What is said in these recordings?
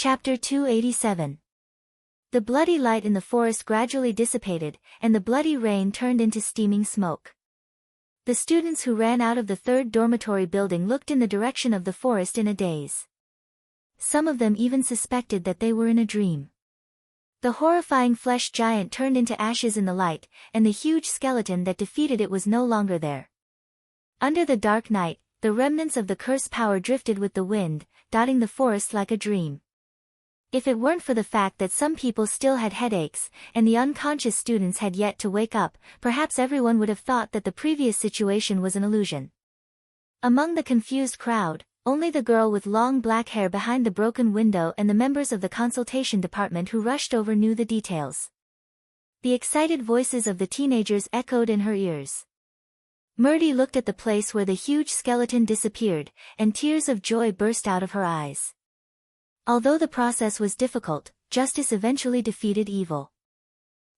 Chapter 287. The bloody light in the forest gradually dissipated, and the bloody rain turned into steaming smoke. The students who ran out of the third dormitory building looked in the direction of the forest in a daze. Some of them even suspected that they were in a dream. The horrifying flesh giant turned into ashes in the light, and the huge skeleton that defeated it was no longer there. Under the dark night, the remnants of the curse power drifted with the wind, dotting the forest like a dream. If it weren't for the fact that some people still had headaches, and the unconscious students had yet to wake up, perhaps everyone would have thought that the previous situation was an illusion. Among the confused crowd, only the girl with long black hair behind the broken window and the members of the consultation department who rushed over knew the details. The excited voices of the teenagers echoed in her ears. Murdy looked at the place where the huge skeleton disappeared, and tears of joy burst out of her eyes. Although the process was difficult, justice eventually defeated evil.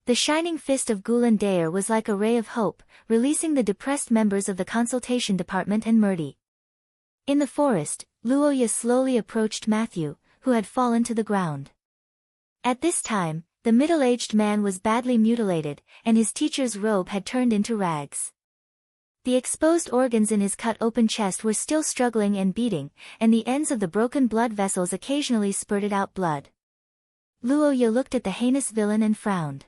The shining fist of Gulen Dayer was like a ray of hope, releasing the depressed members of the consultation department and Murdy. In the forest, Luoya slowly approached Matthew, who had fallen to the ground. At this time, the middle-aged man was badly mutilated, and his teacher's robe had turned into rags. The exposed organs in his cut-open chest were still struggling and beating, and the ends of the broken blood vessels occasionally spurted out blood. Luoya looked at the heinous villain and frowned.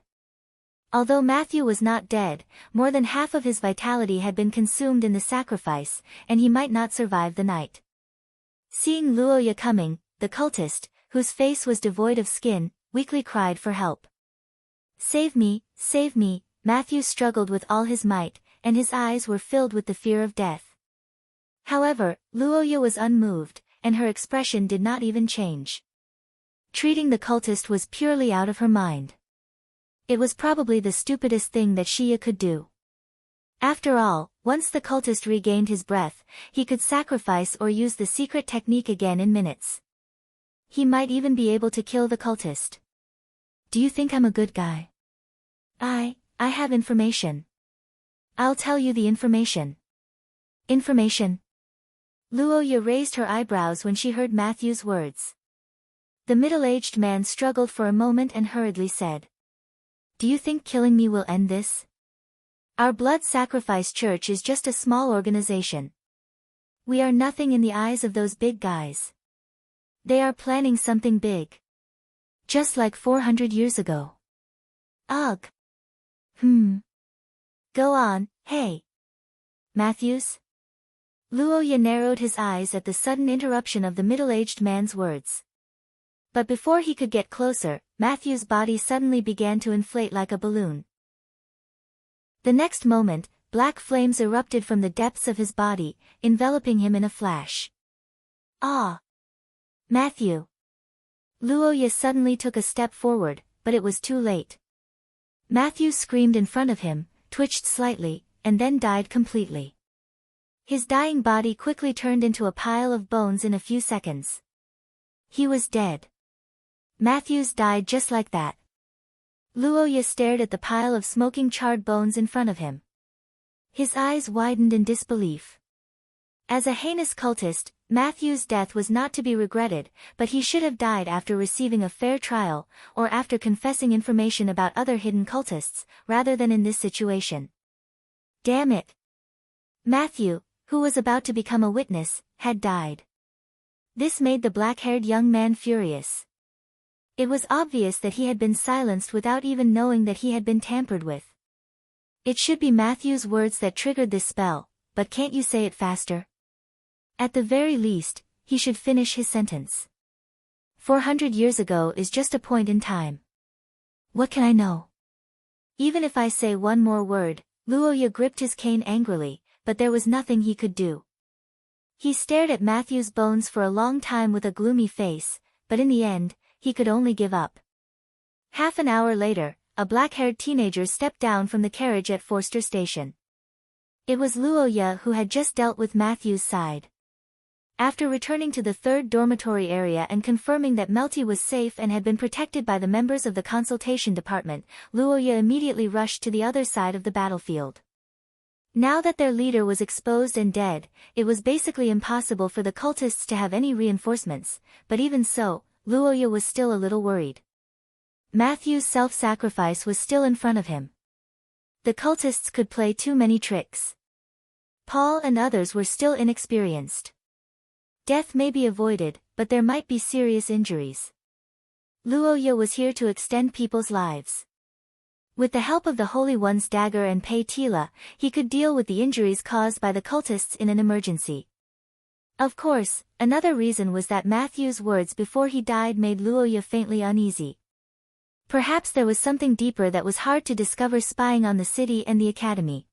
Although Matthew was not dead, more than half of his vitality had been consumed in the sacrifice, and he might not survive the night. Seeing Luoya coming, the cultist, whose face was devoid of skin, weakly cried for help. "Save me, save me," Matthew struggled with all his might, and his eyes were filled with the fear of death. However, Luoya was unmoved, and her expression did not even change. Treating the cultist was purely out of her mind. It was probably the stupidest thing that Shia could do. After all, once the cultist regained his breath, he could sacrifice or use the secret technique again in minutes. He might even be able to kill the cultist. "Do you think I'm a good guy?" I have information. "I'll tell you the information." "Information?" Luoya raised her eyebrows when she heard Matthew's words. The middle-aged man struggled for a moment and hurriedly said, "Do you think killing me will end this? Our blood sacrifice church is just a small organization. We are nothing in the eyes of those big guys. They are planning something big. Just like 400 years ago." "Ugh. Go on, hey. Matthews?" Luoya narrowed his eyes at the sudden interruption of the middle-aged man's words. But before he could get closer, Matthew's body suddenly began to inflate like a balloon. The next moment, black flames erupted from the depths of his body, enveloping him in a flash. "Ah! Matthew!" Luoya suddenly took a step forward, but it was too late. Matthew screamed in front of him, twitched slightly, and then died completely. His dying body quickly turned into a pile of bones in a few seconds. He was dead. Matthews died just like that. Luoya stared at the pile of smoking charred bones in front of him. His eyes widened in disbelief. As a heinous cultist, Matthew's death was not to be regretted, but he should have died after receiving a fair trial, or after confessing information about other hidden cultists, rather than in this situation. Damn it! Matthew, who was about to become a witness, had died. This made the black-haired young man furious. It was obvious that he had been silenced without even knowing that he had been tampered with. It should be Matthew's words that triggered this spell, but can't you say it faster? At the very least, he should finish his sentence. 400 years ago is just a point in time. What can I know? Even if I say one more word, Luoya gripped his cane angrily, but there was nothing he could do. He stared at Matthew's bones for a long time with a gloomy face, but in the end, he could only give up. Half an hour later, a black-haired teenager stepped down from the carriage at Forster Station. It was Luoya who had just dealt with Matthew's side. After returning to the third dormitory area and confirming that Melty was safe and had been protected by the members of the consultation department, Luoya immediately rushed to the other side of the battlefield. Now that their leader was exposed and dead, it was basically impossible for the cultists to have any reinforcements, but even so, Luoya was still a little worried. Matthew's self-sacrifice was still in front of him. The cultists could play too many tricks. Paul and others were still inexperienced. Death may be avoided, but there might be serious injuries. Luoya was here to extend people's lives. With the help of the Holy One's dagger and Pei Tila, he could deal with the injuries caused by the cultists in an emergency. Of course, another reason was that Matthew's words before he died made Luoya faintly uneasy. Perhaps there was something deeper that was hard to discover spying on the city and the academy.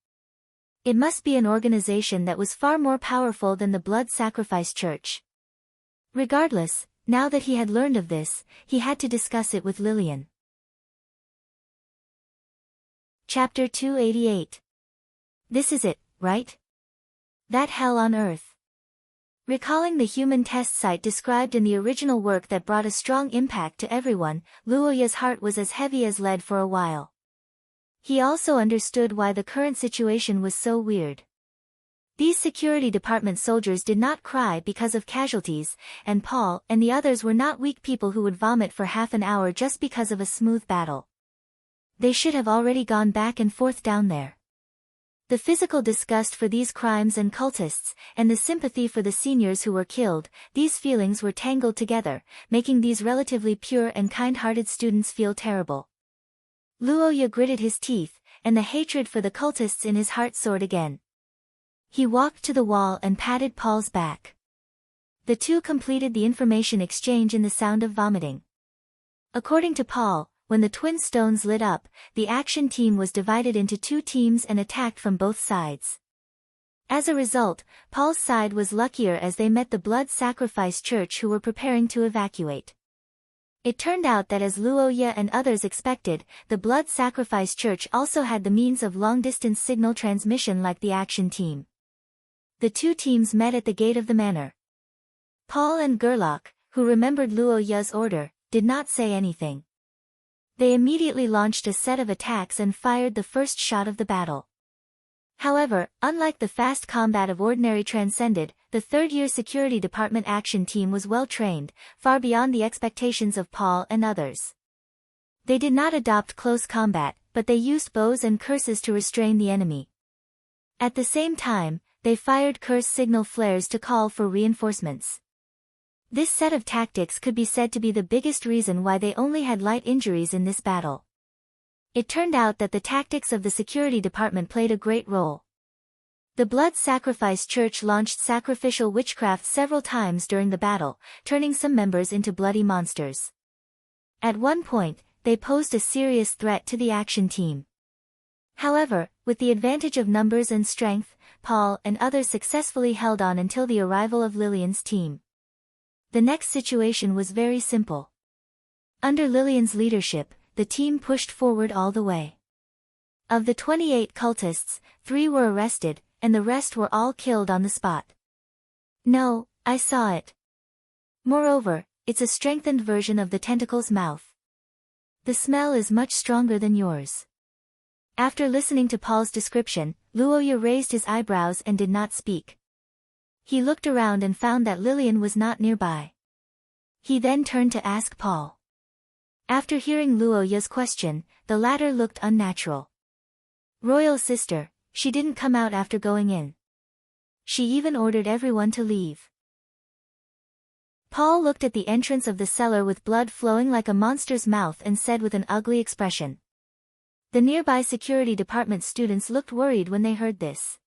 It must be an organization that was far more powerful than the blood sacrifice church. Regardless, now that he had learned of this, he had to discuss it with Lillian. Chapter 288. This is it, right? That hell on earth. Recalling the human test site described in the original work that brought a strong impact to everyone, Luoya's heart was as heavy as lead for a while. He also understood why the current situation was so weird. These security department soldiers did not cry because of casualties, and Paul and the others were not weak people who would vomit for half an hour just because of a smooth battle. They should have already gone back and forth down there. The physical disgust for these crimes and cultists, and the sympathy for the seniors who were killed, these feelings were tangled together, making these relatively pure and kind-hearted students feel terrible. Luoya gritted his teeth, and the hatred for the cultists in his heart soared again. He walked to the wall and patted Paul's back. The two completed the information exchange in the sound of vomiting. According to Paul, when the twin stones lit up, the action team was divided into two teams and attacked from both sides. As a result, Paul's side was luckier as they met the blood sacrifice church who were preparing to evacuate. It turned out that as Luoya and others expected, the blood sacrifice church also had the means of long-distance signal transmission like the action team. The two teams met at the gate of the manor. Paul and Gerlach, who remembered Luoya's order, did not say anything. They immediately launched a set of attacks and fired the first shot of the battle. However, unlike the fast combat of ordinary Transcended, the third-year security department action team was well trained, far beyond the expectations of Paul and others. They did not adopt close combat, but they used bows and curses to restrain the enemy. At the same time, they fired curse signal flares to call for reinforcements. This set of tactics could be said to be the biggest reason why they only had light injuries in this battle. It turned out that the tactics of the security department played a great role. The blood sacrifice church launched sacrificial witchcraft several times during the battle, turning some members into bloody monsters. At one point, they posed a serious threat to the action team. However, with the advantage of numbers and strength, Paul and others successfully held on until the arrival of Lillian's team. The next situation was very simple. Under Lillian's leadership, the team pushed forward all the way. Of the 28 cultists, 3 were arrested, and the rest were all killed on the spot. No, I saw it. Moreover, it's a strengthened version of the tentacle's mouth. The smell is much stronger than yours. After listening to Paul's description, Luoya raised his eyebrows and did not speak. He looked around and found that Lillian was not nearby. He then turned to ask Paul. After hearing Luoya's question, the latter looked unnatural. Royal sister, she didn't come out after going in. She even ordered everyone to leave. Paul looked at the entrance of the cellar with blood flowing like a monster's mouth and said with an ugly expression. The nearby security department students looked worried when they heard this.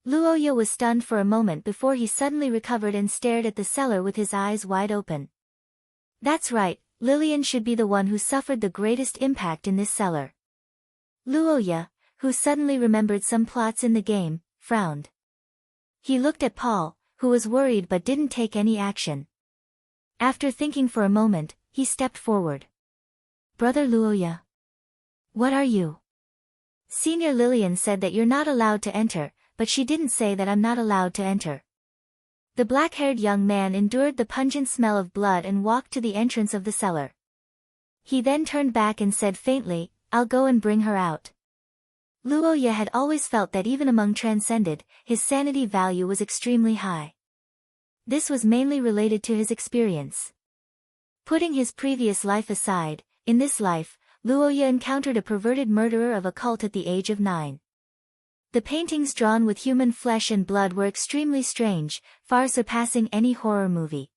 Luoya was stunned for a moment before he suddenly recovered and stared at the cellar with his eyes wide open. That's right, Lillian should be the one who suffered the greatest impact in this cellar. Luoya, who suddenly remembered some plots in the game, frowned. He looked at Paul, who was worried but didn't take any action. After thinking for a moment, he stepped forward. Brother Luoya. What are you? Senior Lillian said that you're not allowed to enter, but she didn't say that I'm not allowed to enter. The black-haired young man endured the pungent smell of blood and walked to the entrance of the cellar. He then turned back and said faintly, I'll go and bring her out. Luoya had always felt that even among Transcended, his sanity value was extremely high. This was mainly related to his experience. Putting his previous life aside, in this life, Luoya encountered a perverted murderer of a cult at the age of 9. The paintings drawn with human flesh and blood were extremely strange, far surpassing any horror movie.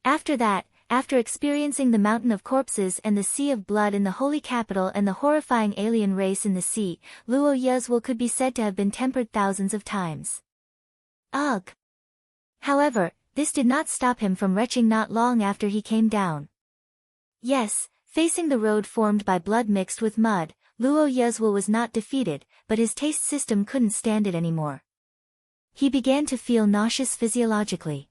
After that, after experiencing the mountain of corpses and the sea of blood in the holy capital and the horrifying alien race in the sea, Luoya's will could be said to have been tempered thousands of times. Ugh! However, this did not stop him from retching not long after he came down. Yes, facing the road formed by blood mixed with mud, Luoya's will was not defeated, but his taste system couldn't stand it anymore. He began to feel nauseous physiologically.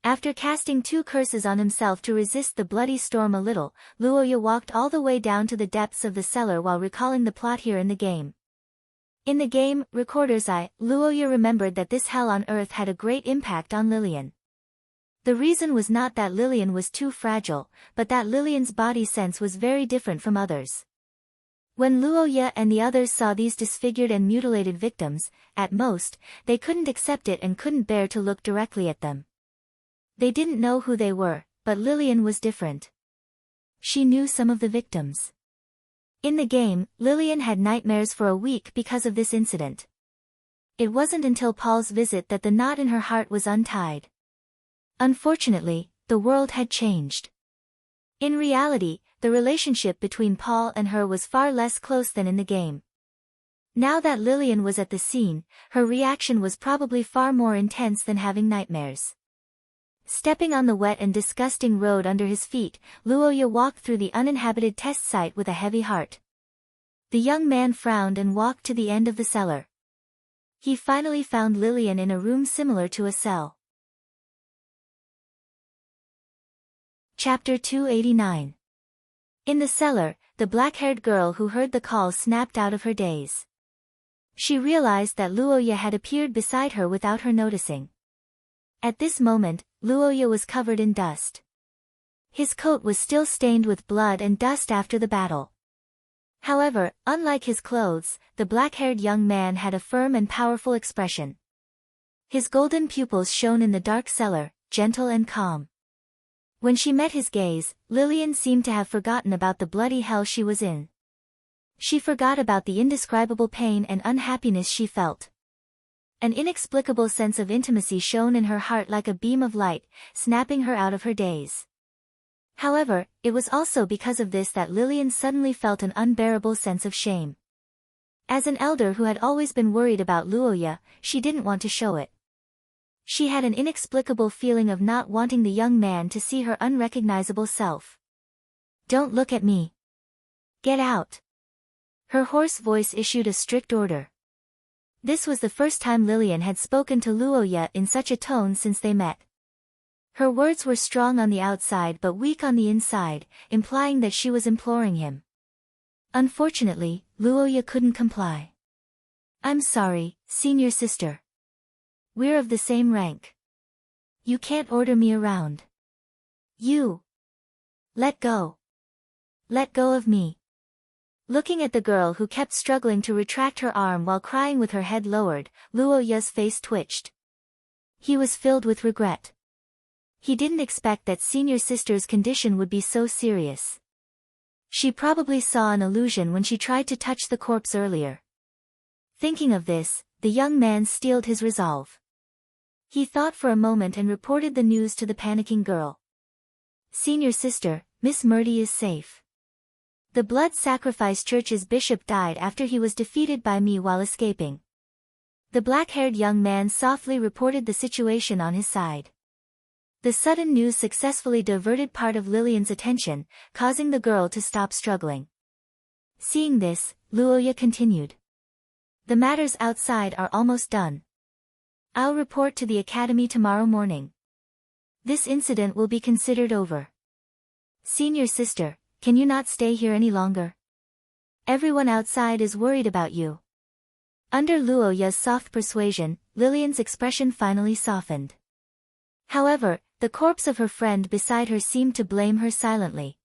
After casting 2 curses on himself to resist the bloody storm a little, Luoya walked all the way down to the depths of the cellar while recalling the plot here in the game. In the game, Recorder's Eye, Luoya remembered that this hell on earth had a great impact on Lillian. The reason was not that Lillian was too fragile, but that Lillian's body sense was very different from others. When Luoya and the others saw these disfigured and mutilated victims, at most, they couldn't accept it and couldn't bear to look directly at them. They didn't know who they were, but Lillian was different. She knew some of the victims. In the game, Lillian had nightmares for a week because of this incident. It wasn't until Paul's visit that the knot in her heart was untied. Unfortunately, the world had changed. In reality, the relationship between Paul and her was far less close than in the game. Now that Lillian was at the scene, her reaction was probably far more intense than having nightmares. Stepping on the wet and disgusting road under his feet, Luoya walked through the uninhabited test site with a heavy heart. The young man frowned and walked to the end of the cellar. He finally found Lillian in a room similar to a cell. Chapter 289. In the cellar, the black-haired girl who heard the call snapped out of her daze. She realized that Luoya had appeared beside her without her noticing. At this moment, Luoya was covered in dust. His coat was still stained with blood and dust after the battle. However, unlike his clothes, the black-haired young man had a firm and powerful expression. His golden pupils shone in the dark cellar, gentle and calm. When she met his gaze, Lillian seemed to have forgotten about the bloody hell she was in. She forgot about the indescribable pain and unhappiness she felt. An inexplicable sense of intimacy shone in her heart like a beam of light, snapping her out of her daze. However, it was also because of this that Lillian suddenly felt an unbearable sense of shame. As an elder who had always been worried about Luoya, she didn't want to show it. She had an inexplicable feeling of not wanting the young man to see her unrecognizable self. "Don't look at me. Get out." Her hoarse voice issued a strict order. This was the first time Lillian had spoken to Luoya in such a tone since they met. Her words were strong on the outside but weak on the inside, implying that she was imploring him. Unfortunately, Luoya couldn't comply. "I'm sorry, senior sister. We're of the same rank. You can't order me around. You. Let go. Let go of me." Looking at the girl who kept struggling to retract her arm while crying with her head lowered, Luoya's face twitched. He was filled with regret. He didn't expect that senior sister's condition would be so serious. She probably saw an illusion when she tried to touch the corpse earlier. Thinking of this, the young man steeled his resolve. He thought for a moment and reported the news to the panicking girl. "Senior sister, Miss Murdy is safe. The Blood Sacrifice Church's bishop died after he was defeated by me while escaping." The black-haired young man softly reported the situation on his side. The sudden news successfully diverted part of Lillian's attention, causing the girl to stop struggling. Seeing this, Luoya continued. "The matters outside are almost done. I'll report to the academy tomorrow morning. This incident will be considered over. Senior sister, can you not stay here any longer? Everyone outside is worried about you." Under Luoya's soft persuasion, Lillian's expression finally softened. However, the corpse of her friend beside her seemed to blame her silently.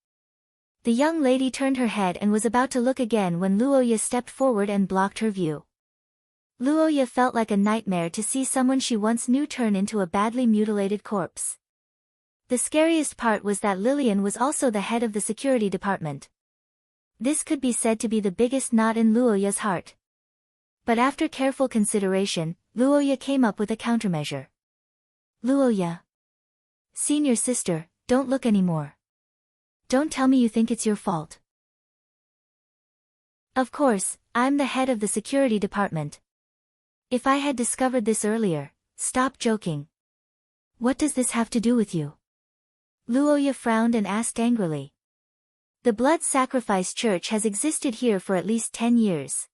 The young lady turned her head and was about to look again when Luoya stepped forward and blocked her view. Luoya felt like a nightmare to see someone she once knew turn into a badly mutilated corpse. The scariest part was that Lillian was also the head of the security department. This could be said to be the biggest knot in Luoya's heart. But after careful consideration, Luoya came up with a countermeasure. Luoya. Senior sister, don't look anymore. Don't tell me you think it's your fault. Of course, I'm the head of the security department. If I had discovered this earlier, stop joking. What does this have to do with you? Luoya frowned and asked angrily. The blood sacrifice church has existed here for at least 10 years.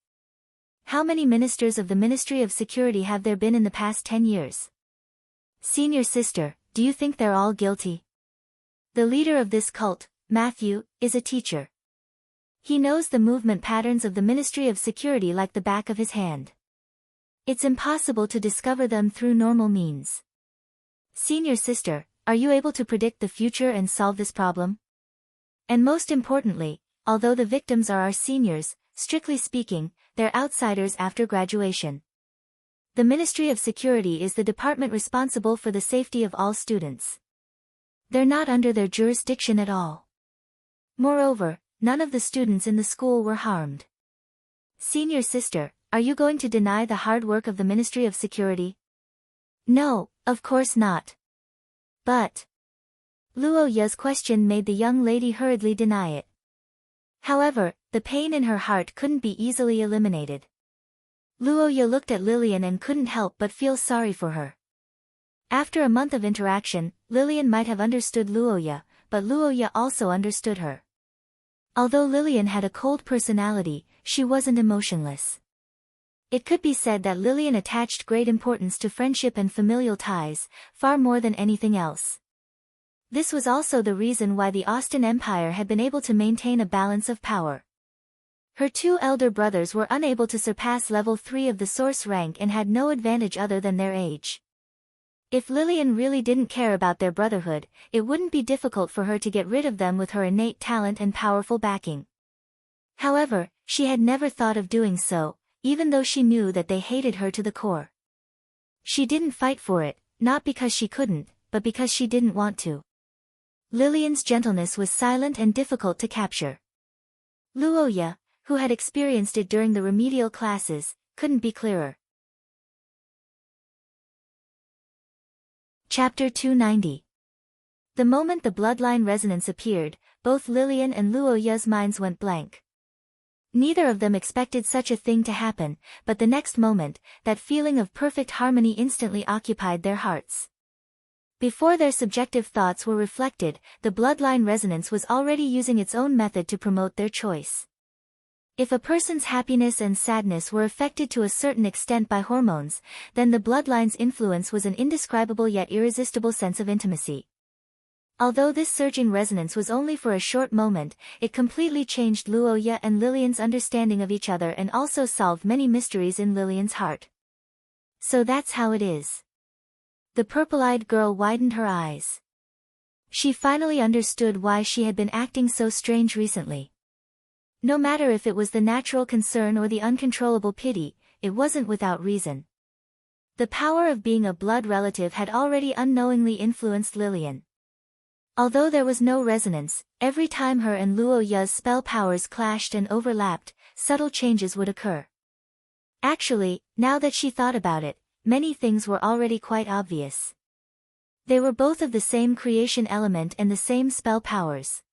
How many ministers of the Ministry of Security have there been in the past 10 years? Senior sister, do you think they're all guilty? The leader of this cult, Matthew, is a teacher. He knows the movement patterns of the Ministry of Security like the back of his hand. It's impossible to discover them through normal means. Senior sister, are you able to predict the future and solve this problem? And most importantly, although the victims are our seniors, strictly speaking, they're outsiders after graduation. The Ministry of Security is the department responsible for the safety of all students. They're not under their jurisdiction at all. Moreover, none of the students in the school were harmed. Senior sister, are you going to deny the hard work of the Ministry of Security? No, of course not. But Luoya's question made the young lady hurriedly deny it. However, the pain in her heart couldn't be easily eliminated. Luoya looked at Lillian and couldn't help but feel sorry for her. After a month of interaction, Lillian might have understood Luoya, but Luoya also understood her. Although Lillian had a cold personality, she wasn't emotionless. It could be said that Lillian attached great importance to friendship and familial ties, far more than anything else. This was also the reason why the Austin Empire had been able to maintain a balance of power. Her two elder brothers were unable to surpass level 3 of the source rank and had no advantage other than their age. If Lillian really didn't care about their brotherhood, it wouldn't be difficult for her to get rid of them with her innate talent and powerful backing. However, she had never thought of doing so, even though she knew that they hated her to the core. She didn't fight for it, not because she couldn't, but because she didn't want to. Lillian's gentleness was silent and difficult to capture. Luoya, who had experienced it during the remedial classes, couldn't be clearer. Chapter 290. The moment the bloodline resonance appeared, both Lillian and Luoya's minds went blank. Neither of them expected such a thing to happen, but the next moment, that feeling of perfect harmony instantly occupied their hearts. Before their subjective thoughts were reflected, the bloodline resonance was already using its own method to promote their choice. If a person's happiness and sadness were affected to a certain extent by hormones, then the bloodline's influence was an indescribable yet irresistible sense of intimacy. Although this surging resonance was only for a short moment, it completely changed Luoya and Lillian's understanding of each other and also solved many mysteries in Lillian's heart. So that's how it is. The purple-eyed girl widened her eyes. She finally understood why she had been acting so strange recently. No matter if it was the natural concern or the uncontrollable pity, it wasn't without reason. The power of being a blood relative had already unknowingly influenced Lillian. Although there was no resonance, every time her and Luoya's spell powers clashed and overlapped, subtle changes would occur. Actually, now that she thought about it, many things were already quite obvious. They were both of the same creation element and the same spell powers.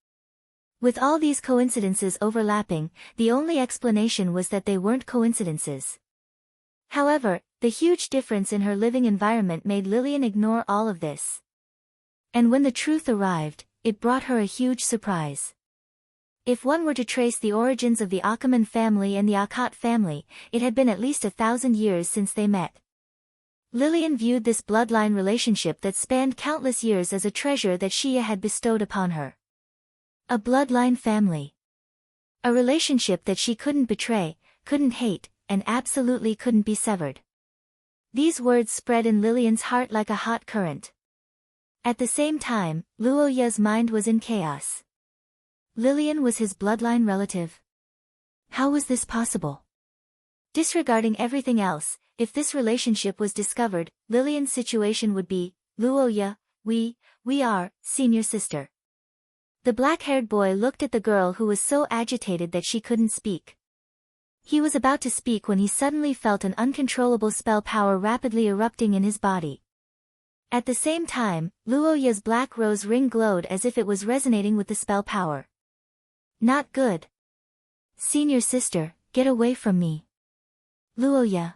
With all these coincidences overlapping, the only explanation was that they weren't coincidences. However, the huge difference in her living environment made Lillian ignore all of this. And when the truth arrived, it brought her a huge surprise. If one were to trace the origins of the Ackerman family and the Akot family, it had been at least 1,000 years since they met. Lillian viewed this bloodline relationship that spanned countless years as a treasure that Shia had bestowed upon her. A bloodline family. A relationship that she couldn't betray, couldn't hate, and absolutely couldn't be severed. These words spread in Lillian's heart like a hot current. At the same time, Luoya's mind was in chaos. Lillian was his bloodline relative. How was this possible? Disregarding everything else, if this relationship was discovered, Lillian's situation would be, Luoya, We are, senior sister. The black-haired boy looked at the girl who was so agitated that she couldn't speak. He was about to speak when he suddenly felt an uncontrollable spell power rapidly erupting in his body. At the same time, Luoya's black rose ring glowed as if it was resonating with the spell power. Not good. Senior sister, get away from me. Luoya.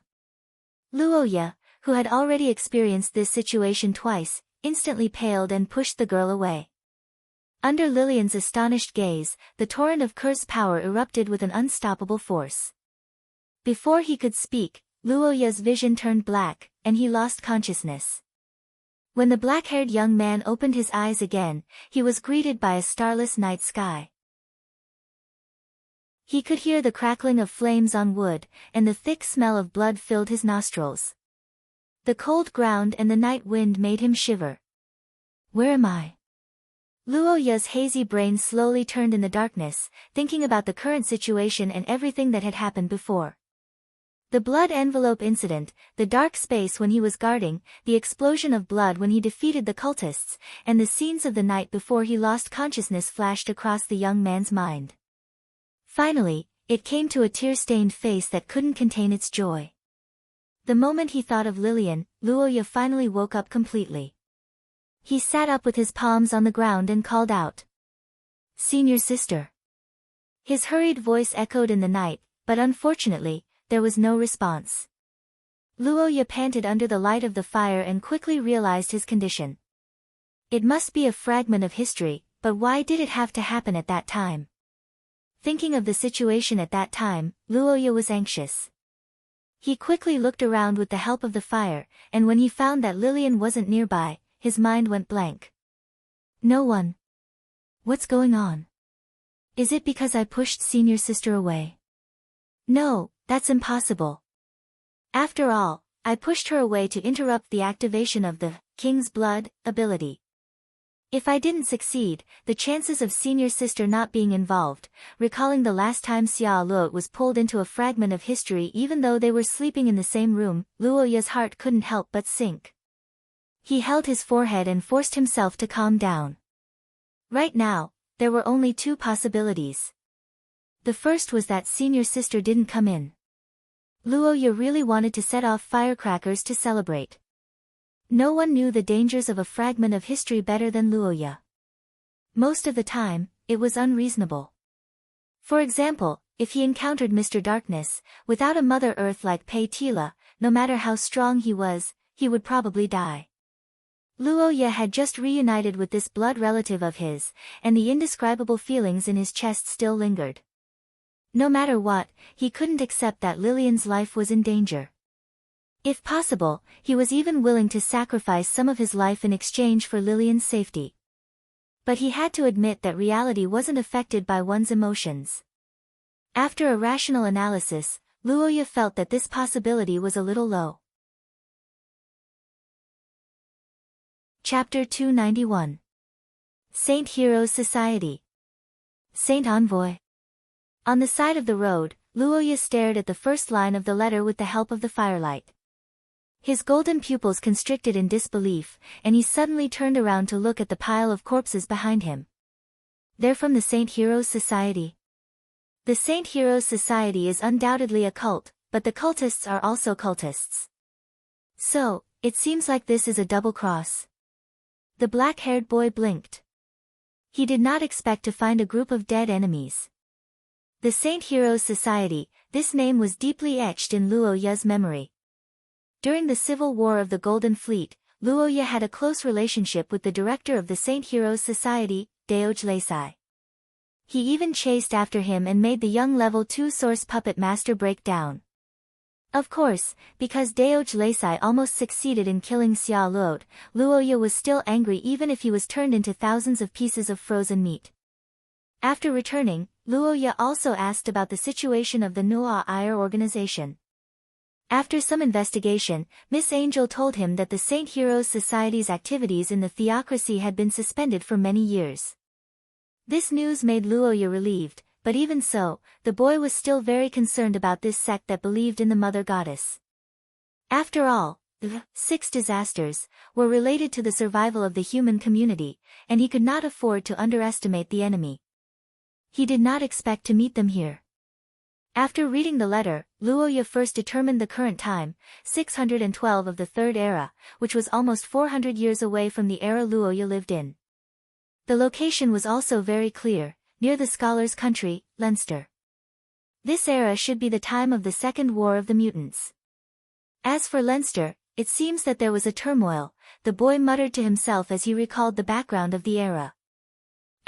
Luoya, who had already experienced this situation twice, instantly paled and pushed the girl away. Under Lillian's astonished gaze, the torrent of curse power erupted with an unstoppable force. Before he could speak, Luoya's vision turned black, and he lost consciousness. When the black-haired young man opened his eyes again, he was greeted by a starless night sky. He could hear the crackling of flames on wood, and the thick smell of blood filled his nostrils. The cold ground and the night wind made him shiver. Where am I? Luoya's hazy brain slowly turned in the darkness, thinking about the current situation and everything that had happened before. The blood envelope incident, the dark space when he was guarding, the explosion of blood when he defeated the cultists, and the scenes of the night before he lost consciousness flashed across the young man's mind. Finally, it came to a tear-stained face that couldn't contain its joy. The moment he thought of Lillian, Luoya finally woke up completely. He sat up with his palms on the ground and called out. Senior sister. His hurried voice echoed in the night, but unfortunately, there was no response. Luoya panted under the light of the fire and quickly realized his condition. It must be a fragment of history, but why did it have to happen at that time? Thinking of the situation at that time, Luoya was anxious. He quickly looked around with the help of the fire, and when he found that Lillian wasn't nearby, his mind went blank. No one. What's going on? Is it because I pushed senior sister away? No, that's impossible. After all, I pushed her away to interrupt the activation of the King's Blood ability. If I didn't succeed, the chances of senior sister not being involved, recalling the last time Xia Luo was pulled into a fragment of history even though they were sleeping in the same room, Luoya's heart couldn't help but sink. He held his forehead and forced himself to calm down. Right now, there were only two possibilities. The first was that senior sister didn't come in. Luoya really wanted to set off firecrackers to celebrate. No one knew the dangers of a fragment of history better than Luoya. Most of the time, it was unreasonable. For example, if he encountered Mr. Darkness, without a Mother Earth like Pei Tila, no matter how strong he was, he would probably die. Luoya had just reunited with this blood relative of his, and the indescribable feelings in his chest still lingered. No matter what, he couldn't accept that Lillian's life was in danger. If possible, he was even willing to sacrifice some of his life in exchange for Lillian's safety. But he had to admit that reality wasn't affected by one's emotions. After a rational analysis, Luoya felt that this possibility was a little low. Chapter 291. Saint Heroes Society. Saint Envoy. On the side of the road, Luoya stared at the first line of the letter with the help of the firelight. His golden pupils constricted in disbelief, and he suddenly turned around to look at the pile of corpses behind him. They're from the Saint Heroes Society. The Saint Heroes Society is undoubtedly a cult, but the cultists are also cultists. So, it seems like this is a double cross. The black-haired boy blinked. He did not expect to find a group of dead enemies. The Saint Heroes Society, this name was deeply etched in Luoya's memory. During the Civil War of the Golden Fleet, Luoya had a close relationship with the director of the Saint Heroes Society, Daoj Leisai. He even chased after him and made the young level 2 source puppet master break down. Of course, because Daoj Leisai almost succeeded in killing Xia Luo, Luoya was still angry even if he was turned into thousands of pieces of frozen meat. After returning, Luoya also asked about the situation of the Noa Ire organization. After some investigation, Miss Angel told him that the Saint Heroes Society's activities in the theocracy had been suspended for many years. This news made Luoya relieved, but even so, the boy was still very concerned about this sect that believed in the Mother Goddess. After all, The 6 disasters were related to the survival of the human community, and he could not afford to underestimate the enemy. He did not expect to meet them here. After reading the letter, Luoya first determined the current time, 612 of the Third Era, which was almost 400 years away from the era Luoya lived in. The location was also very clear, near the scholar's country, Leinster. This era should be the time of the Second War of the Mutants. As for Leinster, it seems that there was a turmoil, the boy muttered to himself as he recalled the background of the era.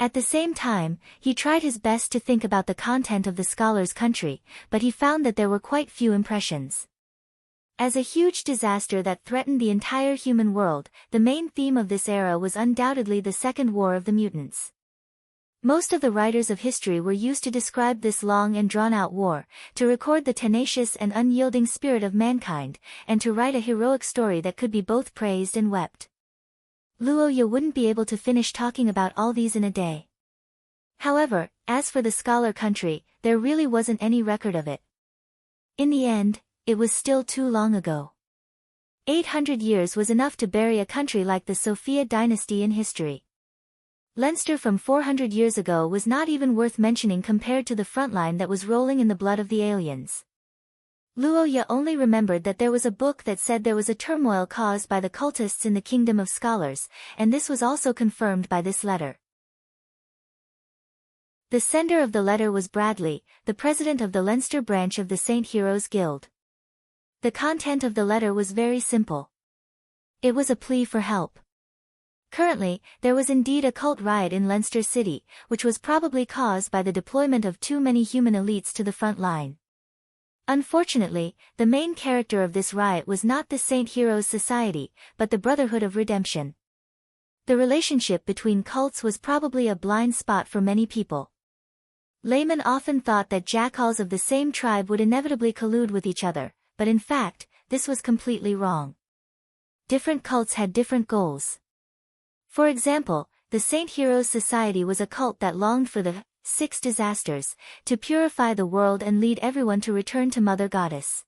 At the same time, he tried his best to think about the content of the scholar's country, but he found that there were quite few impressions. As a huge disaster that threatened the entire human world, the main theme of this era was undoubtedly the Second War of the Mutants. Most of the writers of history were used to describe this long and drawn-out war, to record the tenacious and unyielding spirit of mankind, and to write a heroic story that could be both praised and wept. Luoya wouldn't be able to finish talking about all these in a day. However, as for the scholar country, there really wasn't any record of it. In the end, it was still too long ago. 800 years was enough to bury a country like the Sophia dynasty in history. Leinster from 400 years ago was not even worth mentioning compared to the frontline that was rolling in the blood of the aliens. Luoya only remembered that there was a book that said there was a turmoil caused by the cultists in the Kingdom of Scholars, and this was also confirmed by this letter. The sender of the letter was Bradley, the president of the Leinster branch of the St. Heroes Guild. The content of the letter was very simple. It was a plea for help. Currently, there was indeed a cult riot in Leinster City, which was probably caused by the deployment of too many human elites to the front line. Unfortunately, the main character of this riot was not the Saint Heroes Society, but the Brotherhood of Redemption. The relationship between cults was probably a blind spot for many people. Laymen often thought that jackals of the same tribe would inevitably collude with each other, but in fact, this was completely wrong. Different cults had different goals. For example, the Saint Heroes Society was a cult that longed for the 6 disasters, to purify the world and lead everyone to return to Mother Goddess.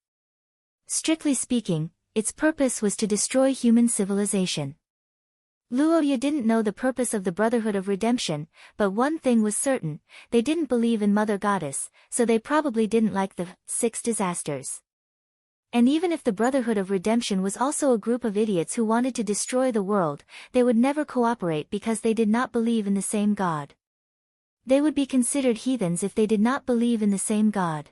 Strictly speaking, its purpose was to destroy human civilization. Luoya didn't know the purpose of the Brotherhood of Redemption, but one thing was certain, they didn't believe in Mother Goddess, so they probably didn't like the 6 disasters. And even if the Brotherhood of Redemption was also a group of idiots who wanted to destroy the world, they would never cooperate because they did not believe in the same God. They would be considered heathens if they did not believe in the same God.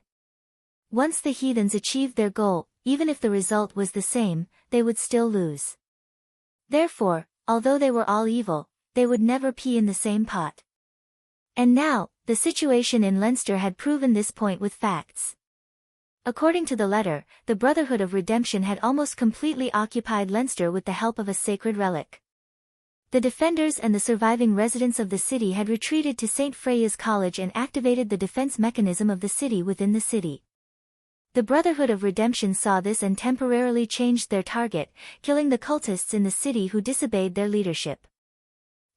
Once the heathens achieved their goal, even if the result was the same, they would still lose. Therefore, although they were all evil, they would never pee in the same pot. And now, the situation in Leinster had proven this point with facts. According to the letter, the Brotherhood of Redemption had almost completely occupied Leinster with the help of a sacred relic. The defenders and the surviving residents of the city had retreated to St. Freya's College and activated the defense mechanism of the city within the city. The Brotherhood of Redemption saw this and temporarily changed their target, killing the cultists in the city who disobeyed their leadership.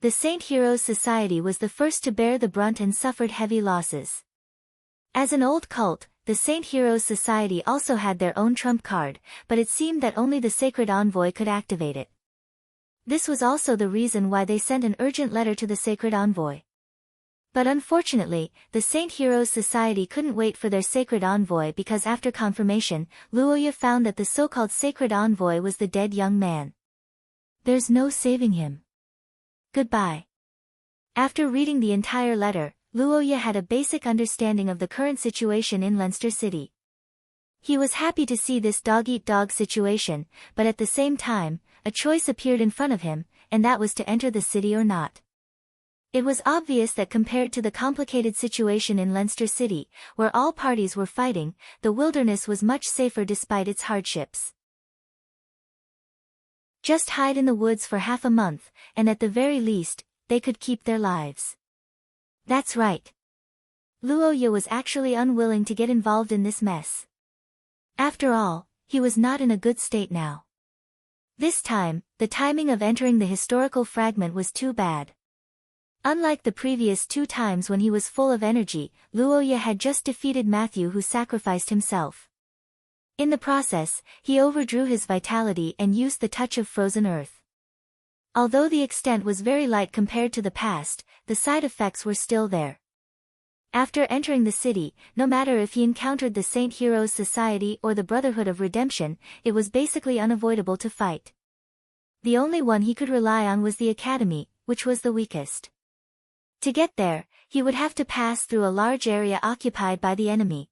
The St. Heroes Society was the first to bear the brunt and suffered heavy losses. As an old cult, the St. Heroes Society also had their own trump card, but it seemed that only the Sacred Envoy could activate it. This was also the reason why they sent an urgent letter to the Sacred Envoy. But unfortunately, the St. Heroes Society couldn't wait for their Sacred Envoy because after confirmation, Luoya found that the so-called Sacred Envoy was the dead young man. There's no saving him. Goodbye. After reading the entire letter, Luoya had a basic understanding of the current situation in Leinster City. He was happy to see this dog-eat-dog situation, but at the same time, a choice appeared in front of him, and that was to enter the city or not. It was obvious that compared to the complicated situation in Leinster City, where all parties were fighting, the wilderness was much safer despite its hardships. Just hide in the woods for half a month, and at the very least, they could keep their lives. That's right. Luoya was actually unwilling to get involved in this mess. After all, he was not in a good state now. This time, the timing of entering the historical fragment was too bad. Unlike the previous 2 times when he was full of energy, Luoya had just defeated Matthew who sacrificed himself. In the process, he overdrew his vitality and used the touch of frozen earth. Although the extent was very light compared to the past, the side effects were still there. After entering the city, no matter if he encountered the Saint Heroes Society or the Brotherhood of Redemption, it was basically unavoidable to fight. The only one he could rely on was the Academy, which was the weakest. To get there, he would have to pass through a large area occupied by the enemy.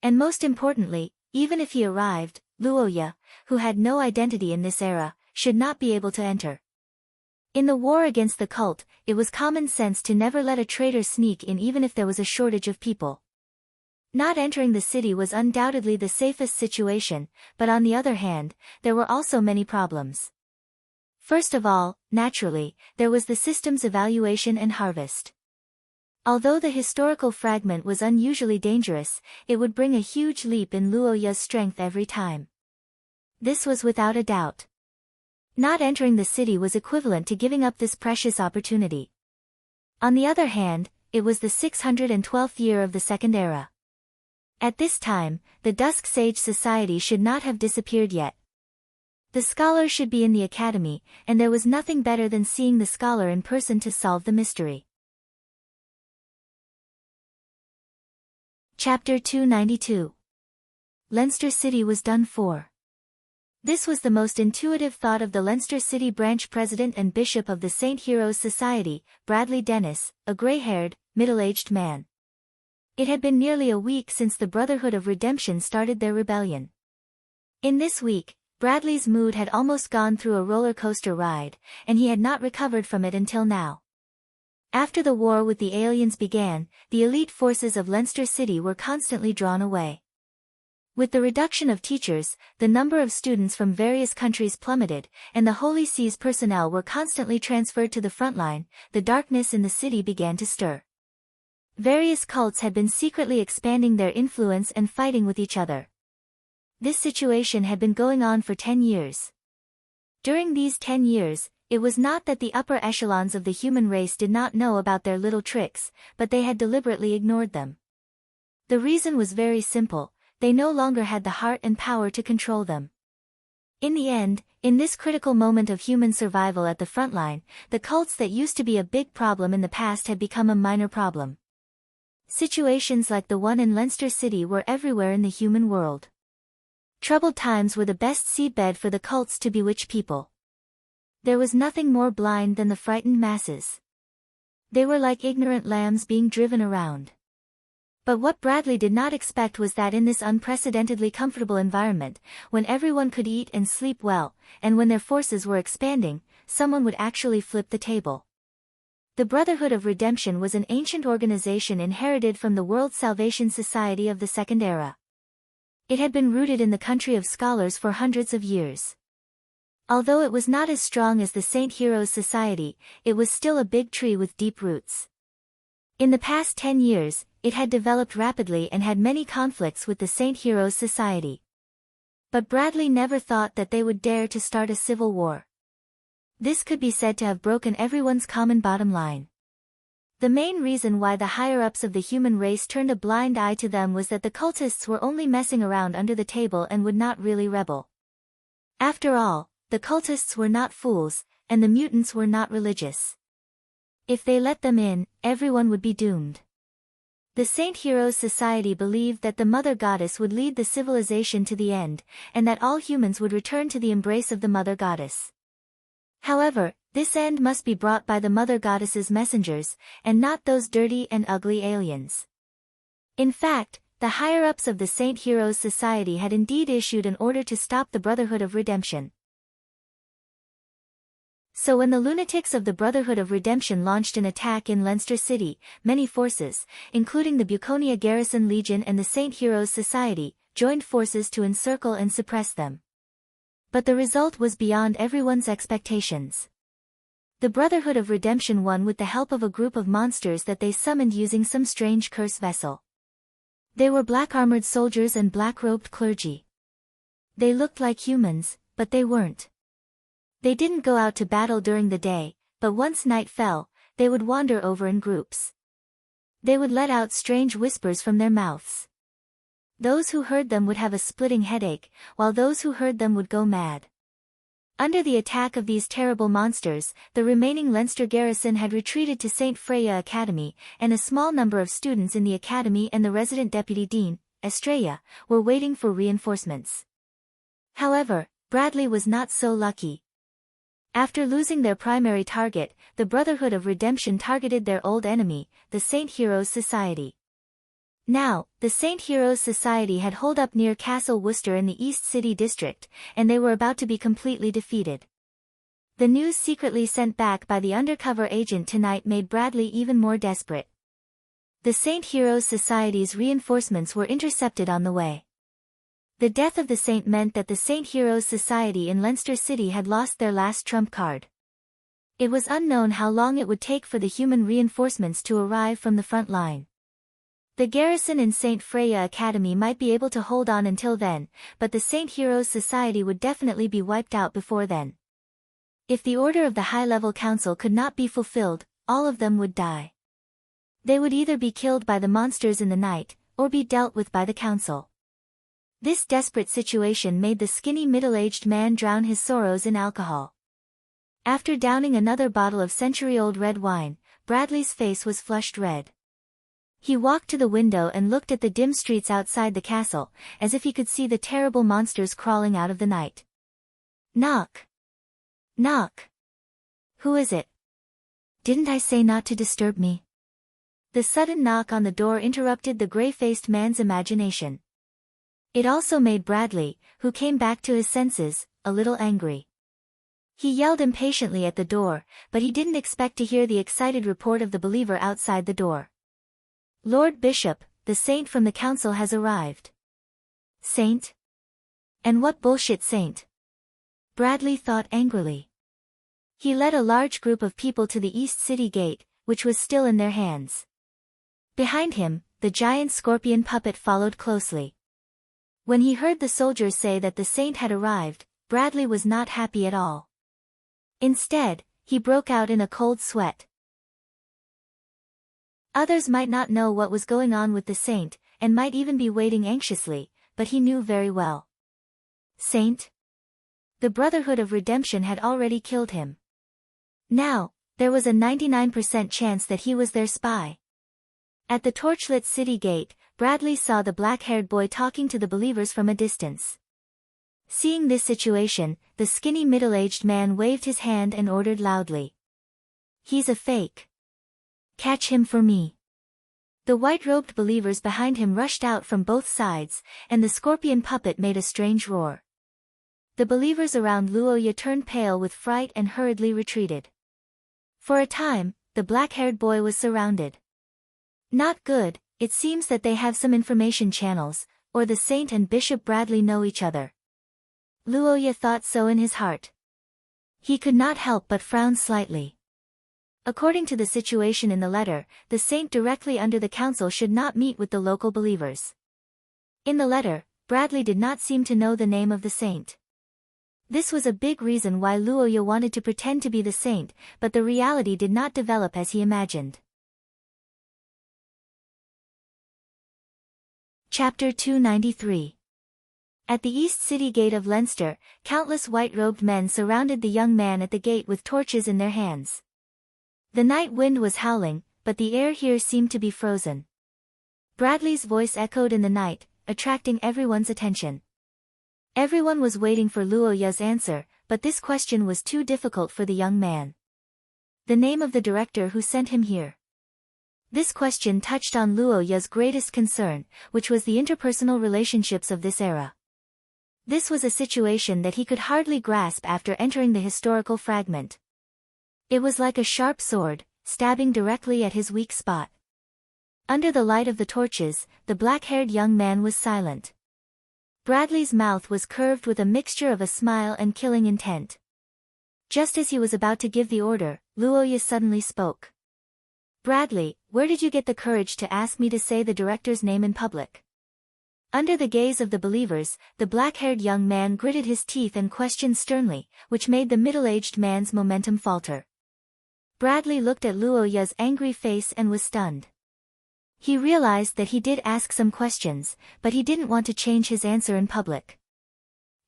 And most importantly, even if he arrived, Luoya, who had no identity in this era, should not be able to enter. In the war against the cult, it was common sense to never let a traitor sneak in even if there was a shortage of people. Not entering the city was undoubtedly the safest situation, but on the other hand, there were also many problems. First of all, naturally, there was the system's evaluation and harvest. Although the historical fragment was unusually dangerous, it would bring a huge leap in Luoya's strength every time. This was without a doubt. Not entering the city was equivalent to giving up this precious opportunity. On the other hand, it was the 612th year of the Second Era. At this time, the Dusk Sage Society should not have disappeared yet. The scholar should be in the academy, and there was nothing better than seeing the scholar in person to solve the mystery. Chapter 292. Leinster City was done for. This was the most intuitive thought of the Leinster City branch president and bishop of the Saint Heroes Society, Bradley Dennis, a grey-haired, middle-aged man. It had been nearly a week since the Brotherhood of Redemption started their rebellion. In this week, Bradley's mood had almost gone through a roller coaster ride, and he had not recovered from it until now. After the war with the aliens began, the elite forces of Leinster City were constantly drawn away. With the reduction of teachers, the number of students from various countries plummeted, and the Holy See's personnel were constantly transferred to the front line. The darkness in the city began to stir. Various cults had been secretly expanding their influence and fighting with each other. This situation had been going on for 10 years. During these 10 years, it was not that the upper echelons of the human race did not know about their little tricks, but they had deliberately ignored them. The reason was very simple. They no longer had the heart and power to control them. In the end, in this critical moment of human survival at the front line, the cults that used to be a big problem in the past had become a minor problem. Situations like the one in Leinster City were everywhere in the human world. Troubled times were the best seedbed for the cults to bewitch people. There was nothing more blind than the frightened masses. They were like ignorant lambs being driven around. But what Bradley did not expect was that in this unprecedentedly comfortable environment, when everyone could eat and sleep well, and when their forces were expanding, someone would actually flip the table. The Brotherhood of Redemption was an ancient organization inherited from the World Salvation Society of the Second Era. It had been rooted in the country of scholars for hundreds of years. Although it was not as strong as the Saint Heroes Society, it was still a big tree with deep roots. In the past 10 years, it had developed rapidly and had many conflicts with the Saint Heroes Society. But Bradley never thought that they would dare to start a civil war. This could be said to have broken everyone's common bottom line. The main reason why the higher-ups of the human race turned a blind eye to them was that the cultists were only messing around under the table and would not really rebel. After all, the cultists were not fools, and the mutants were not religious. If they let them in, everyone would be doomed. The Saint Heroes Society believed that the Mother Goddess would lead the civilization to the end, and that all humans would return to the embrace of the Mother Goddess. However, this end must be brought by the Mother Goddess's messengers, and not those dirty and ugly aliens. In fact, the higher-ups of the Saint Heroes Society had indeed issued an order to stop the Brotherhood of Redemption. So when the lunatics of the Brotherhood of Redemption launched an attack in Leinster City, many forces, including the Buconia Garrison Legion and the Saint Heroes Society, joined forces to encircle and suppress them. But the result was beyond everyone's expectations. The Brotherhood of Redemption won with the help of a group of monsters that they summoned using some strange curse vessel. They were black-armored soldiers and black-robed clergy. They looked like humans, but they weren't. They didn't go out to battle during the day, but once night fell, they would wander over in groups. They would let out strange whispers from their mouths. Those who heard them would have a splitting headache, while those who heard them would go mad. Under the attack of these terrible monsters, the remaining Leinster garrison had retreated to St. Freya Academy, and a small number of students in the academy and the resident deputy dean, Estrella, were waiting for reinforcements. However, Bradley was not so lucky. After losing their primary target, the Brotherhood of Redemption targeted their old enemy, the Saint Heroes Society. Now, the Saint Heroes Society had holed up near Castle Worcester in the East City District, and they were about to be completely defeated. The news secretly sent back by the undercover agent tonight made Bradley even more desperate. The Saint Heroes Society's reinforcements were intercepted on the way. The death of the saint meant that the Saint Heroes Society in Leinster City had lost their last trump card. It was unknown how long it would take for the human reinforcements to arrive from the front line. The garrison in St. Freya Academy might be able to hold on until then, but the Saint Heroes Society would definitely be wiped out before then. If the order of the high-level council could not be fulfilled, all of them would die. They would either be killed by the monsters in the night, or be dealt with by the council. This desperate situation made the skinny middle-aged man drown his sorrows in alcohol. After downing another bottle of century-old red wine, Bradley's face was flushed red. He walked to the window and looked at the dim streets outside the castle, as if he could see the terrible monsters crawling out of the night. Knock! Knock! Who is it? Didn't I say not to disturb me? The sudden knock on the door interrupted the gray-faced man's imagination. It also made Bradley, who came back to his senses, a little angry. He yelled impatiently at the door, but he didn't expect to hear the excited report of the believer outside the door. Lord Bishop, the saint from the council has arrived. Saint? And what bullshit saint? Bradley thought angrily. He led a large group of people to the East City Gate, which was still in their hands. Behind him, the giant scorpion puppet followed closely. When he heard the soldiers say that the saint had arrived, Bradley was not happy at all. Instead, he broke out in a cold sweat. Others might not know what was going on with the saint, and might even be waiting anxiously, but he knew very well. Saint? The Brotherhood of Redemption had already killed him. Now, there was a 99% chance that he was their spy. At the torchlit city gate, Bradley saw the black-haired boy talking to the believers from a distance. Seeing this situation, the skinny middle-aged man waved his hand and ordered loudly. He's a fake. Catch him for me. The white-robed believers behind him rushed out from both sides, and the scorpion puppet made a strange roar. The believers around Luoya turned pale with fright and hurriedly retreated. For a time, the black-haired boy was surrounded. Not good, it seems that they have some information channels, or the saint and Bishop Bradley know each other. Luoya thought so in his heart. He could not help but frown slightly. According to the situation in the letter, the saint directly under the council should not meet with the local believers. In the letter, Bradley did not seem to know the name of the saint. This was a big reason why Luoya wanted to pretend to be the saint, but the reality did not develop as he imagined. Chapter 293. At the East City Gate of Leinster, countless white-robed men surrounded the young man at the gate with torches in their hands. The night wind was howling, but the air here seemed to be frozen. Bradley's voice echoed in the night, attracting everyone's attention. Everyone was waiting for Luoya's answer, but this question was too difficult for the young man. The name of the director who sent him here. This question touched on Luoya's greatest concern, which was the interpersonal relationships of this era. This was a situation that he could hardly grasp after entering the historical fragment. It was like a sharp sword, stabbing directly at his weak spot. Under the light of the torches, the black-haired young man was silent. Bradley's mouth was curved with a mixture of a smile and killing intent. Just as he was about to give the order, Luoya suddenly spoke. Bradley, where did you get the courage to ask me to say the director's name in public? Under the gaze of the believers, the black-haired young man gritted his teeth and questioned sternly, which made the middle-aged man's momentum falter. Bradley looked at Luoya's angry face and was stunned. He realized that he did ask some questions, but he didn't want to change his answer in public.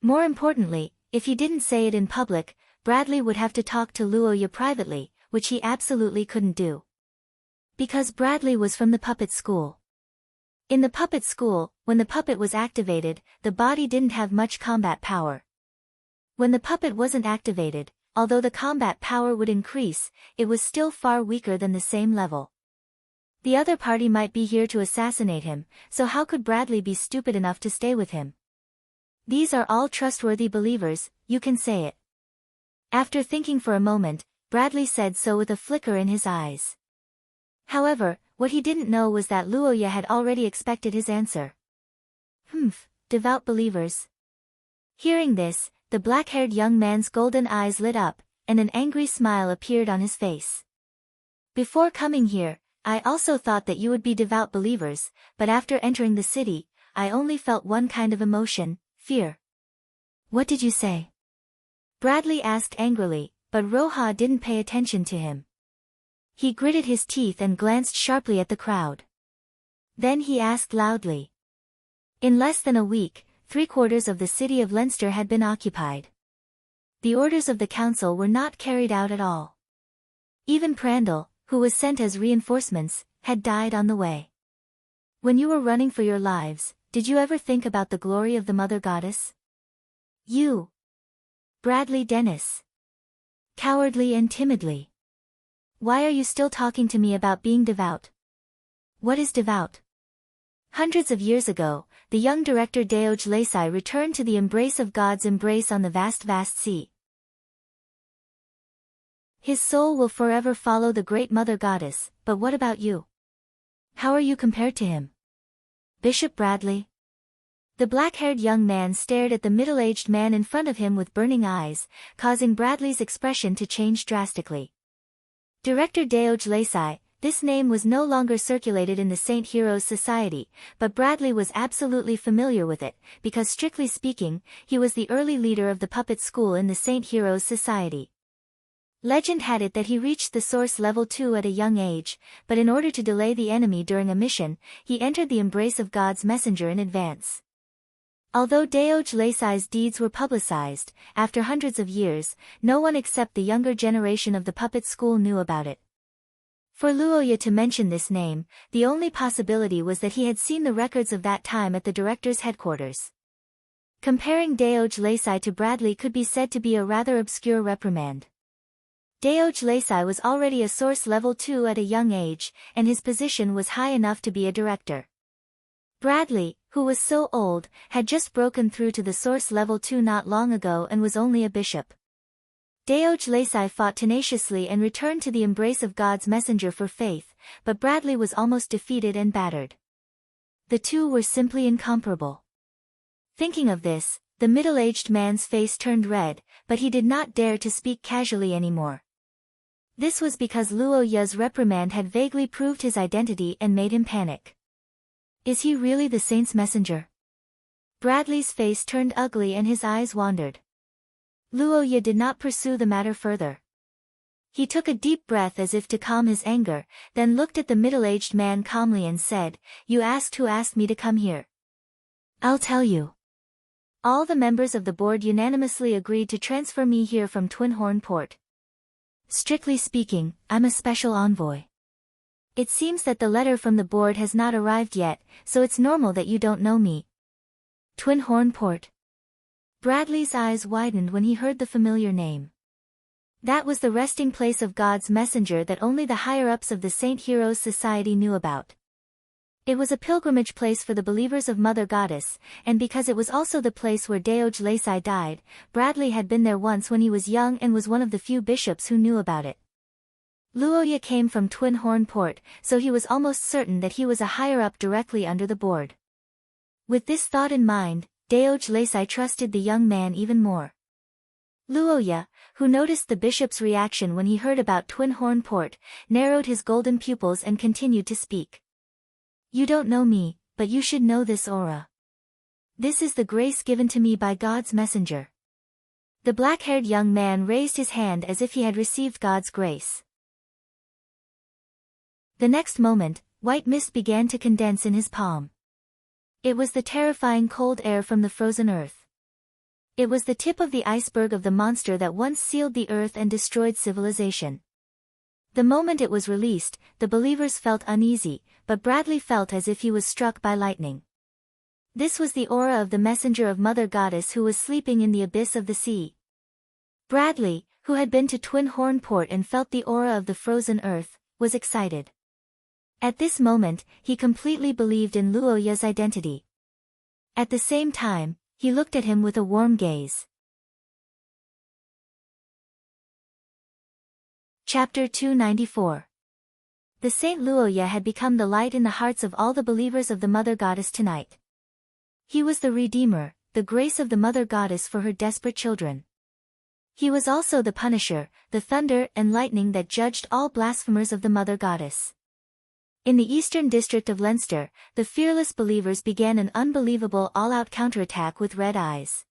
More importantly, if he didn't say it in public, Bradley would have to talk to Luoya privately, which he absolutely couldn't do. Because Bradley was from the puppet school. In the puppet school, when the puppet was activated, the body didn't have much combat power. When the puppet wasn't activated, although the combat power would increase, it was still far weaker than the same level. The other party might be here to assassinate him, so how could Bradley be stupid enough to stay with him? These are all trustworthy believers, you can say it. After thinking for a moment, Bradley said so with a flicker in his eyes. However, what he didn't know was that Luoya had already expected his answer. Devout believers. Hearing this, the black-haired young man's golden eyes lit up, and an angry smile appeared on his face. Before coming here, I also thought that you would be devout believers, but after entering the city, I only felt one kind of emotion, fear. What did you say? Bradley asked angrily, but Roja didn't pay attention to him. He gritted his teeth and glanced sharply at the crowd. Then he asked loudly. In less than a week, 3/4 of the city of Leinster had been occupied. The orders of the council were not carried out at all. Even Prandal, who was sent as reinforcements, had died on the way. When you were running for your lives, did you ever think about the glory of the Mother Goddess? You. Bradley Dennis. Cowardly and timidly. Why are you still talking to me about being devout? What is devout? Hundreds of years ago, the young director Deoj Lasai returned to the embrace of God's embrace on the vast sea. His soul will forever follow the great Mother Goddess, but what about you? How are you compared to him? Bishop Bradley? The black-haired young man stared at the middle-aged man in front of him with burning eyes, causing Bradley's expression to change drastically. Director Deoj Lasai, this name was no longer circulated in the Saint Heroes Society, but Bradley was absolutely familiar with it, because strictly speaking, he was the early leader of the puppet school in the Saint Heroes Society. Legend had it that he reached the source level 2 at a young age, but in order to delay the enemy during a mission, he entered the embrace of God's messenger in advance. Although Deoj Lasai's deeds were publicized, after hundreds of years, no one except the younger generation of the puppet school knew about it. For Luoya to mention this name, the only possibility was that he had seen the records of that time at the director's headquarters. Comparing Deoj Lasai to Bradley could be said to be a rather obscure reprimand. Deoj Lasai was already a source level 2 at a young age, and his position was high enough to be a director. Bradley, who was so old, had just broken through to the source level 2 not long ago and was only a bishop. Deoj Lasai fought tenaciously and returned to the embrace of God's messenger for faith, but Bradley was almost defeated and battered. The two were simply incomparable. Thinking of this, the middle-aged man's face turned red, but he did not dare to speak casually anymore. This was because Luoya's reprimand had vaguely proved his identity and made him panic. Is he really the saint's messenger? Bradley's face turned ugly and his eyes wandered. Luoya did not pursue the matter further. He took a deep breath as if to calm his anger, then looked at the middle-aged man calmly and said, "You asked who asked me to come here. I'll tell you. All the members of the board unanimously agreed to transfer me here from Twin Horn Port. Strictly speaking, I'm a special envoy. It seems that the letter from the board has not arrived yet, so it's normal that you don't know me." Twin Horn Port. Bradley's eyes widened when he heard the familiar name. That was the resting place of God's messenger that only the higher-ups of the Saint Heroes Society knew about. It was a pilgrimage place for the believers of Mother Goddess, and because it was also the place where Deoj Lasai died, Bradley had been there once when he was young and was one of the few bishops who knew about it. Luoya came from Twin Horn Port, so he was almost certain that he was a higher-up directly under the board. With this thought in mind, Deoj Lasai trusted the young man even more. Luoya, who noticed the bishop's reaction when he heard about Twin Horn Port, narrowed his golden pupils and continued to speak. "You don't know me, but you should know this aura. This is the grace given to me by God's messenger." The black-haired young man raised his hand as if he had received God's grace. The next moment, white mist began to condense in his palm. It was the terrifying cold air from the frozen earth. It was the tip of the iceberg of the monster that once sealed the earth and destroyed civilization. The moment it was released, the believers felt uneasy, but Bradley felt as if he was struck by lightning. This was the aura of the messenger of Mother Goddess who was sleeping in the abyss of the sea. Bradley, who had been to Twin Horn Port and felt the aura of the frozen earth, was excited. At this moment, he completely believed in Luoya's identity. At the same time, he looked at him with a warm gaze. Chapter 294. The Saint Luoya had become the light in the hearts of all the believers of the Mother Goddess tonight. He was the Redeemer, the grace of the Mother Goddess for her desperate children. He was also the Punisher, the thunder and lightning that judged all blasphemers of the Mother Goddess. In the eastern district of Leinster, the fearless believers began an unbelievable all-out counterattack with red eyes.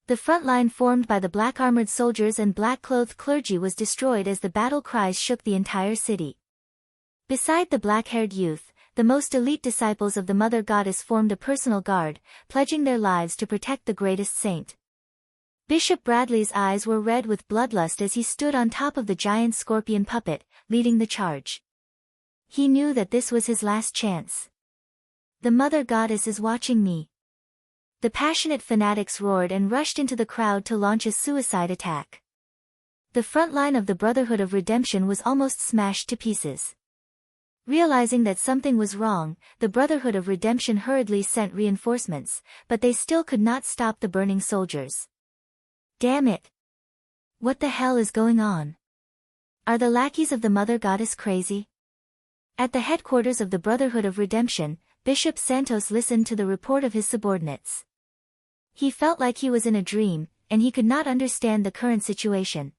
The front line formed by the black-armored soldiers and black-clothed clergy was destroyed as the battle cries shook the entire city. Beside the black-haired youth, the most elite disciples of the Mother Goddess formed a personal guard, pledging their lives to protect the greatest saint. Bishop Bradley's eyes were red with bloodlust as he stood on top of the giant scorpion puppet, leading the charge. He knew that this was his last chance. The Mother Goddess is watching me. The passionate fanatics roared and rushed into the crowd to launch a suicide attack. The front line of the Brotherhood of Redemption was almost smashed to pieces. Realizing that something was wrong, the Brotherhood of Redemption hurriedly sent reinforcements, but they still could not stop the burning soldiers. Damn it! What the hell is going on? Are the lackeys of the Mother Goddess crazy? At the headquarters of the Brotherhood of Redemption, Bishop Santos listened to the report of his subordinates. He felt like he was in a dream, and he could not understand the current situation.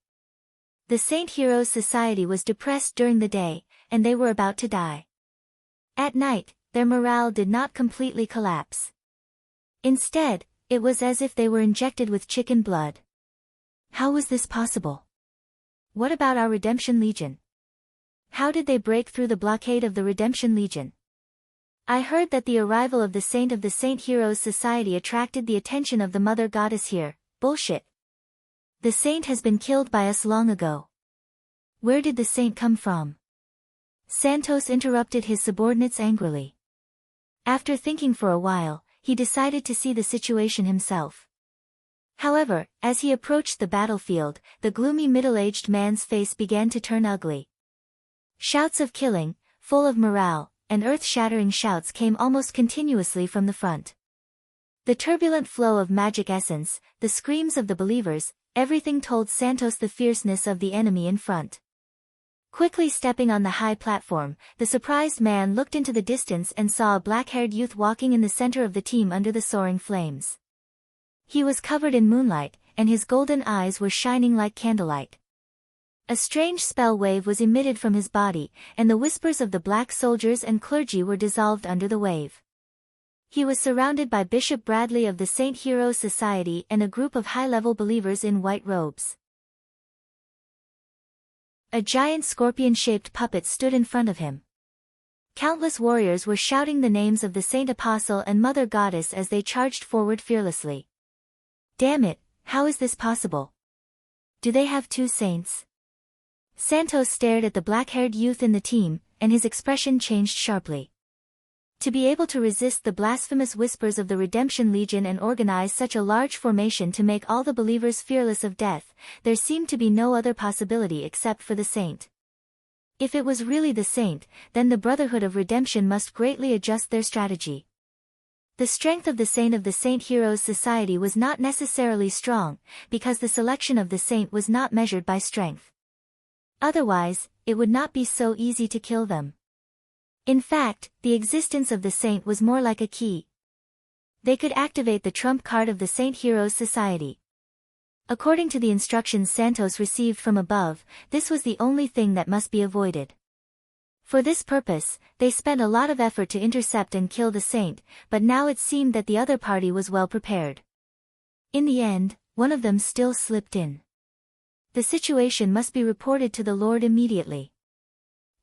The Saint Heroes Society was depressed during the day, and they were about to die. At night, their morale did not completely collapse. Instead, it was as if they were injected with chicken blood. How was this possible? What about our Redemption Legion? How did they break through the blockade of the Redemption Legion? I heard that the arrival of the Saint Heroes Society attracted the attention of the Mother Goddess here. Bullshit. The saint has been killed by us long ago. Where did the saint come from? Santos interrupted his subordinates angrily. After thinking for a while, he decided to see the situation himself. However, as he approached the battlefield, the gloomy middle-aged man's face began to turn ugly. Shouts of killing, full of morale, and earth-shattering shouts came almost continuously from the front. The turbulent flow of magic essence, the screams of the believers, everything told Santos the fierceness of the enemy in front. Quickly stepping on the high platform, the surprised man looked into the distance and saw a black-haired youth walking in the center of the team under the soaring flames. He was covered in moonlight, and his golden eyes were shining like candlelight. A strange spell wave was emitted from his body, and the whispers of the black soldiers and clergy were dissolved under the wave. He was surrounded by Bishop Bradley of the Saint Heroes Society and a group of high-level believers in white robes. A giant scorpion-shaped puppet stood in front of him. Countless warriors were shouting the names of the Saint Apostle and Mother Goddess as they charged forward fearlessly. Damn it, how is this possible? Do they have two saints? Santos stared at the black-haired youth in the team, and his expression changed sharply. To be able to resist the blasphemous whispers of the Redemption Legion and organize such a large formation to make all the believers fearless of death, there seemed to be no other possibility except for the saint. If it was really the saint, then the Brotherhood of Redemption must greatly adjust their strategy. The strength of the Saint Heroes Society was not necessarily strong, because the selection of the saint was not measured by strength. Otherwise, it would not be so easy to kill them. In fact, the existence of the saint was more like a key. They could activate the trump card of the Saint Heroes Society. According to the instructions Santos received from above, this was the only thing that must be avoided. For this purpose, they spent a lot of effort to intercept and kill the saint, but now it seemed that the other party was well prepared. In the end, one of them still slipped in. The situation must be reported to the Lord immediately.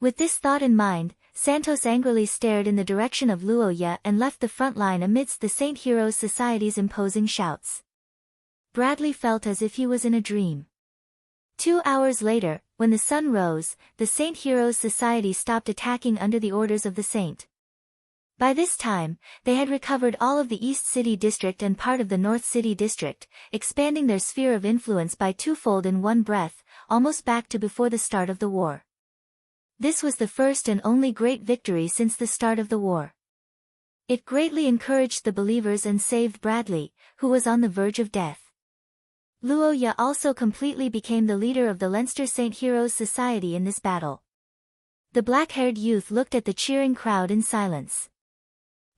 With this thought in mind, Santos angrily stared in the direction of Luoya and left the front line amidst the Saint Heroes Society's imposing shouts. Bradley felt as if he was in a dream. 2 hours later, when the sun rose, the Saint Heroes Society stopped attacking under the orders of the Saint. By this time, they had recovered all of the East City District and part of the North City District, expanding their sphere of influence by twofold in one breath, almost back to before the start of the war. This was the first and only great victory since the start of the war. It greatly encouraged the believers and saved Bradley, who was on the verge of death. Luoya also completely became the leader of the Leinster Saint Heroes Society in this battle. The black-haired youth looked at the cheering crowd in silence.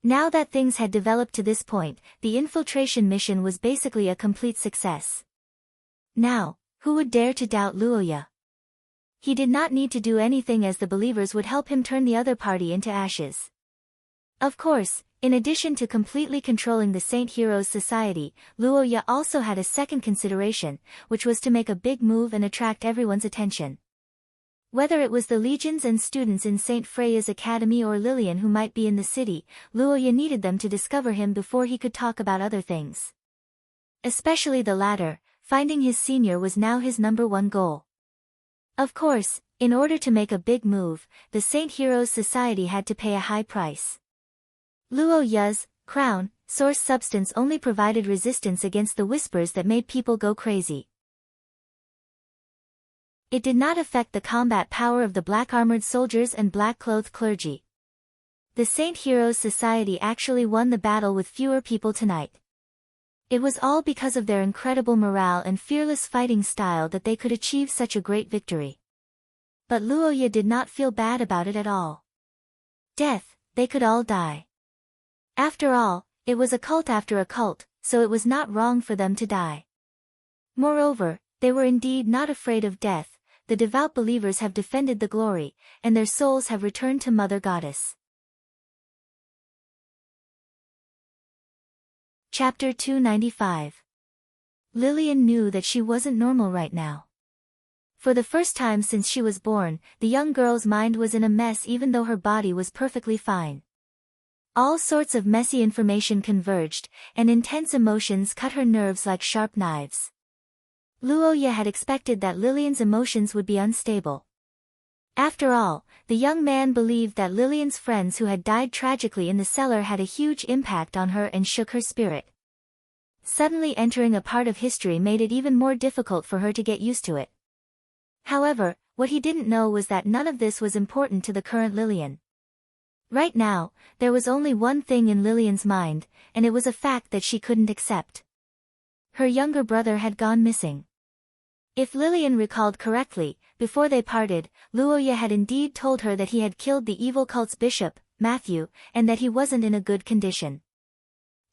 Now that things had developed to this point, the infiltration mission was basically a complete success. Now, who would dare to doubt Luoya? He did not need to do anything, as the believers would help him turn the other party into ashes. Of course, in addition to completely controlling the Saint Heroes Society, Luoya also had a second consideration, which was to make a big move and attract everyone's attention. Whether it was the legions and students in St. Freya's Academy or Lillian who might be in the city, Luoya needed them to discover him before he could talk about other things. Especially the latter, finding his senior was now his #1 goal. Of course, in order to make a big move, the Saint Heroes Society had to pay a high price. Luoya's crown source substance only provided resistance against the whispers that made people go crazy. It did not affect the combat power of the black-armored soldiers and black-clothed clergy. The Saint Heroes Society actually won the battle with fewer people tonight. It was all because of their incredible morale and fearless fighting style that they could achieve such a great victory. But Luoya did not feel bad about it at all. Death, they could all die. After all, it was a cult after a cult, so it was not wrong for them to die. Moreover, they were indeed not afraid of death. The devout believers have defended the glory, and their souls have returned to Mother Goddess. Chapter 295. Lillian knew that she wasn't normal right now. For the first time since she was born, the young girl's mind was in a mess even though her body was perfectly fine. All sorts of messy information converged, and intense emotions cut her nerves like sharp knives. Luoya had expected that Lillian's emotions would be unstable. After all, the young man believed that Lillian's friends who had died tragically in the cellar had a huge impact on her and shook her spirit. Suddenly entering a part of history made it even more difficult for her to get used to it. However, what he didn't know was that none of this was important to the current Lillian. Right now, there was only one thing in Lillian's mind, and it was a fact that she couldn't accept. Her younger brother had gone missing. If Lillian recalled correctly, before they parted, Luoya had indeed told her that he had killed the evil cult's bishop, Matthew, and that he wasn't in a good condition.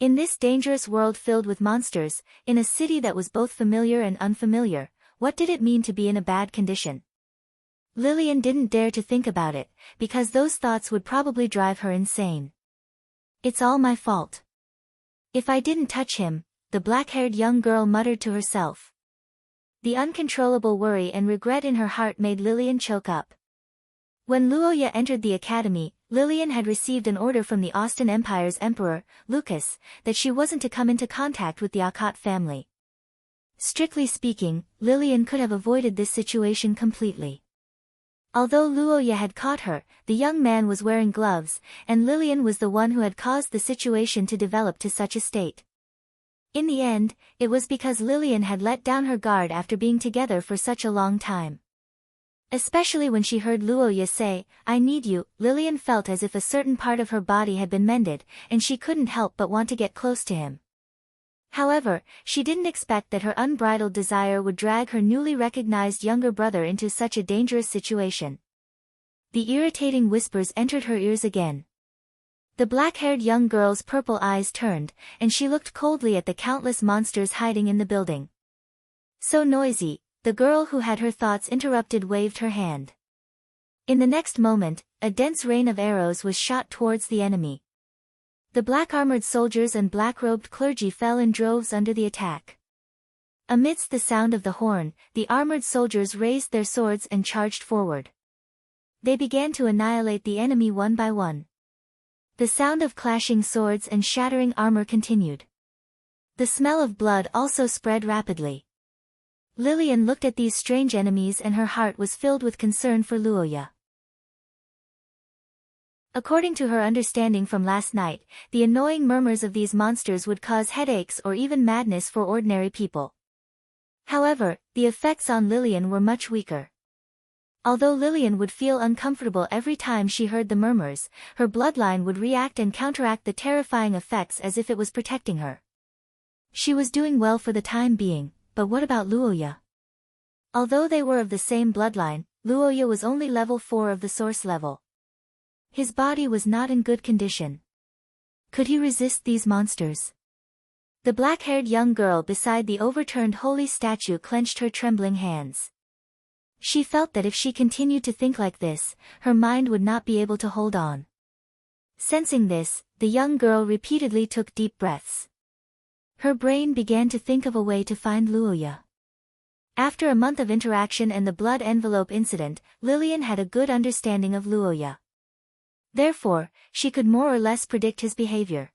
In this dangerous world filled with monsters, in a city that was both familiar and unfamiliar, what did it mean to be in a bad condition? Lillian didn't dare to think about it, because those thoughts would probably drive her insane. It's all my fault. If I didn't touch him, the black-haired young girl muttered to herself. The uncontrollable worry and regret in her heart made Lillian choke up. When Luoya entered the academy, Lillian had received an order from the Austin Empire's emperor, Lucas, that she wasn't to come into contact with the Akkad family. Strictly speaking, Lillian could have avoided this situation completely. Although Luoya had caught her, the young man was wearing gloves, and Lillian was the one who had caused the situation to develop to such a state. In the end, it was because Lillian had let down her guard after being together for such a long time. Especially when she heard Luoya say, "I need you," Lillian felt as if a certain part of her body had been mended, and she couldn't help but want to get close to him. However, she didn't expect that her unbridled desire would drag her newly recognized younger brother into such a dangerous situation. The irritating whispers entered her ears again. The black-haired young girl's purple eyes turned, and she looked coldly at the countless monsters hiding in the building. So noisy, the girl who had her thoughts interrupted waved her hand. In the next moment, a dense rain of arrows was shot towards the enemy. The black-armored soldiers and black-robed clergy fell in droves under the attack. Amidst the sound of the horn, the armored soldiers raised their swords and charged forward. They began to annihilate the enemy one by one. The sound of clashing swords and shattering armor continued. The smell of blood also spread rapidly. Lillian looked at these strange enemies and her heart was filled with concern for Luoya. According to her understanding from last night, the annoying murmurs of these monsters would cause headaches or even madness for ordinary people. However, the effects on Lillian were much weaker. Although Lillian would feel uncomfortable every time she heard the murmurs, her bloodline would react and counteract the terrifying effects as if it was protecting her. She was doing well for the time being, but what about Luoya? Although they were of the same bloodline, Luoya was only level 4 of the source level. His body was not in good condition. Could he resist these monsters? The black-haired young girl beside the overturned holy statue clenched her trembling hands. She felt that if she continued to think like this, her mind would not be able to hold on. Sensing this, the young girl repeatedly took deep breaths. Her brain began to think of a way to find Luoya. After a month of interaction and the blood envelope incident, Lillian had a good understanding of Luoya. Therefore, she could more or less predict his behavior.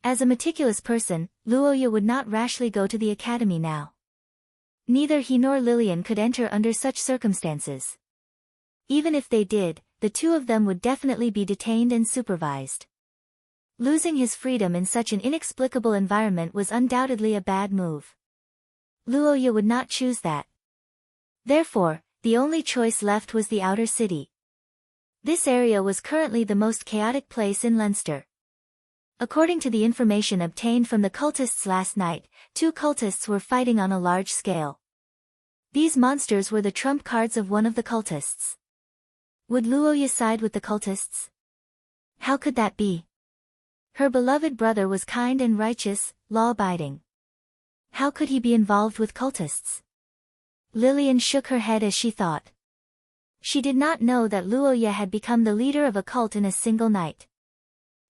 As a meticulous person, Luoya would not rashly go to the academy now. Neither he nor Lillian could enter under such circumstances. Even if they did, the two of them would definitely be detained and supervised. Losing his freedom in such an inexplicable environment was undoubtedly a bad move. Luoya would not choose that. Therefore, the only choice left was the outer city. This area was currently the most chaotic place in Leinster. According to the information obtained from the cultists last night, 2 cultists were fighting on a large scale. These monsters were the trump cards of one of the cultists. Would Luoya side with the cultists? How could that be? Her beloved brother was kind and righteous, law-abiding. How could he be involved with cultists? Lillian shook her head as she thought. She did not know that Luoya had become the leader of a cult in a single night.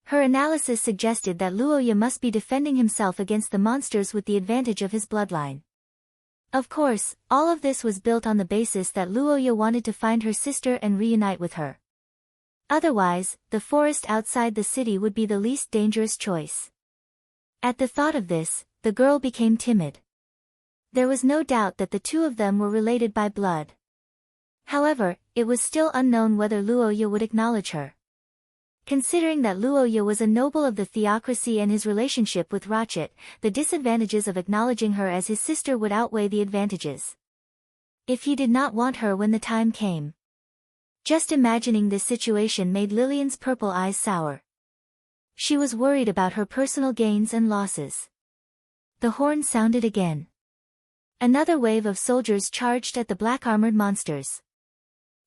Her analysis suggested that Luoya must be defending himself against the monsters with the advantage of his bloodline. Of course, all of this was built on the basis that Luoya wanted to find her sister and reunite with her. Otherwise, the forest outside the city would be the least dangerous choice. At the thought of this, the girl became timid. There was no doubt that the two of them were related by blood. However, it was still unknown whether Luoya would acknowledge her. Considering that Luoya was a noble of the theocracy and his relationship with Ratchet, the disadvantages of acknowledging her as his sister would outweigh the advantages. If he did not want her when the time came. Just imagining this situation made Lillian's purple eyes sour. She was worried about her personal gains and losses. The horn sounded again. Another wave of soldiers charged at the black-armored monsters.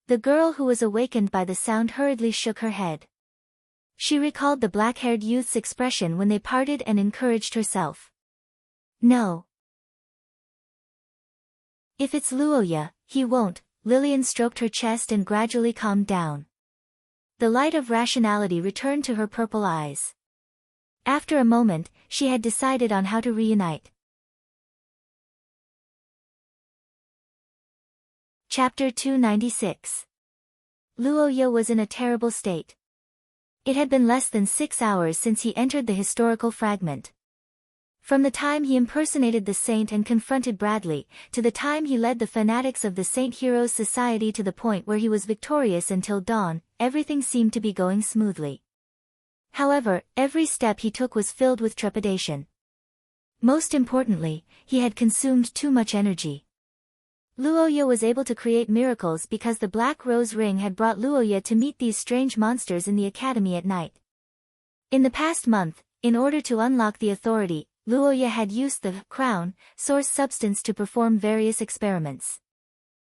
The girl who was awakened by the sound hurriedly shook her head. She recalled the black-haired youth's expression when they parted and encouraged herself. No. If it's Luoya, he won't. Lillian stroked her chest and gradually calmed down. The light of rationality returned to her purple eyes. After a moment, she had decided on how to reunite. Chapter 296. Luoya was in a terrible state. It had been less than 6 hours since he entered the historical fragment. From the time he impersonated the saint and confronted Bradley, to the time he led the fanatics of the Saint Heroes Society to the point where he was victorious until dawn, everything seemed to be going smoothly. However, every step he took was filled with trepidation. Most importantly, he had consumed too much energy. Luoya was able to create miracles because the Black Rose Ring had brought Luoya to meet these strange monsters in the academy at night. In the past month, in order to unlock the authority, Luoya had used the crown source substance to perform various experiments.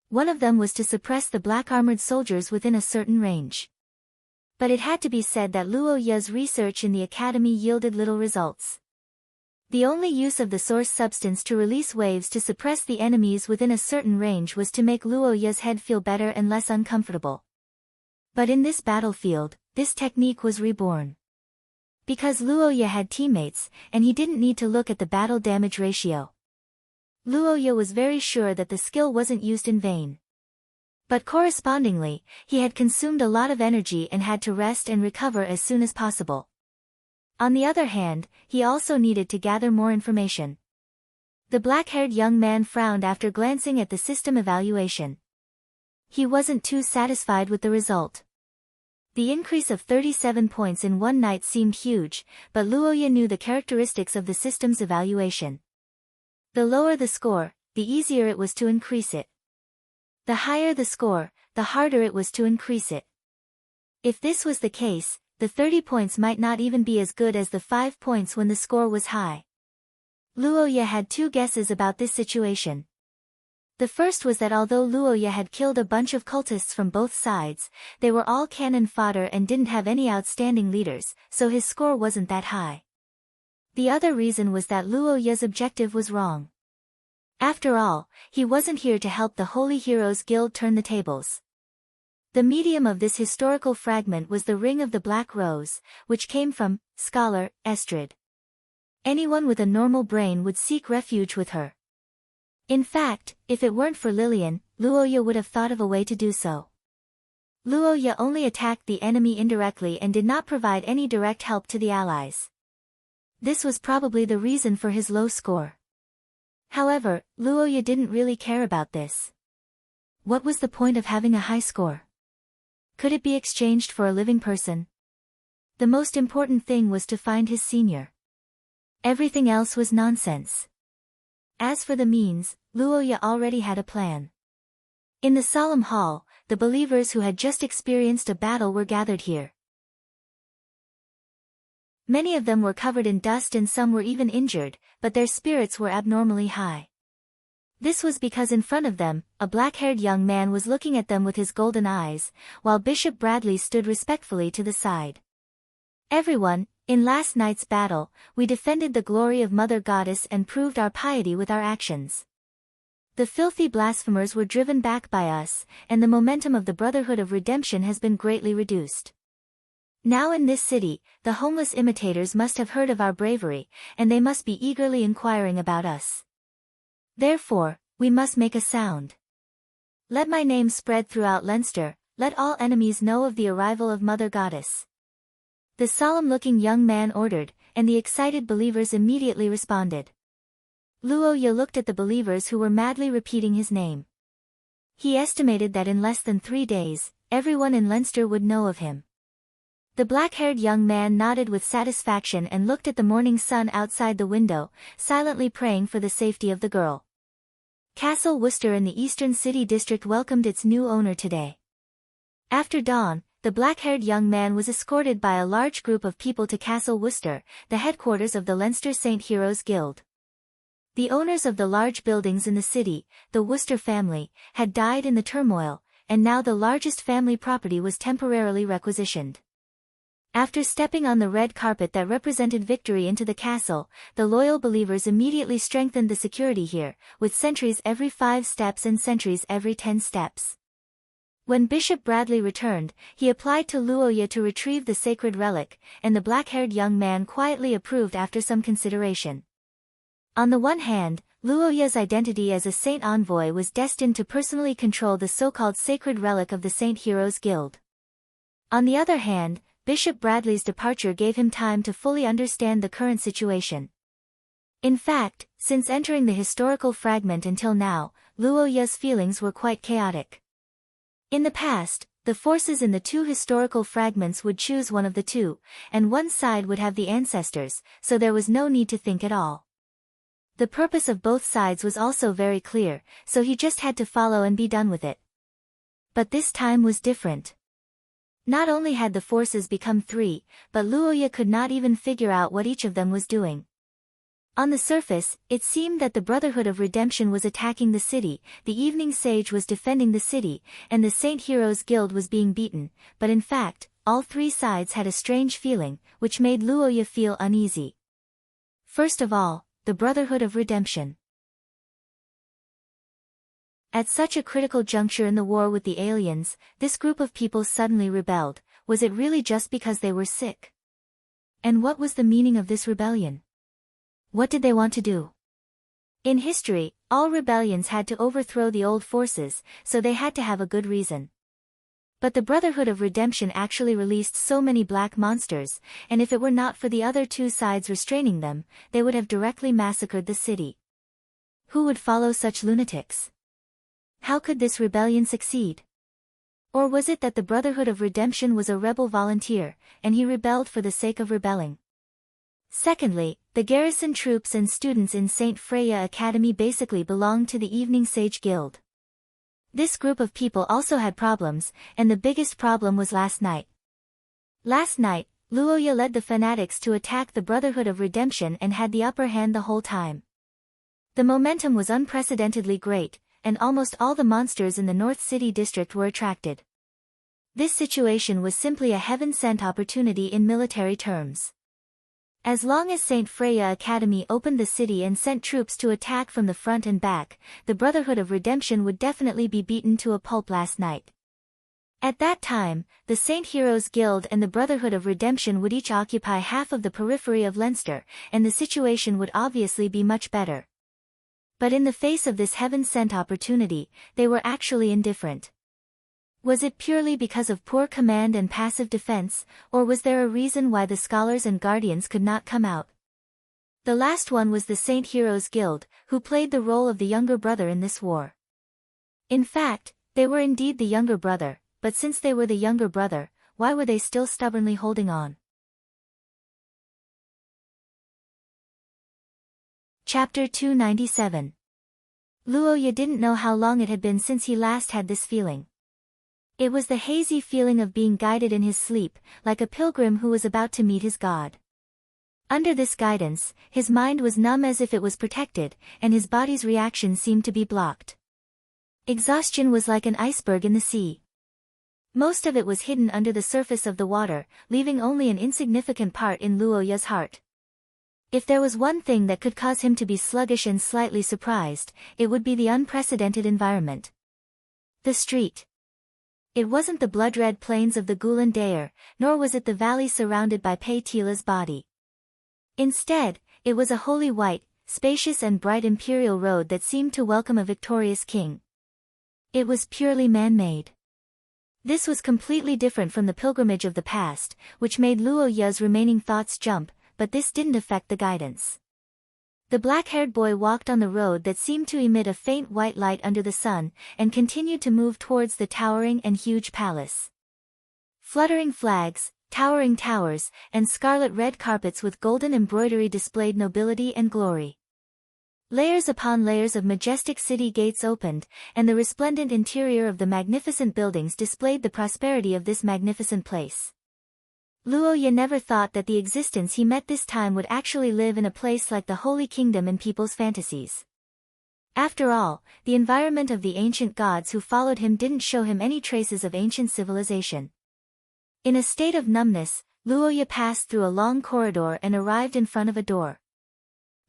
One of them was to suppress the black-armored soldiers within a certain range. But it had to be said that Luoya's research in the academy yielded little results. The only use of the source substance to release waves to suppress the enemies within a certain range was to make Luoya's head feel better and less uncomfortable. But in this battlefield, this technique was reborn. Because Luoya had teammates, and he didn't need to look at the battle damage ratio. Luoya was very sure that the skill wasn't used in vain. But correspondingly, he had consumed a lot of energy and had to rest and recover as soon as possible. On the other hand, he also needed to gather more information. The black-haired young man frowned after glancing at the system evaluation. He wasn't too satisfied with the result. The increase of 37 points in one night seemed huge, but Luoya knew the characteristics of the system's evaluation. The lower the score, the easier it was to increase it. The higher the score, the harder it was to increase it. If this was the case, the 30 points might not even be as good as the 5 points when the score was high. Luoya had two guesses about this situation. The first was that although Luoya had killed a bunch of cultists from both sides, they were all cannon fodder and didn't have any outstanding leaders, so his score wasn't that high. The other reason was that Luoya's objective was wrong. After all, he wasn't here to help the Holy Heroes Guild turn the tables. The medium of this historical fragment was the Ring of the Black Rose, which came from scholar Estrid. Anyone with a normal brain would seek refuge with her. In fact, if it weren't for Lillian, Luoya would have thought of a way to do so. Luoya only attacked the enemy indirectly and did not provide any direct help to the allies. This was probably the reason for his low score. However, Luoya didn't really care about this. What was the point of having a high score? Could it be exchanged for a living person? The most important thing was to find his senior. Everything else was nonsense. As for the means, Luoya already had a plan. In the solemn hall, the believers who had just experienced a battle were gathered here. Many of them were covered in dust and some were even injured, but their spirits were abnormally high. This was because in front of them, a black-haired young man was looking at them with his golden eyes, while Bishop Bradley stood respectfully to the side. Everyone, in last night's battle, we defended the glory of Mother Goddess and proved our piety with our actions. The filthy blasphemers were driven back by us, and the momentum of the Brotherhood of Redemption has been greatly reduced. Now in this city, the homeless imitators must have heard of our bravery, and they must be eagerly inquiring about us. Therefore, we must make a sound. Let my name spread throughout Leinster, let all enemies know of the arrival of Mother Goddess. The solemn-looking young man ordered, and the excited believers immediately responded. Luoya looked at the believers who were madly repeating his name. He estimated that in less than 3 days, everyone in Leinster would know of him. The black-haired young man nodded with satisfaction and looked at the morning sun outside the window, silently praying for the safety of the girl. Castle Worcester in the Eastern City District welcomed its new owner today. After dawn, the black-haired young man was escorted by a large group of people to Castle Worcester, the headquarters of the Leinster St. Heroes Guild. The owners of the large buildings in the city, the Worcester family, had died in the turmoil, and now the largest family property was temporarily requisitioned. After stepping on the red carpet that represented victory into the castle, the loyal believers immediately strengthened the security here, with sentries every 5 steps and sentries every 10 steps. When Bishop Bradley returned, he applied to Luoya to retrieve the sacred relic, and the black-haired young man quietly approved after some consideration. On the one hand, Luoya's identity as a saint envoy was destined to personally control the so-called sacred relic of the Saint Heroes Guild. On the other hand, Bishop Bradley's departure gave him time to fully understand the current situation. In fact, since entering the historical fragment until now, Luoya's feelings were quite chaotic. In the past, the forces in the 2 historical fragments would choose one of the 2, and one side would have the ancestors, so there was no need to think at all. The purpose of both sides was also very clear, so he just had to follow and be done with it. But this time was different. Not only had the forces become 3, but Luoya could not even figure out what each of them was doing. On the surface, it seemed that the Brotherhood of Redemption was attacking the city, the Evening Sage was defending the city, and the Saint Heroes Guild was being beaten, but in fact, all 3 sides had a strange feeling, which made Luoya feel uneasy. First of all, the Brotherhood of Redemption. At such a critical juncture in the war with the aliens, this group of people suddenly rebelled. Was it really just because they were sick? And what was the meaning of this rebellion? What did they want to do? In history, All rebellions had to overthrow the old forces, so they had to have a good reason. But the Brotherhood of Redemption actually released so many black monsters, and if it were not for the other two sides restraining them, they would have directly massacred the city. Who would follow such lunatics? How could this rebellion succeed? Or was it that the Brotherhood of Redemption was a rebel volunteer, and he rebelled for the sake of rebelling? Secondly, the garrison troops and students in St. Freya Academy basically belonged to the Evening Sage Guild. This group of people also had problems, and the biggest problem was last night. Last night, Luoya led the fanatics to attack the Brotherhood of Redemption and had the upper hand the whole time. The momentum was unprecedentedly great, and almost all the monsters in the North City district were attracted. This situation was simply a heaven-sent opportunity in military terms. As long as St. Freya Academy opened the city and sent troops to attack from the front and back, the Brotherhood of Redemption would definitely be beaten to a pulp last night. At that time, the Saint Heroes Guild and the Brotherhood of Redemption would each occupy half of the periphery of Leinster, and the situation would obviously be much better. But in the face of this heaven-sent opportunity, they were actually indifferent. Was it purely because of poor command and passive defense, or was there a reason why the scholars and guardians could not come out? The last one was the Saint Heroes Guild, who played the role of the younger brother in this war. In fact, they were indeed the younger brother, but since they were the younger brother, why were they still stubbornly holding on? Chapter 297. Luoya didn't know how long it had been since he last had this feeling. It was the hazy feeling of being guided in his sleep, like a pilgrim who was about to meet his God. Under this guidance, his mind was numb as if it was protected, and his body's reaction seemed to be blocked. Exhaustion was like an iceberg in the sea. Most of it was hidden under the surface of the water, leaving only an insignificant part in Luoya's heart. If there was one thing that could cause him to be sluggish and slightly surprised, it would be the unprecedented environment. The street. It wasn't the blood-red plains of the Gulen Daer, nor was it the valley surrounded by Pei Tila's body. Instead, it was a holy white, spacious and bright imperial road that seemed to welcome a victorious king. It was purely man-made. This was completely different from the pilgrimage of the past, which made Luoya's remaining thoughts jump, but this didn't affect the guidance. The black-haired boy walked on the road that seemed to emit a faint white light under the sun, and continued to move towards the towering and huge palace. Fluttering flags, towering towers, and scarlet-red carpets with golden embroidery displayed nobility and glory. Layers upon layers of majestic city gates opened, and the resplendent interior of the magnificent buildings displayed the prosperity of this magnificent place. Luoya never thought that the existence he met this time would actually live in a place like the Holy Kingdom in people's fantasies. After all, the environment of the ancient gods who followed him didn't show him any traces of ancient civilization. In a state of numbness, Luoya passed through a long corridor and arrived in front of a door.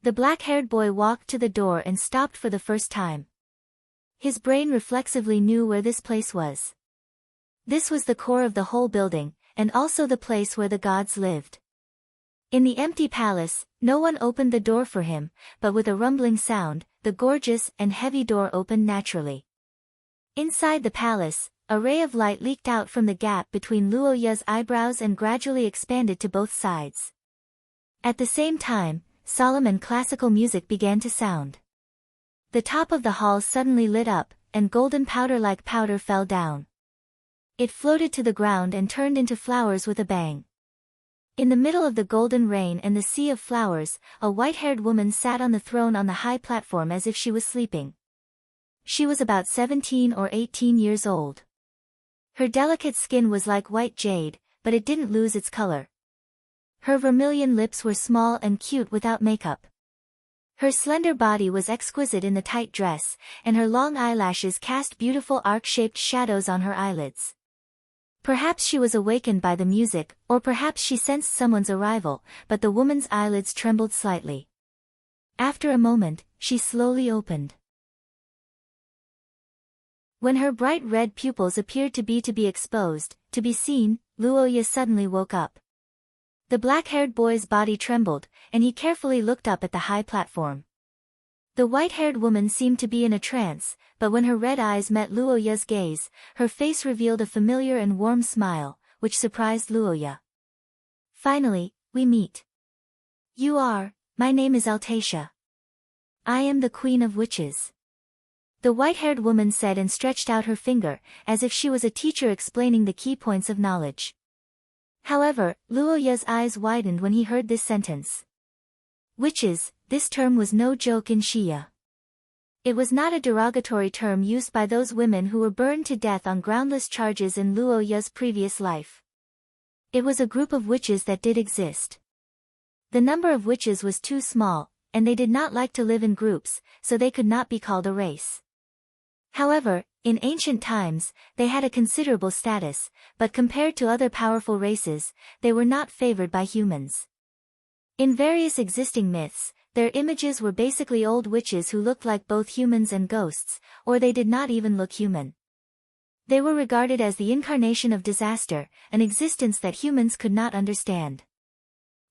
The black-haired boy walked to the door and stopped for the first time. His brain reflexively knew where this place was. This was the core of the whole building, and also the place where the gods lived. In the empty palace, no one opened the door for him, but with a rumbling sound, the gorgeous and heavy door opened naturally. Inside the palace, a ray of light leaked out from the gap between Luoya's eyebrows and gradually expanded to both sides. At the same time, solemn and classical music began to sound. The top of the hall suddenly lit up, and golden powder-like powder fell down. It floated to the ground and turned into flowers with a bang. In the middle of the golden rain and the sea of flowers, a white-haired woman sat on the throne on the high platform as if she was sleeping. She was about 17 or 18 years old. Her delicate skin was like white jade, but it didn't lose its color. Her vermilion lips were small and cute without makeup. Her slender body was exquisite in the tight dress, and her long eyelashes cast beautiful arc-shaped shadows on her eyelids. Perhaps she was awakened by the music, or perhaps she sensed someone's arrival, but the woman's eyelids trembled slightly. After a moment, she slowly opened. When her bright red pupils appeared to be exposed, to be seen, Luoya suddenly woke up. The black-haired boy's body trembled, and he carefully looked up at the high platform. The white-haired woman seemed to be in a trance, but when her red eyes met Luoya's gaze, her face revealed a familiar and warm smile, which surprised Luoya. Finally, we meet. My name is Altacia. I am the Queen of Witches. The white-haired woman said and stretched out her finger, as if she was a teacher explaining the key points of knowledge. However, Luoya's eyes widened when he heard this sentence. Witches, this term was no joke in Xia. It was not a derogatory term used by those women who were burned to death on groundless charges in Luoya's previous life. It was a group of witches that did exist. The number of witches was too small, and they did not like to live in groups, so they could not be called a race. However, in ancient times, they had a considerable status, but compared to other powerful races, they were not favored by humans. In various existing myths, their images were basically old witches who looked like both humans and ghosts, or they did not even look human. They were regarded as the incarnation of disaster, an existence that humans could not understand.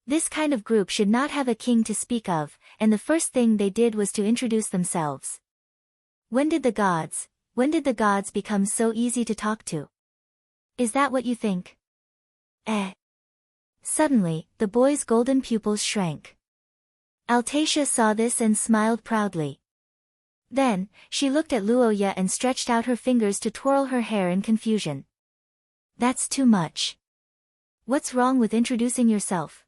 This kind of group should not have a king to speak of, and the first thing they did was to introduce themselves. When did the gods become so easy to talk to? Is that what you think? Suddenly, the boy's golden pupils shrank. Altacia saw this and smiled proudly. Then, she looked at Luoya and stretched out her fingers to twirl her hair in confusion. That's too much. What's wrong with introducing yourself?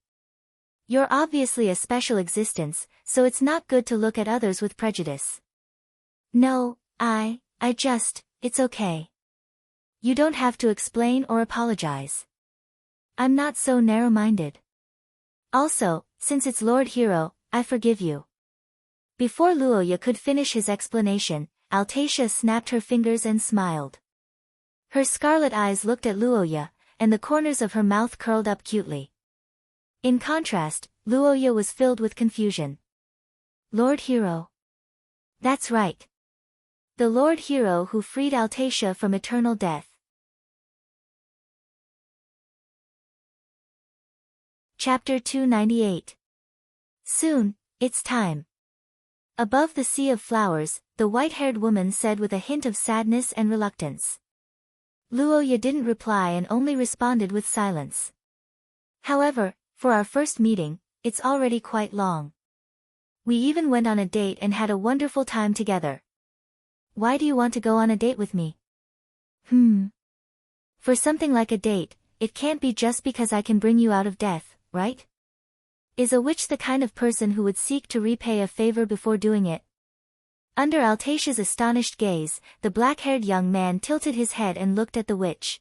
You're obviously a special existence, so it's not good to look at others with prejudice. No, it's okay. You don't have to explain or apologize. I'm not so narrow-minded. Also, since it's Lord Hero, I forgive you. Before Luoya could finish his explanation, Altacia snapped her fingers and smiled. Her scarlet eyes looked at Luoya, and the corners of her mouth curled up cutely. In contrast, Luoya was filled with confusion. Lord Hero. That's right. The Lord Hero who freed Altacia from eternal death. Chapter 298. Soon, it's time. Above the sea of flowers, the white-haired woman said with a hint of sadness and reluctance. Luoya didn't reply and only responded with silence. However, for our first meeting, it's already quite long. We even went on a date and had a wonderful time together. Why do you want to go on a date with me? For something like a date, it can't be just because I can bring you out of death, right? Is a witch the kind of person who would seek to repay a favor before doing it? Under Altacia's astonished gaze, the black-haired young man tilted his head and looked at the witch.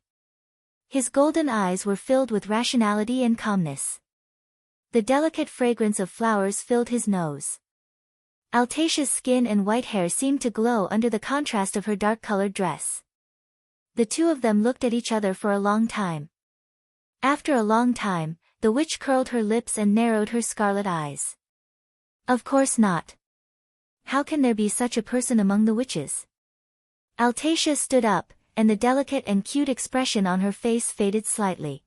His golden eyes were filled with rationality and calmness. The delicate fragrance of flowers filled his nose. Altacia's skin and white hair seemed to glow under the contrast of her dark-colored dress. The two of them looked at each other for a long time. After a long time, the witch curled her lips and narrowed her scarlet eyes. Of course not. How can there be such a person among the witches? Altacia stood up, and the delicate and cute expression on her face faded slightly.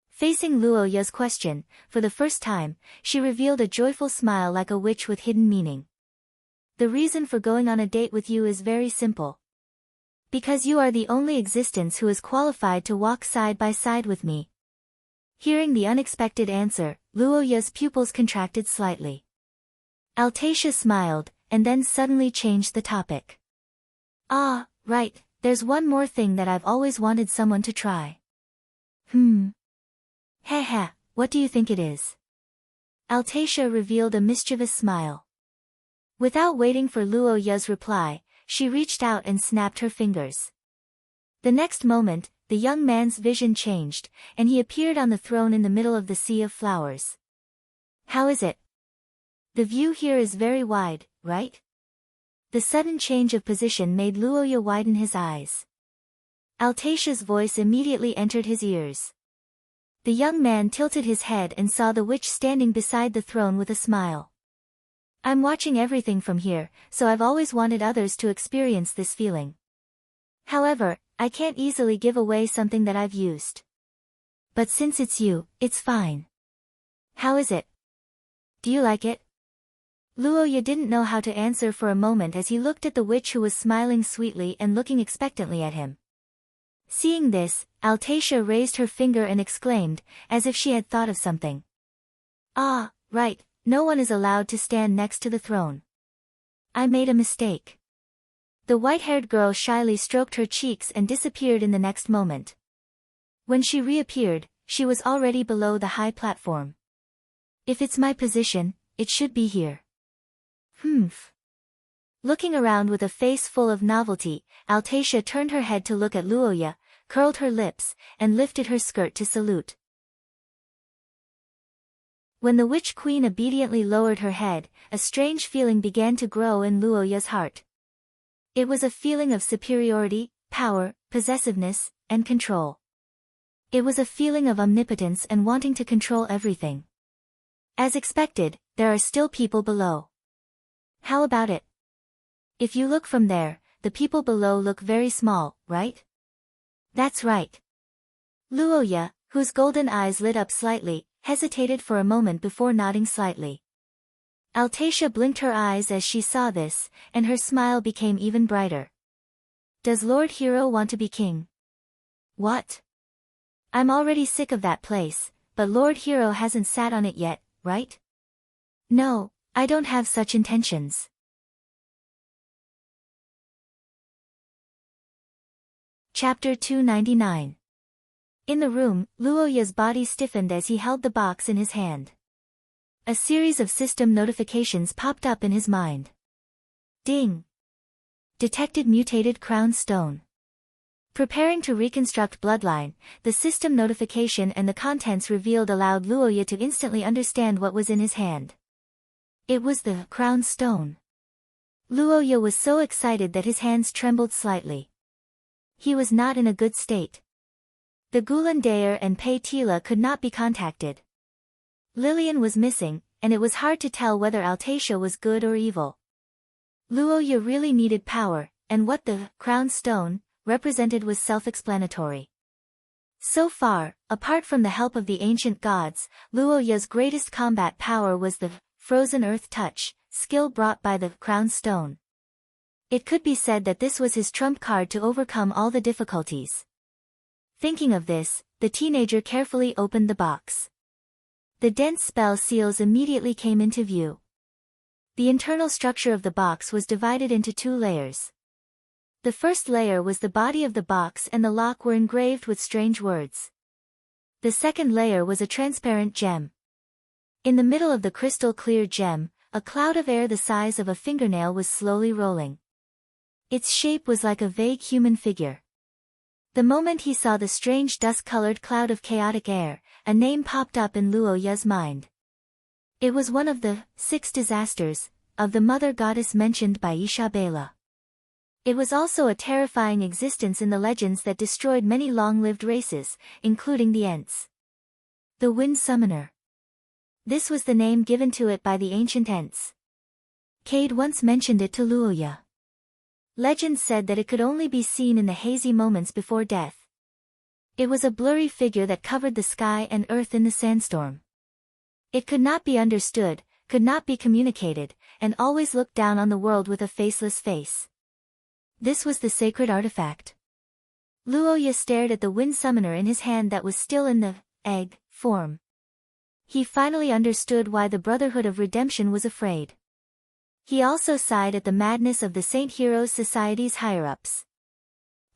Facing Luoya's question, for the first time, she revealed a joyful smile like a witch with hidden meaning. The reason for going on a date with you is very simple. Because you are the only existence who is qualified to walk side by side with me. Hearing the unexpected answer, Luoya's pupils contracted slightly. Altacia smiled, and then suddenly changed the topic. Ah, right, there's one more thing that I've always wanted someone to try. Haha, what do you think it is? Altacia revealed a mischievous smile. Without waiting for Luoya's reply, she reached out and snapped her fingers. The next moment, the young man's vision changed, and he appeared on the throne in the middle of the sea of flowers. How is it? The view here is very wide, right? The sudden change of position made Luoya widen his eyes. Altacia's voice immediately entered his ears. The young man tilted his head and saw the witch standing beside the throne with a smile. I'm watching everything from here, so I've always wanted others to experience this feeling. However, I can't easily give away something that I've used. But since it's you, it's fine. How is it? Do you like it? Luoya didn't know how to answer for a moment as he looked at the witch who was smiling sweetly and looking expectantly at him. Seeing this, Altacia raised her finger and exclaimed, as if she had thought of something. Ah, right, no one is allowed to stand next to the throne. I made a mistake. The white-haired girl shyly stroked her cheeks and disappeared in the next moment. When she reappeared, she was already below the high platform. If it's my position, it should be here. Humph. Looking around with a face full of novelty, Altacia turned her head to look at Luoya, curled her lips, and lifted her skirt to salute. When the witch queen obediently lowered her head, a strange feeling began to grow in Luoya's heart. It was a feeling of superiority, power, possessiveness, and control. It was a feeling of omnipotence and wanting to control everything. As expected, there are still people below. How about it? If you look from there, the people below look very small, right? That's right. Luoya, whose golden eyes lit up slightly, hesitated for a moment before nodding slightly. Altacia blinked her eyes as she saw this, and her smile became even brighter. Does Lord Hero want to be king? What? I'm already sick of that place, but Lord Hero hasn't sat on it yet, right? No, I don't have such intentions. Chapter 299. In the room, Luoya's body stiffened as he held the box in his hand. A series of system notifications popped up in his mind. Ding! Detected mutated crown stone. Preparing to reconstruct bloodline, the system notification and the contents revealed allowed Luoya to instantly understand what was in his hand. It was the crown stone. Luoya was so excited that his hands trembled slightly. He was not in a good state. The Gulandair and Pei Tila could not be contacted. Lillian was missing, and it was hard to tell whether Altacia was good or evil. Luoya really needed power, and what the crown stone represented was self-explanatory. So far, apart from the help of the ancient gods, Luoya's greatest combat power was the frozen earth touch, skill brought by the crown stone. It could be said that this was his trump card to overcome all the difficulties. Thinking of this, the teenager carefully opened the box. The dense spell seals immediately came into view. The internal structure of the box was divided into 2 layers. The first layer was the body of the box and the lock were engraved with strange words. The second layer was a transparent gem. In the middle of the crystal-clear gem, a cloud of air the size of a fingernail was slowly rolling. Its shape was like a vague human figure. The moment he saw the strange dust-colored cloud of chaotic air, a name popped up in Luoya's mind. It was one of the 6 disasters of the mother goddess mentioned by Isabella. It was also a terrifying existence in the legends that destroyed many long-lived races, including the Ents. The Wind Summoner. This was the name given to it by the ancient Ents. Cade once mentioned it to Luoya. Legends said that it could only be seen in the hazy moments before death. It was a blurry figure that covered the sky and earth in the sandstorm. It could not be understood, could not be communicated, and always looked down on the world with a faceless face. This was the sacred artifact. Luoya stared at the wind summoner in his hand that was still in the egg form. He finally understood why the Brotherhood of Redemption was afraid. He also sighed at the madness of the Saint Heroes Society's higher-ups.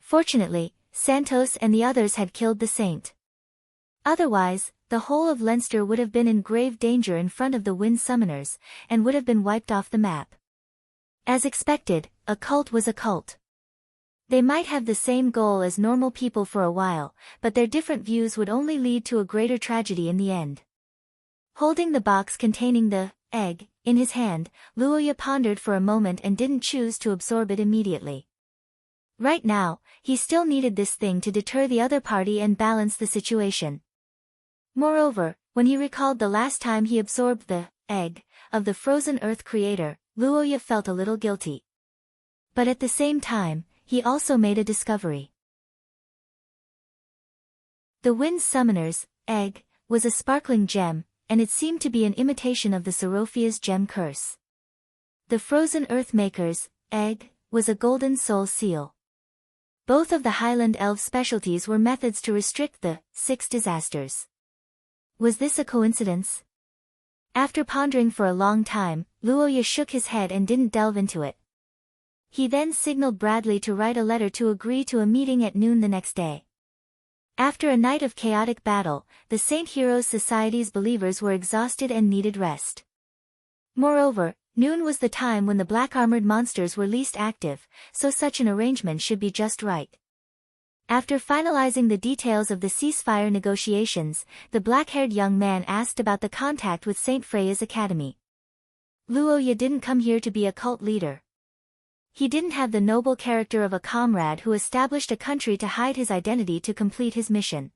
Fortunately, Santos and the others had killed the saint. Otherwise, the whole of Leinster would have been in grave danger in front of the wind summoners, and would have been wiped off the map. As expected, a cult was a cult. They might have the same goal as normal people for a while, but their different views would only lead to a greater tragedy in the end. Holding the box containing the egg in his hand, Luoya pondered for a moment and didn't choose to absorb it immediately. Right now, he still needed this thing to deter the other party and balance the situation. Moreover, when he recalled the last time he absorbed the egg of the frozen earth creator, Luoya felt a little guilty. But at the same time, he also made a discovery. The wind summoner's egg was a sparkling gem, and it seemed to be an imitation of the Serophia's gem curse. The frozen earthmaker's egg was a golden soul seal. Both of the Highland Elves' specialties were methods to restrict the 6 disasters. Was this a coincidence? After pondering for a long time, Luoya shook his head and didn't delve into it. He then signaled Bradley to write a letter to agree to a meeting at noon the next day. After a night of chaotic battle, the Saint Heroes Society's believers were exhausted and needed rest. Moreover, noon was the time when the black-armored monsters were least active, so such an arrangement should be just right. After finalizing the details of the ceasefire negotiations, the black-haired young man asked about the contact with Saint Freya's academy. Luoya didn't come here to be a cult leader. He didn't have the noble character of a comrade who established a country to hide his identity to complete his mission.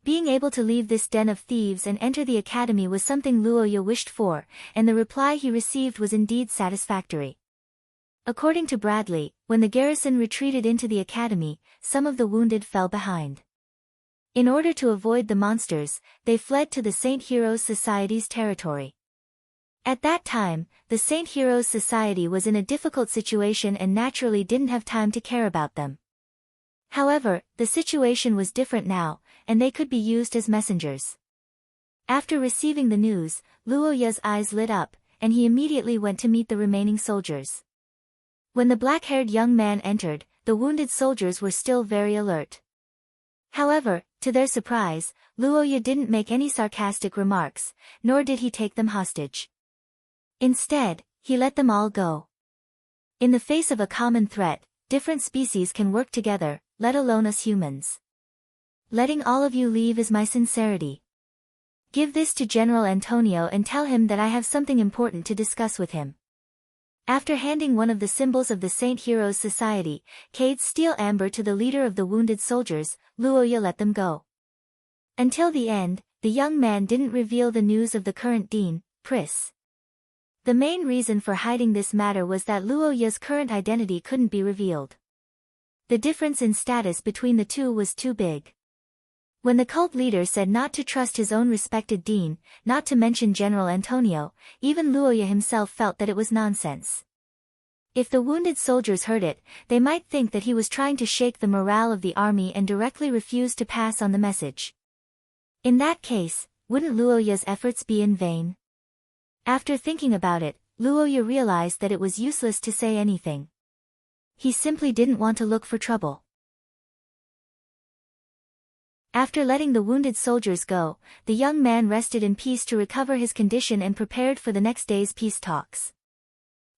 Being able to leave this den of thieves and enter the academy was something Luoya wished for, and the reply he received was indeed satisfactory. According to Bradley, when the garrison retreated into the academy, some of the wounded fell behind. In order to avoid the monsters, they fled to the Saint Heroes Society's territory. At that time, the Saint Heroes Society was in a difficult situation and naturally didn't have time to care about them. However, the situation was different now, and they could be used as messengers. After receiving the news, Luoya's eyes lit up, and he immediately went to meet the remaining soldiers. When the black-haired young man entered, the wounded soldiers were still very alert. However, to their surprise, Luoya didn't make any sarcastic remarks, nor did he take them hostage. Instead, he let them all go. In the face of a common threat, different species can work together, let alone us humans. Letting all of you leave is my sincerity. Give this to General Antonio and tell him that I have something important to discuss with him. After handing one of the symbols of the Saint Heroes Society, Cade's steel amber to the leader of the wounded soldiers, Luoya let them go. Until the end, the young man didn't reveal the news of the current dean, Pris. The main reason for hiding this matter was that Luoya's current identity couldn't be revealed. The difference in status between the two was too big. When the cult leader said not to trust his own respected dean, not to mention General Antonio, even Luoya himself felt that it was nonsense. If the wounded soldiers heard it, they might think that he was trying to shake the morale of the army and directly refuse to pass on the message. In that case, wouldn't Luoya's efforts be in vain? After thinking about it, Luoya realized that it was useless to say anything. He simply didn't want to look for trouble. After letting the wounded soldiers go, the young man rested in peace to recover his condition and prepared for the next day's peace talks.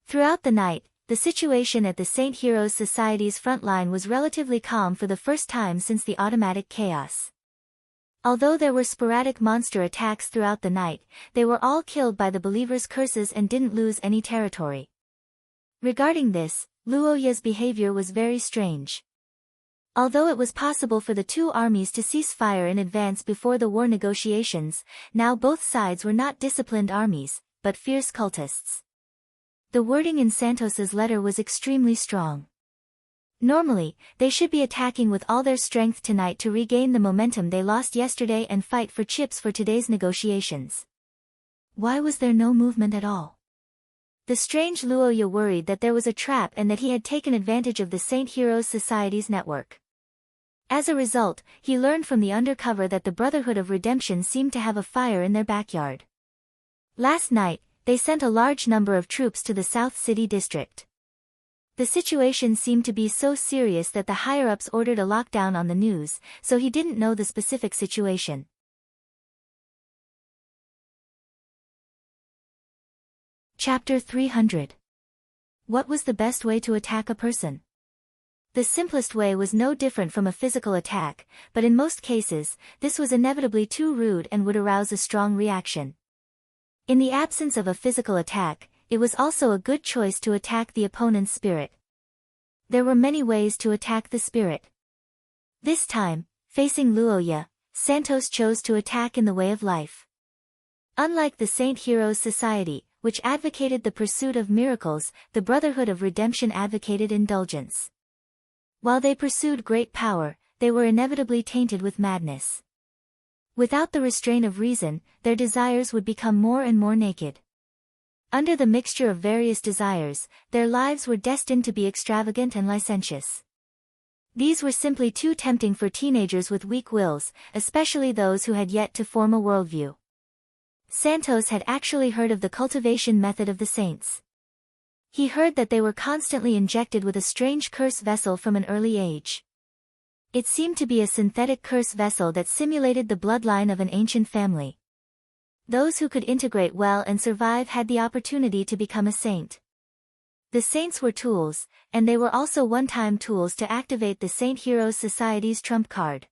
Throughout the night, the situation at the Saint Heroes Society's front line was relatively calm for the first time since the automatic chaos. Although there were sporadic monster attacks throughout the night, they were all killed by the believers' curses and didn't lose any territory. Regarding this, Luoya's behavior was very strange. Although it was possible for the two armies to cease fire in advance before the war negotiations, now both sides were not disciplined armies, but fierce cultists. The wording in Santos's letter was extremely strong. Normally, they should be attacking with all their strength tonight to regain the momentum they lost yesterday and fight for chips for today's negotiations. Why was there no movement at all? The strange Luoya worried that there was a trap and that he had taken advantage of the Saint Heroes Society's network. As a result, he learned from the undercover that the Brotherhood of Redemption seemed to have a fire in their backyard. Last night, they sent a large number of troops to the South City District. The situation seemed to be so serious that the higher-ups ordered a lockdown on the news, so he didn't know the specific situation. Chapter 300. What was the best way to attack a person? The simplest way was no different from a physical attack, but in most cases, this was inevitably too rude and would arouse a strong reaction. In the absence of a physical attack, it was also a good choice to attack the opponent's spirit. There were many ways to attack the spirit. This time, facing Luoya, Santos chose to attack in the way of life. Unlike the Saint Heroes Society, which advocated the pursuit of miracles, the Brotherhood of Redemption advocated indulgence. While they pursued great power, they were inevitably tainted with madness. Without the restraint of reason, their desires would become more and more naked. Under the mixture of various desires, their lives were destined to be extravagant and licentious. These were simply too tempting for teenagers with weak wills, especially those who had yet to form a worldview. Santos had actually heard of the cultivation method of the saints. He heard that they were constantly injected with a strange curse vessel from an early age. It seemed to be a synthetic curse vessel that simulated the bloodline of an ancient family. Those who could integrate well and survive had the opportunity to become a saint. The saints were tools, and they were also one-time tools to activate the Saint Heroes Society's trump card.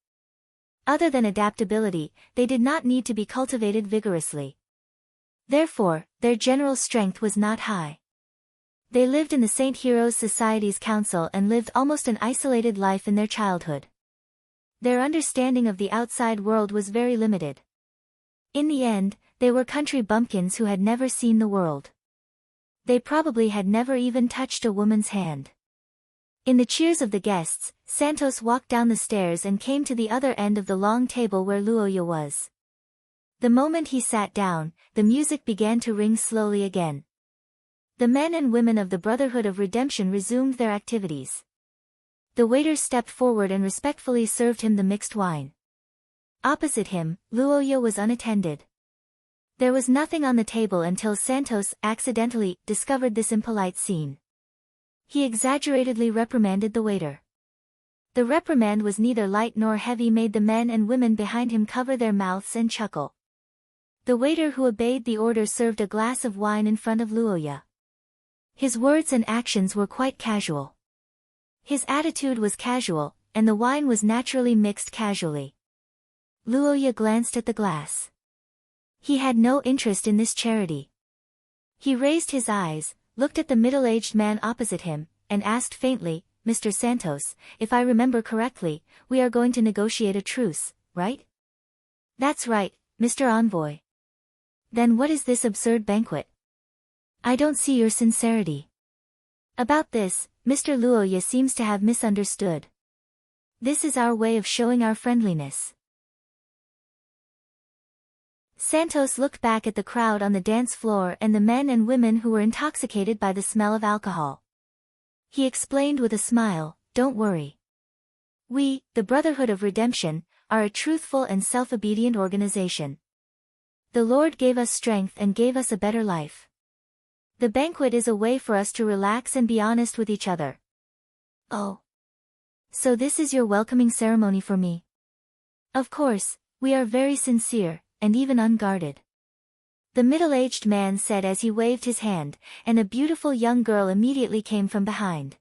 Other than adaptability, they did not need to be cultivated vigorously. Therefore, their general strength was not high. They lived in the Saint Heroes Society's council and lived almost an isolated life in their childhood. Their understanding of the outside world was very limited. In the end, they were country bumpkins who had never seen the world. They probably had never even touched a woman's hand. In the cheers of the guests, Santos walked down the stairs and came to the other end of the long table where Luoya was. The moment he sat down, the music began to ring slowly again. The men and women of the Brotherhood of Redemption resumed their activities. The waiter stepped forward and respectfully served him the mixed wine. Opposite him, Luoya was unattended. There was nothing on the table until Santos accidentally discovered this impolite scene. He exaggeratedly reprimanded the waiter. The reprimand was neither light nor heavy, made the men and women behind him cover their mouths and chuckle. The waiter who obeyed the order served a glass of wine in front of Luoya. His words and actions were quite casual. His attitude was casual, and the wine was naturally mixed casually. Luoya glanced at the glass. He had no interest in this charity. He raised his eyes, looked at the middle-aged man opposite him, and asked faintly, "Mr. Santos, if I remember correctly, we are going to negotiate a truce, right?" "That's right, Mr. Envoy." "Then what is this absurd banquet? I don't see your sincerity." "About this, Mr. Luoya seems to have misunderstood. This is our way of showing our friendliness." Santos looked back at the crowd on the dance floor and the men and women who were intoxicated by the smell of alcohol. He explained with a smile, "Don't worry. We, the Brotherhood of Redemption, are a truthful and self-obedient organization. The Lord gave us strength and gave us a better life. The banquet is a way for us to relax and be honest with each other." "Oh. So this is your welcoming ceremony for me?" "Of course, we are very sincere, and even unguarded," the middle-aged man said as he waved his hand, and a beautiful young girl immediately came from behind.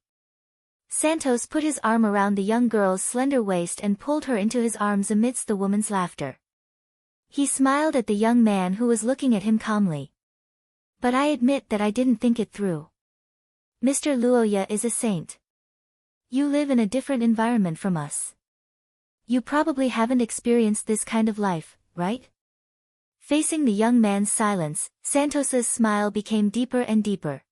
Santos put his arm around the young girl's slender waist and pulled her into his arms amidst the woman's laughter. He smiled at the young man who was looking at him calmly. "But I admit that I didn't think it through. Mr. Luoya is a saint. You live in a different environment from us. You probably haven't experienced this kind of life, right?" Facing the young man's silence, Santos's smile became deeper and deeper.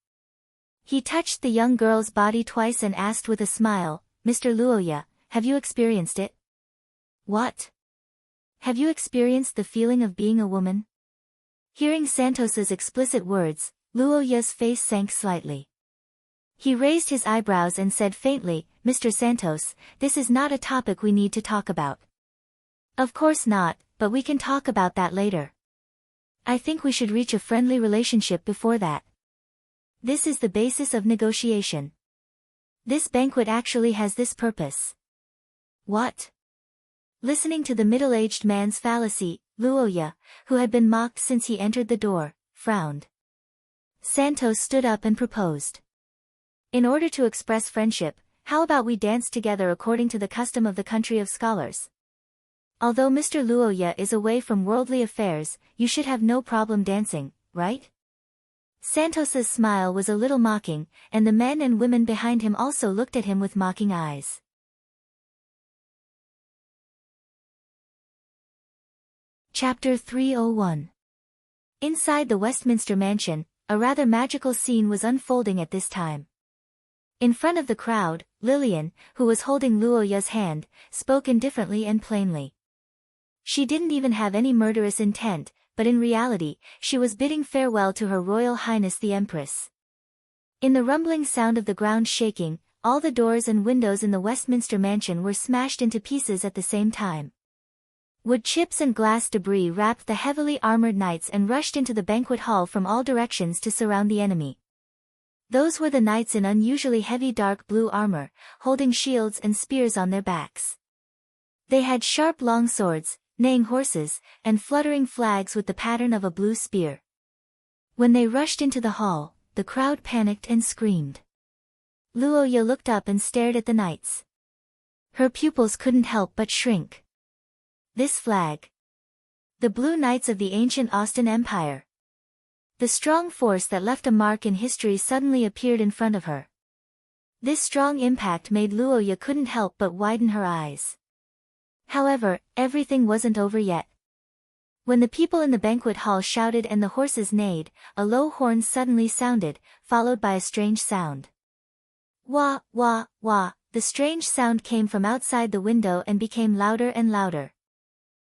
He touched the young girl's body twice and asked with a smile, "Mr. Luoya, have you experienced it?" "What? Have you experienced the feeling of being a woman?" Hearing Santos's explicit words, Luoya's face sank slightly. He raised his eyebrows and said faintly, "Mr. Santos, this is not a topic we need to talk about." "Of course not, but we can talk about that later. I think we should reach a friendly relationship before that. This is the basis of negotiation. This banquet actually has this purpose." "What?" Listening to the middle-aged man's fallacy, Luoya, who had been mocked since he entered the door, frowned. Santos stood up and proposed. "In order to express friendship, how about we dance together according to the custom of the country of scholars? Although Mr. Luoya is away from worldly affairs, you should have no problem dancing, right?" Santos's smile was a little mocking, and the men and women behind him also looked at him with mocking eyes. Chapter 301. Inside the Westminster Mansion, a rather magical scene was unfolding at this time. In front of the crowd, Lillian, who was holding Luoya's hand, spoke indifferently and plainly. She didn't even have any murderous intent, but in reality, she was bidding farewell to Her Royal Highness the Empress. In the rumbling sound of the ground shaking, all the doors and windows in the Westminster mansion were smashed into pieces at the same time. Wood chips and glass debris wrapped the heavily armored knights and rushed into the banquet hall from all directions to surround the enemy. Those were the knights in unusually heavy dark blue armor, holding shields and spears on their backs. They had sharp long swords, neighing horses, and fluttering flags with the pattern of a blue spear. When they rushed into the hall, the crowd panicked and screamed. Luoya looked up and stared at the knights. Her pupils couldn't help but shrink. This flag. The Blue Knights of the ancient Austin Empire. The strong force that left a mark in history suddenly appeared in front of her. This strong impact made Luoya couldn't help but widen her eyes. However, everything wasn't over yet. When the people in the banquet hall shouted and the horses neighed, a low horn suddenly sounded, followed by a strange sound. Wah, wah, wah, the strange sound came from outside the window and became louder and louder.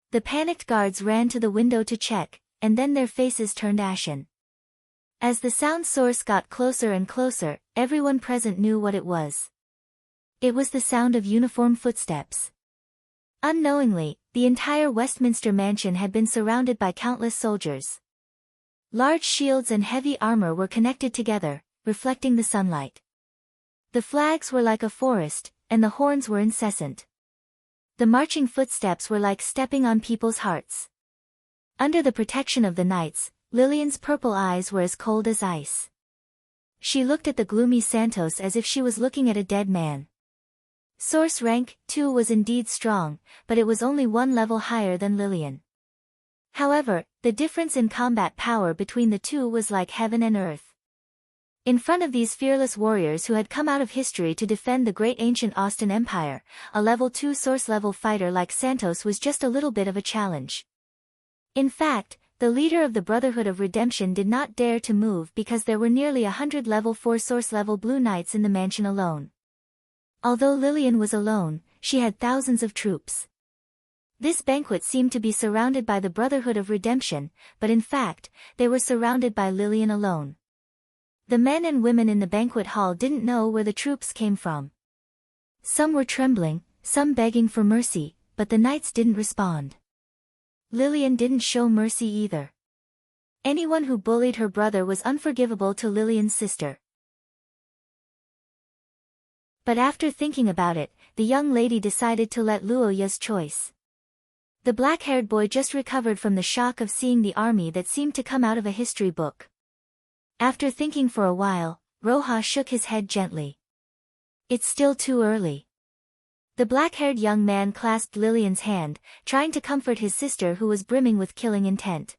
The panicked guards ran to the window to check, and then their faces turned ashen. As the sound source got closer and closer, everyone present knew what it was. It was the sound of uniform footsteps. Unknowingly, the entire Westminster mansion had been surrounded by countless soldiers. Large shields and heavy armor were connected together, reflecting the sunlight. The flags were like a forest, and the horns were incessant. The marching footsteps were like stepping on people's hearts. Under the protection of the knights, Lillian's purple eyes were as cold as ice. She looked at the gloomy Santos as if she was looking at a dead man. Source rank, too, was indeed strong, but it was only one level higher than Lillian. However, the difference in combat power between the two was like heaven and earth. In front of these fearless warriors who had come out of history to defend the great ancient Austin Empire, a level 2 source level fighter like Santos was just a little bit of a challenge. In fact, the leader of the Brotherhood of Redemption did not dare to move because there were nearly 100 level 4 source level Blue Knights in the mansion alone. Although Lillian was alone, she had thousands of troops. This banquet seemed to be surrounded by the Brotherhood of Redemption, but in fact, they were surrounded by Lillian alone. The men and women in the banquet hall didn't know where the troops came from. Some were trembling, some begging for mercy, but the knights didn't respond. Lillian didn't show mercy either. Anyone who bullied her brother was unforgivable to Lillian's sister. But after thinking about it, the young lady decided to let Luoya's choice. The black-haired boy just recovered from the shock of seeing the army that seemed to come out of a history book. After thinking for a while, Roja shook his head gently. It's still too early. The black-haired young man clasped Lillian's hand, trying to comfort his sister who was brimming with killing intent.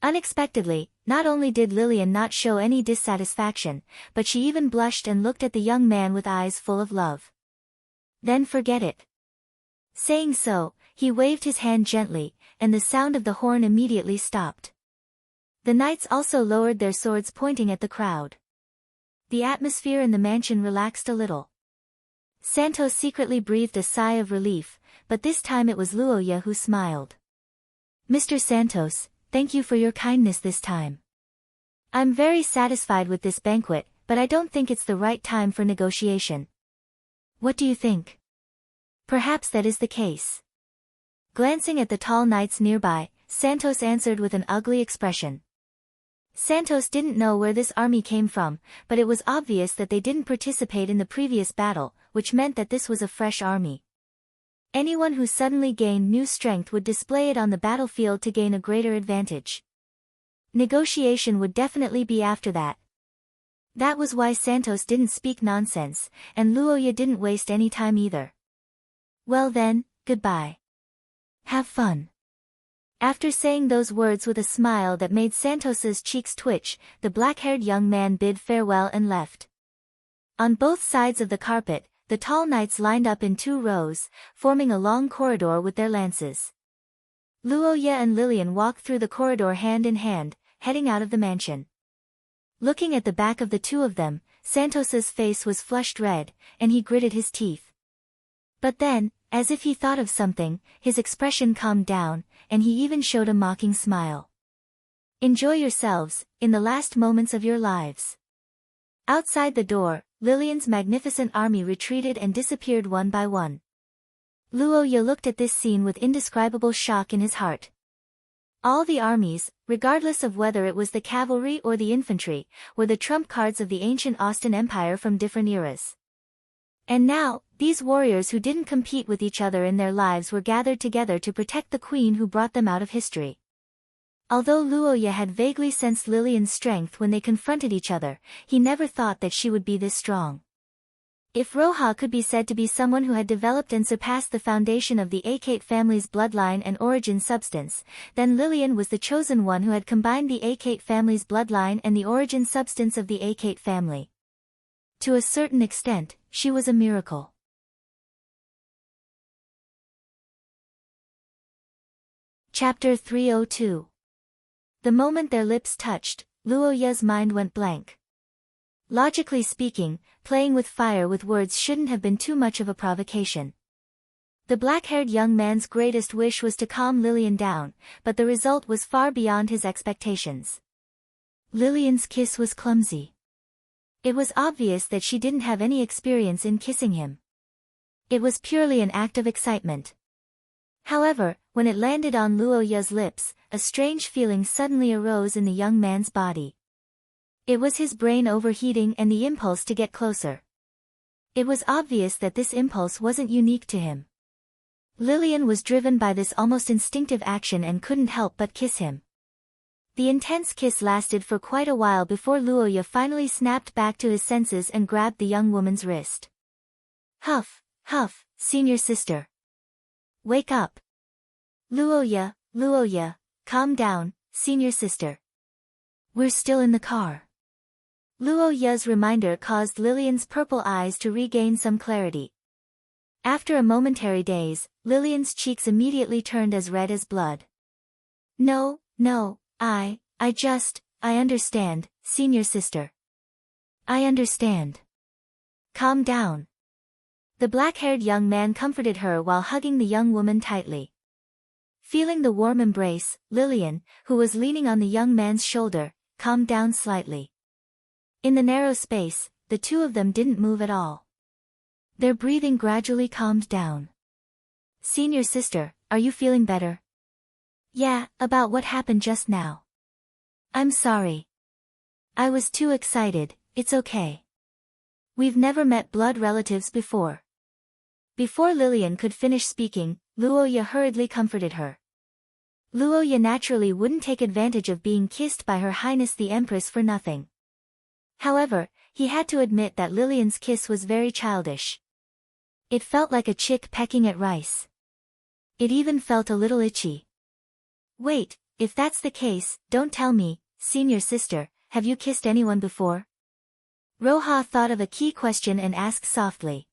Unexpectedly, not only did Lillian not show any dissatisfaction, but she even blushed and looked at the young man with eyes full of love. Then forget it. Saying so, he waved his hand gently, and the sound of the horn immediately stopped. The knights also lowered their swords pointing at the crowd. The atmosphere in the mansion relaxed a little. Santos secretly breathed a sigh of relief, but this time it was Luoya who smiled. Mr. Santos, thank you for your kindness this time. I'm very satisfied with this banquet, but I don't think it's the right time for negotiation. What do you think? Perhaps that is the case. Glancing at the tall knights nearby, Santos answered with an ugly expression. Santos didn't know where this army came from, but it was obvious that they didn't participate in the previous battle, which meant that this was a fresh army. Anyone who suddenly gained new strength would display it on the battlefield to gain a greater advantage. Negotiation would definitely be after that. That was why Santos didn't speak nonsense, and Luoya didn't waste any time either. Well then, goodbye. Have fun. After saying those words with a smile that made Santos's cheeks twitch, the black-haired young man bid farewell and left. On both sides of the carpet, the tall knights lined up in 2 rows, forming a long corridor with their lances. Luoya and Lillian walked through the corridor hand in hand, heading out of the mansion. Looking at the back of the two of them, Santos's face was flushed red, and he gritted his teeth. But then, as if he thought of something, his expression calmed down, and he even showed a mocking smile. Enjoy yourselves, in the last moments of your lives. Outside the door, Lillian's magnificent army retreated and disappeared one by one. Luo Ye looked at this scene with indescribable shock in his heart. All the armies, regardless of whether it was the cavalry or the infantry, were the trump cards of the ancient Austin Empire from different eras. And now, these warriors who didn't compete with each other in their lives were gathered together to protect the queen who brought them out of history. Although Luo Ye had vaguely sensed Lillian's strength when they confronted each other, he never thought that she would be this strong. If Roha could be said to be someone who had developed and surpassed the foundation of the Akate family's bloodline and origin substance, then Lillian was the chosen one who had combined the Akate family's bloodline and the origin substance of the Akate family. To a certain extent, she was a miracle. Chapter 302. The moment their lips touched, Luo Ye's mind went blank. Logically speaking, playing with fire with words shouldn't have been too much of a provocation. The black-haired young man's greatest wish was to calm Lillian down, but the result was far beyond his expectations. Lillian's kiss was clumsy. It was obvious that she didn't have any experience in kissing him. It was purely an act of excitement. However, when it landed on Luo Ye's lips, a strange feeling suddenly arose in the young man's body. It was his brain overheating and the impulse to get closer. It was obvious that this impulse wasn't unique to him. Lillian was driven by this almost instinctive action and couldn't help but kiss him. The intense kiss lasted for quite a while before Luo Ye finally snapped back to his senses and grabbed the young woman's wrist. Huff, huff, senior sister. Wake up. Luo Ye, calm down, senior sister. We're still in the car. Luo Ye's reminder caused Lillian's purple eyes to regain some clarity. After a momentary daze, Lillian's cheeks immediately turned as red as blood. No, I understand, senior sister. I understand. Calm down. The black-haired young man comforted her while hugging the young woman tightly. Feeling the warm embrace, Lillian, who was leaning on the young man's shoulder, calmed down slightly. In the narrow space, the two of them didn't move at all. Their breathing gradually calmed down. Senior sister, are you feeling better? Yeah, about what happened just now. I'm sorry. I was too excited, it's okay. We've never met blood relatives before. Before Lillian could finish speaking, Luo Ye hurriedly comforted her. Luo Ye naturally wouldn't take advantage of being kissed by Her Highness the Empress for nothing. However, he had to admit that Lillian's kiss was very childish. It felt like a chick pecking at rice. It even felt a little itchy. Wait, if that's the case, don't tell me, senior sister, have you kissed anyone before? Roha thought of a key question and asked softly.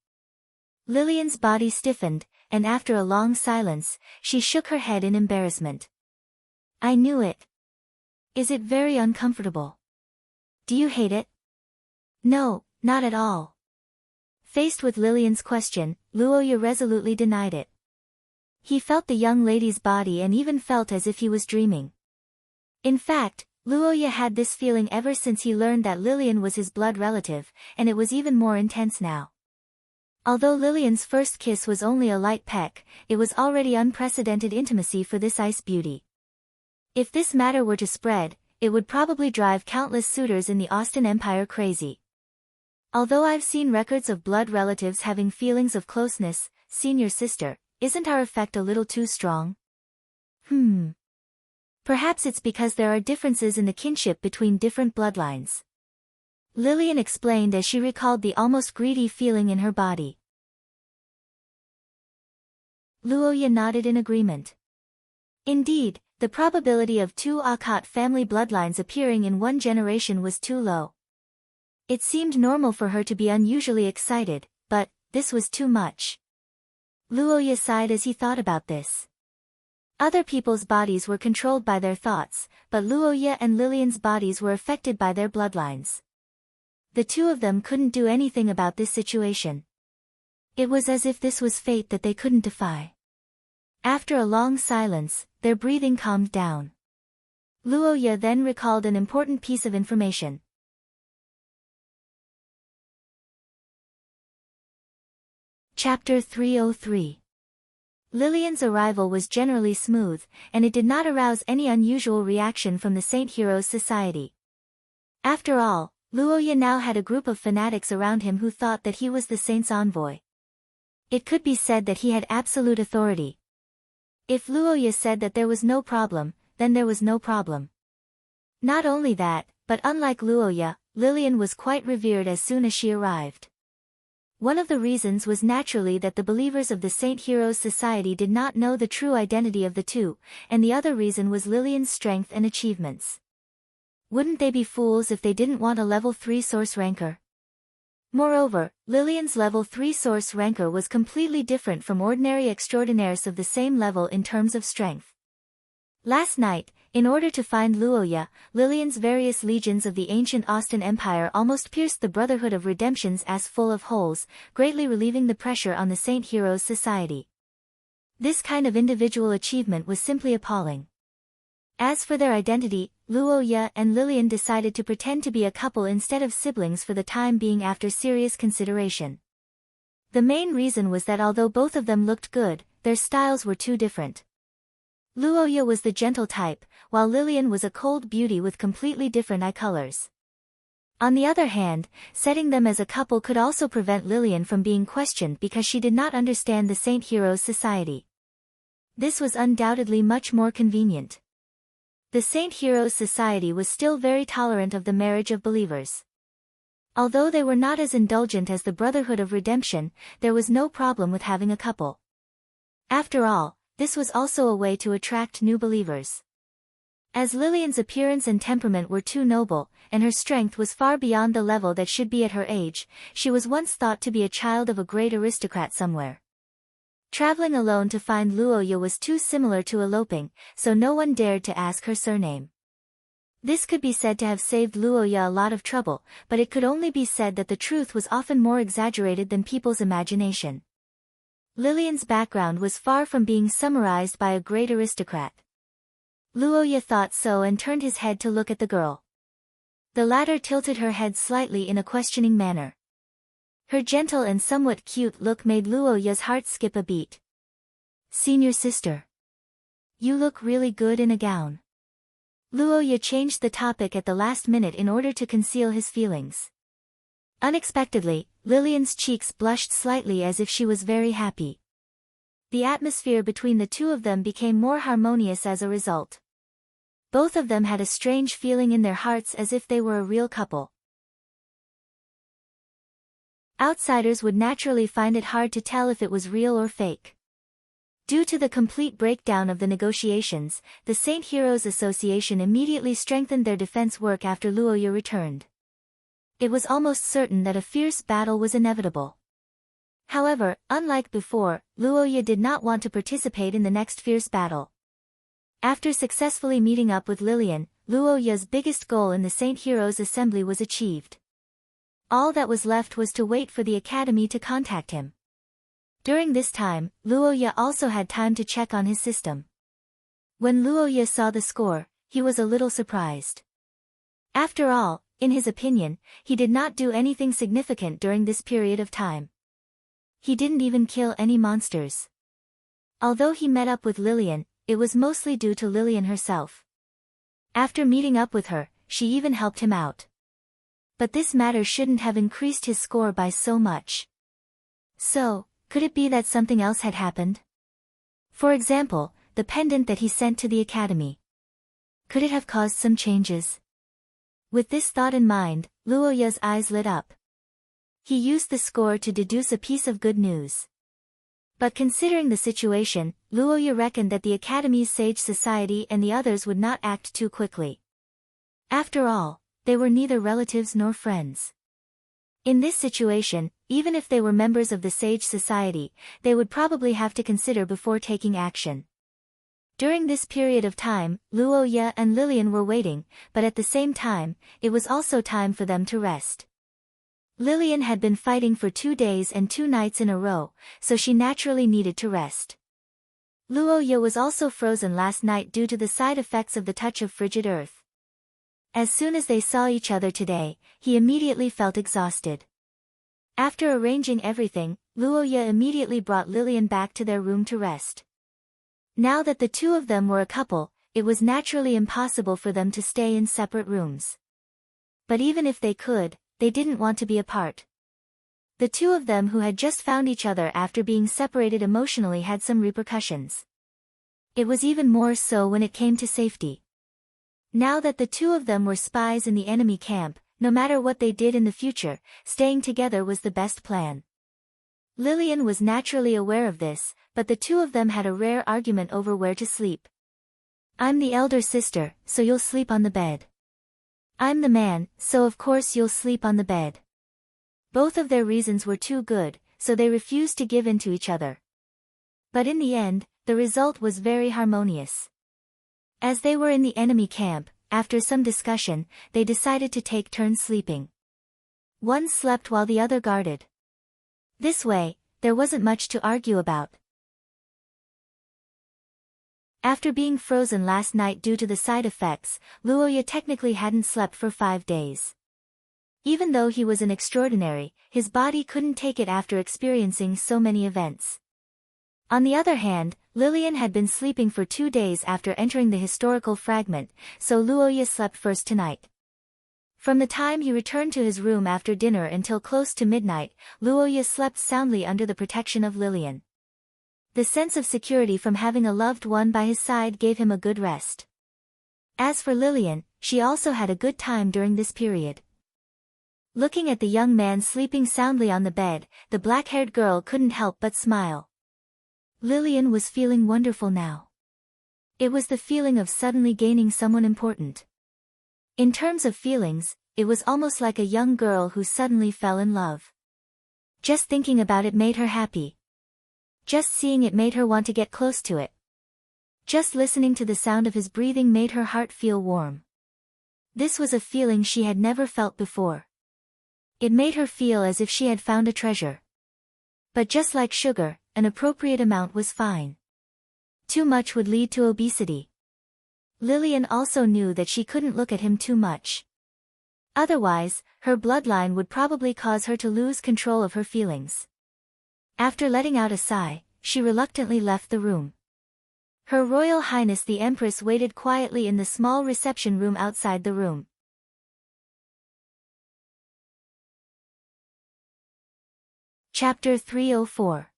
Lillian's body stiffened, and after a long silence, she shook her head in embarrassment. I knew it. Is it very uncomfortable? Do you hate it? No, not at all. Faced with Lillian's question, Luo Ye resolutely denied it. He felt the young lady's body and even felt as if he was dreaming. In fact, Luo Ye had this feeling ever since he learned that Lillian was his blood relative, and it was even more intense now. Although Lillian's first kiss was only a light peck, it was already unprecedented intimacy for this ice beauty. If this matter were to spread, it would probably drive countless suitors in the Austin Empire crazy. Although I've seen records of blood relatives having feelings of closeness, senior sister, isn't our effect a little too strong? Perhaps it's because there are differences in the kinship between different bloodlines. Lillian explained as she recalled the almost greedy feeling in her body. Luo Ye nodded in agreement. Indeed, the probability of two Akate family bloodlines appearing in one generation was too low. It seemed normal for her to be unusually excited, but this was too much. Luo Ye sighed as he thought about this. Other people's bodies were controlled by their thoughts, but Luo Ye and Lillian's bodies were affected by their bloodlines. The two of them couldn't do anything about this situation. It was as if this was fate that they couldn't defy. After a long silence, their breathing calmed down. Luoya then recalled an important piece of information. Chapter 303. Lillian's arrival was generally smooth, and it did not arouse any unusual reaction from the Saint Heroes Society. After all, Luoya now had a group of fanatics around him who thought that he was the saint's envoy. It could be said that he had absolute authority. If Luoya said that there was no problem, then there was no problem. Not only that, but unlike Luoya, Lillian was quite revered as soon as she arrived. One of the reasons was naturally that the believers of the Saint Heroes Society did not know the true identity of the two, and the other reason was Lillian's strength and achievements. Wouldn't they be fools if they didn't want a level 3 source ranker? Moreover, Lillian's level 3 source ranker was completely different from ordinary extraordinaires of the same level in terms of strength. Last night, in order to find Luoya, Lillian's various legions of the ancient Austin Empire almost pierced the Brotherhood of Redemption's ass full of holes, greatly relieving the pressure on the Saint Heroes Society. This kind of individual achievement was simply appalling. As for their identity, Luoya and Lillian decided to pretend to be a couple instead of siblings for the time being after serious consideration. The main reason was that although both of them looked good, their styles were too different. Luoya was the gentle type, while Lillian was a cold beauty with completely different eye colors. On the other hand, setting them as a couple could also prevent Lillian from being questioned because she did not understand the Saint Heroes Society. This was undoubtedly much more convenient. The Saint Heroes Society was still very tolerant of the marriage of believers. Although they were not as indulgent as the Brotherhood of Redemption, there was no problem with having a couple. After all, this was also a way to attract new believers. As Lillian's appearance and temperament were too noble, and her strength was far beyond the level that should be at her age, she was once thought to be a child of a great aristocrat somewhere. Traveling alone to find Luoya was too similar to eloping, so no one dared to ask her surname. This could be said to have saved Luoya a lot of trouble, but it could only be said that the truth was often more exaggerated than people's imagination. Lillian's background was far from being summarized by a great aristocrat. Luoya thought so and turned his head to look at the girl. The latter tilted her head slightly in a questioning manner. Her gentle and somewhat cute look made Luoya's heart skip a beat. "Senior sister. You look really good in a gown." Luoya changed the topic at the last minute in order to conceal his feelings. Unexpectedly, Lillian's cheeks blushed slightly as if she was very happy. The atmosphere between the two of them became more harmonious as a result. Both of them had a strange feeling in their hearts as if they were a real couple. Outsiders would naturally find it hard to tell if it was real or fake. Due to the complete breakdown of the negotiations, the Saint Heroes Association immediately strengthened their defense work after Luoya returned. It was almost certain that a fierce battle was inevitable. However, unlike before, Luoya did not want to participate in the next fierce battle. After successfully meeting up with Lillian, Luoya's biggest goal in the Saint Heroes Assembly was achieved. All that was left was to wait for the Academy to contact him. During this time, Luoya also had time to check on his system. When Luoya saw the score, he was a little surprised. After all, in his opinion, he did not do anything significant during this period of time. He didn't even kill any monsters. Although he met up with Lillian, it was mostly due to Lillian herself. After meeting up with her, she even helped him out. But this matter shouldn't have increased his score by so much. So, could it be that something else had happened? For example, the pendant that he sent to the Academy. Could it have caused some changes? With this thought in mind, Luoya's eyes lit up. He used the score to deduce a piece of good news. But considering the situation, Luoya reckoned that the Academy's Sage Society and the others would not act too quickly. After all, they were neither relatives nor friends. In this situation, even if they were members of the Sage Society, they would probably have to consider before taking action. During this period of time, Luoya and Lillian were waiting, but at the same time, it was also time for them to rest. Lillian had been fighting for 2 days and 2 nights in a row, so she naturally needed to rest. Luoya was also frozen last night due to the side effects of the touch of frigid earth. As soon as they saw each other today, he immediately felt exhausted. After arranging everything, Luoya immediately brought Lillian back to their room to rest. Now that the two of them were a couple, it was naturally impossible for them to stay in separate rooms. But even if they could, they didn't want to be apart. The two of them who had just found each other after being separated emotionally had some repercussions. It was even more so when it came to safety. Now that the two of them were spies in the enemy camp, no matter what they did in the future, staying together was the best plan. Lillian was naturally aware of this, but the two of them had a rare argument over where to sleep. I'm the elder sister, so you'll sleep on the bed. I'm the man, so of course you'll sleep on the bed. Both of their reasons were too good, so they refused to give in to each other. But in the end, the result was very harmonious. As they were in the enemy camp, after some discussion, they decided to take turns sleeping. One slept while the other guarded. This way, there wasn't much to argue about. After being frozen last night due to the side effects, Luoya technically hadn't slept for 5 days. Even though he was an extraordinary, his body couldn't take it after experiencing so many events. On the other hand, Lillian had been sleeping for 2 days after entering the historical fragment, so Luoya slept first tonight. From the time he returned to his room after dinner until close to midnight, Luoya slept soundly under the protection of Lillian. The sense of security from having a loved one by his side gave him a good rest. As for Lillian, she also had a good time during this period. Looking at the young man sleeping soundly on the bed, the black-haired girl couldn't help but smile. Lillian was feeling wonderful now. It was the feeling of suddenly gaining someone important. In terms of feelings, it was almost like a young girl who suddenly fell in love. Just thinking about it made her happy. Just seeing it made her want to get close to it. Just listening to the sound of his breathing made her heart feel warm. This was a feeling she had never felt before. It made her feel as if she had found a treasure. But just like sugar, an appropriate amount was fine. Too much would lead to obesity. Lillian also knew that she couldn't look at him too much. Otherwise, her bloodline would probably cause her to lose control of her feelings. After letting out a sigh, she reluctantly left the room. Her Royal Highness the Empress waited quietly in the small reception room outside the room. Chapter 304.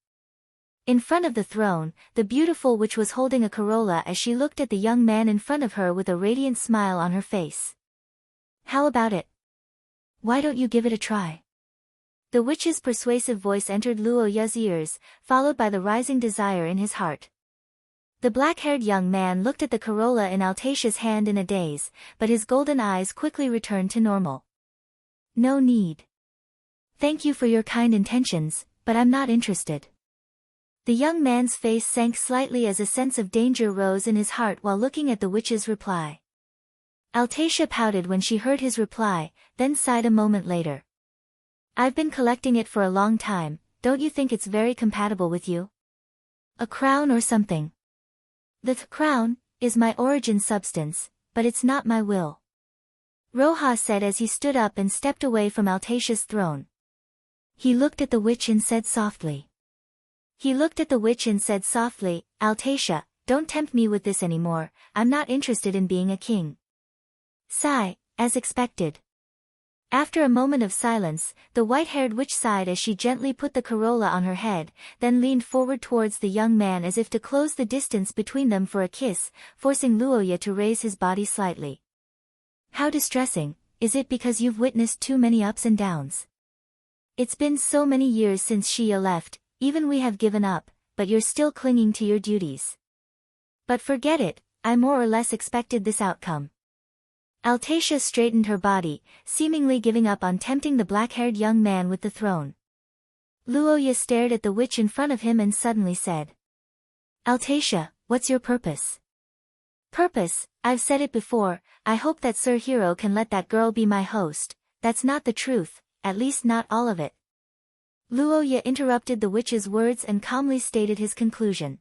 In front of the throne, the beautiful witch was holding a corolla as she looked at the young man in front of her with a radiant smile on her face. How about it? Why don't you give it a try? The witch's persuasive voice entered Luoya's ears, followed by the rising desire in his heart. The black-haired young man looked at the corolla in Altatia's hand in a daze, but his golden eyes quickly returned to normal. No need. Thank you for your kind intentions, but I'm not interested. The young man's face sank slightly as a sense of danger rose in his heart while looking at the witch's reply. Altatia pouted when she heard his reply, then sighed a moment later. I've been collecting it for a long time, don't you think it's very compatible with you? A crown or something? The crown is my origin substance, but it's not my will. Roja said as he stood up and stepped away from Altatia's throne. He looked at the witch and said softly. Altatia, don't tempt me with this anymore, I'm not interested in being a king. Sigh, as expected. After a moment of silence, the white-haired witch sighed as she gently put the corolla on her head, then leaned forward towards the young man as if to close the distance between them for a kiss, forcing Luoya to raise his body slightly. How distressing, is it because you've witnessed too many ups and downs? It's been so many years since Shia left, even we have given up, but you're still clinging to your duties. But forget it, I more or less expected this outcome. Altatia straightened her body, seemingly giving up on tempting the black-haired young man with the throne. Luoya stared at the witch in front of him and suddenly said. Altatia, what's your purpose? Purpose, I've said it before, I hope that Sir Hero can let that girl be my host, that's not the truth, at least not all of it. Luoya interrupted the witch's words and calmly stated his conclusion.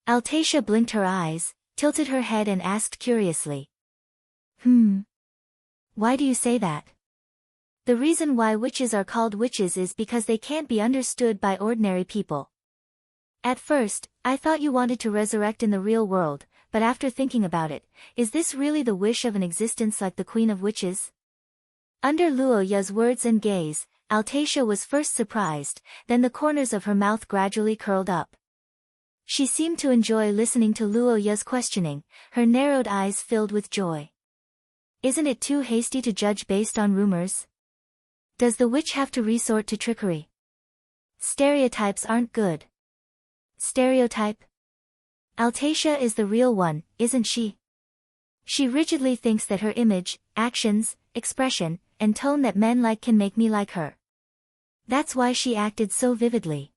Altacia blinked her eyes, tilted her head and asked curiously. Why do you say that? The reason why witches are called witches is because they can't be understood by ordinary people. At first, I thought you wanted to resurrect in the real world, but after thinking about it, is this really the wish of an existence like the Queen of Witches? Under Luoya's words and gaze, Altacia was first surprised, then the corners of her mouth gradually curled up. She seemed to enjoy listening to Luoya's questioning, her narrowed eyes filled with joy. Isn't it too hasty to judge based on rumors? Does the witch have to resort to trickery? Stereotypes aren't good. Stereotype? Altacia is the real one, isn't she? She rigidly thinks that her image, actions, expression, and tone that men like can make me like her. That's why she acted so vividly.